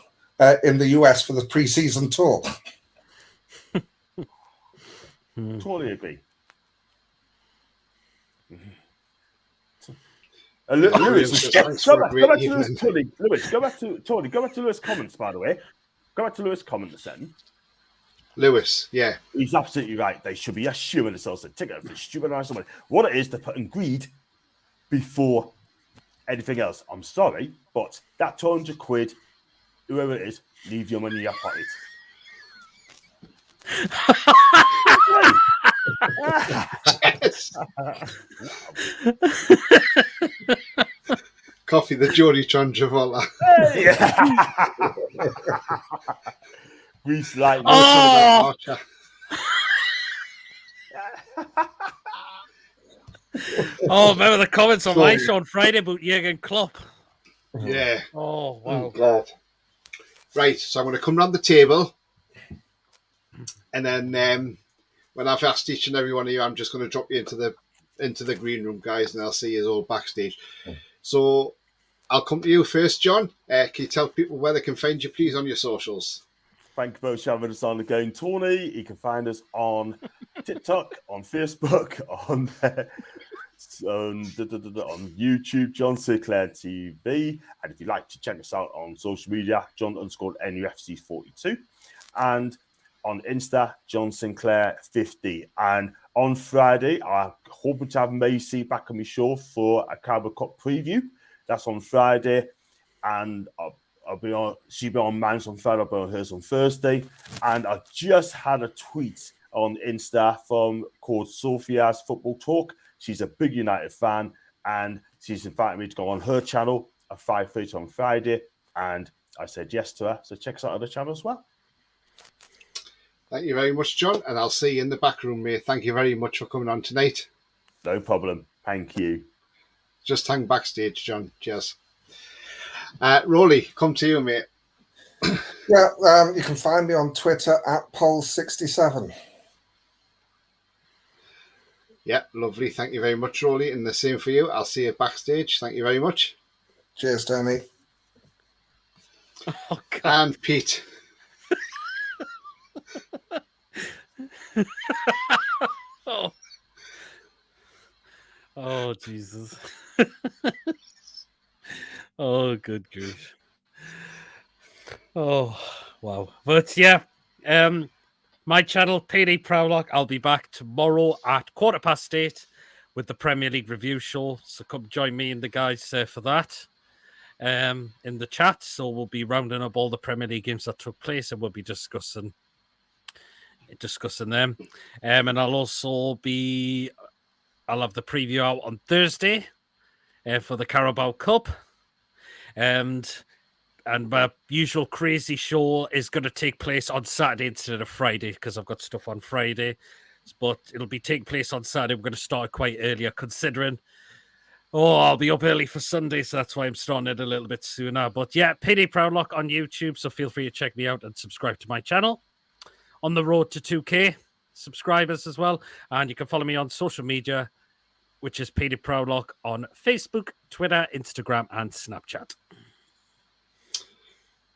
in the US for the pre-season tour. Totally agree. Lewis, go back to Lewis' comments, by the way. Go back to Lewis' comments then. Lewis, yeah. He's absolutely right. They should be assuming themselves a ticket for stupid or something. What it is, they're putting greed before anything else. I'm sorry, but that 200 quid, whoever it is, leave your money in your pocket. Coffee, the Geordie John Travolta. Grease like remember the comments on my show on Friday about Jurgen Klopp? Yeah. Oh, wow. God. Right, so I'm going to come round the table, and then when I've asked each and every one of you, I'm just going to drop you into the green room, guys, and I'll see you all backstage. So I'll come to you first, John. Can you tell people where they can find you, please, on your socials? Thank you both for having us on again, Tony. You can find us on TikTok, on Facebook, on YouTube, John Sinclair TV. And if you'd like to check us out on social media, John_NUFC42. And on Insta, John Sinclair 50. And on Friday, I'm hoping to have Macy back on my show for a Carabao Cup preview. That's on Friday. And she'll be on mine on Friday, I'll be on hers on Thursday. And I just had a tweet on Insta called Sophia's Football Talk. She's a big United fan, and she's invited me to go on her channel at 5:30 on Friday. And I said yes to her. So check us out on the channel as well. Thank you very much, John. And I'll see you in the back room, mate. Thank you very much for coming on tonight. No problem. Thank you. Just hang backstage, John. Cheers. Rolly, come to you, mate. Yeah, you can find me on Twitter at Pol67. Yeah, lovely. Thank you very much, Rolly. And the same for you. I'll see you backstage. Thank you very much. Cheers, Tony. Oh, God. And Pete. Oh, Jesus. Oh, good grief. Oh, wow. But yeah, my channel, PD Prowlock, I'll be back tomorrow at 8:15 with the Premier League review show. So come join me and the guys for that in the chat. So we'll be rounding up all the Premier League games that took place, and we'll be discussing them. And I'll have the preview out on Thursday for the Carabao Cup. And my usual crazy show is going to take place on Saturday instead of Friday because I've got stuff on Friday. But it'll be taking place on Saturday. We're going to start quite earlier considering, I'll be up early for Sunday, so that's why I'm starting it a little bit sooner. But yeah, PD Proudlock on YouTube, so feel free to check me out and subscribe to my channel. On the road to 2K subscribers as well. And you can follow me on social media, which is PD Proudlock on Facebook, Twitter, Instagram, and Snapchat.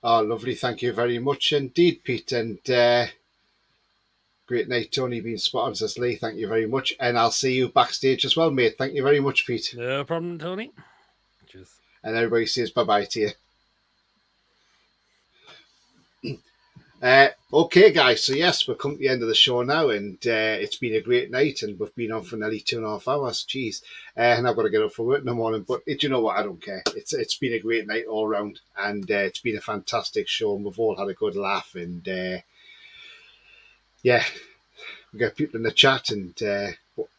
Oh, lovely. Thank you very much indeed, Pete. And great night, Tony, being spot on, says Lee. Thank you very much. And I'll see you backstage as well, mate. Thank you very much, Pete. No problem, Tony. Cheers. And everybody says bye-bye to you. Okay, guys. So, yes, we're coming to the end of the show now. And it's been a great night. And we've been on for nearly 2.5 hours. Jeez. And I've got to get up for work in the morning. But you know what? I don't care. It's been a great night all round. And it's been a fantastic show. And we've all had a good laugh. And, yeah, we got people in the chat. And,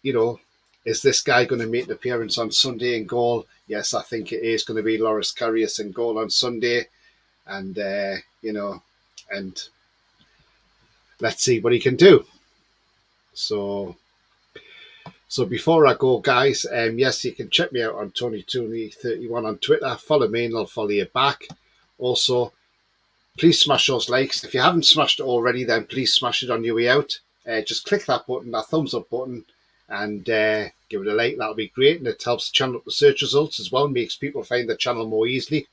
you know, Is this guy going to make an appearance on Sunday in goal? Yes, I think it is going to be Loris Karius in goal on Sunday. And, and let's see what he can do. So before I go, guys, yes, you can check me out on TonyTooney31 on Twitter. Follow me and I'll follow you back. Also, please smash those likes. If you haven't smashed it already, then please smash it on your way out. Just click that button, that thumbs up button, and give it a like. That'll be great, and it helps the channel up the search results as well, makes people find the channel more easily.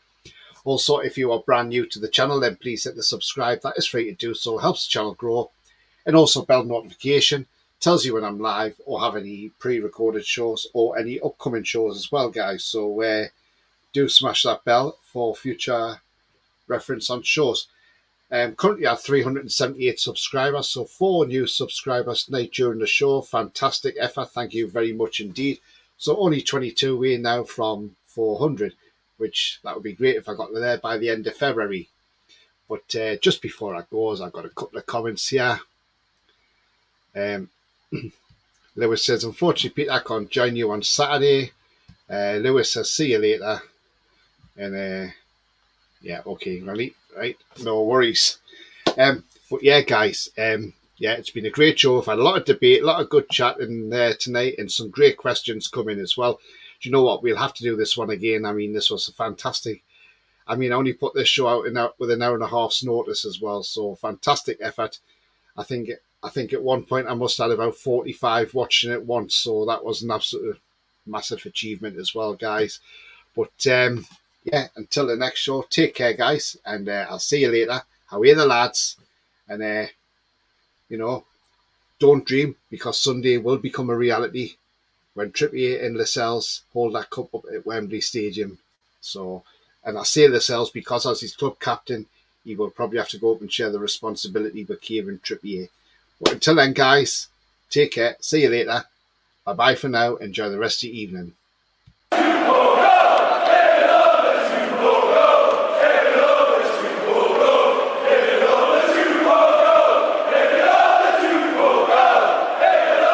Also, if you are brand new to the channel, then please hit the subscribe. That is free to do, so it helps the channel grow. And also bell notification tells you when I'm live or have any pre-recorded shows or any upcoming shows as well, guys. So do smash that bell for future reference on shows. Currently I have 378 subscribers, so 4 new subscribers tonight during the show. Fantastic effort, thank you very much indeed. So only 22 away now from 400, which that would be great if I got there by the end of February. But just before I go, I've got a couple of comments here. Lewis says, unfortunately, Peter, I can't join you on Saturday. Lewis says, see you later. And yeah, okay, right, no worries. But yeah, guys, yeah, it's been a great show. I've had a lot of debate, a lot of good chat in there tonight, and some great questions coming as well. Do you know what? We'll have to do this one again. I mean, this was a fantastic. I mean, I only put this show out with an hour and a half's notice as well, so fantastic effort. I think at one point I must have had about 45 watching it once, so that was an absolute massive achievement as well, guys. But yeah, until the next show, take care, guys, and I'll see you later. How are you, the lads? And don't dream, because Sunday will become a reality when Trippier and Lascelles hold that cup up at Wembley Stadium. So, and I say Lascelles because as his club captain, he will probably have to go up and share the responsibility with Kieran Trippier. But until then, guys, take care. See you later. Bye-bye for now. Enjoy the rest of your evening.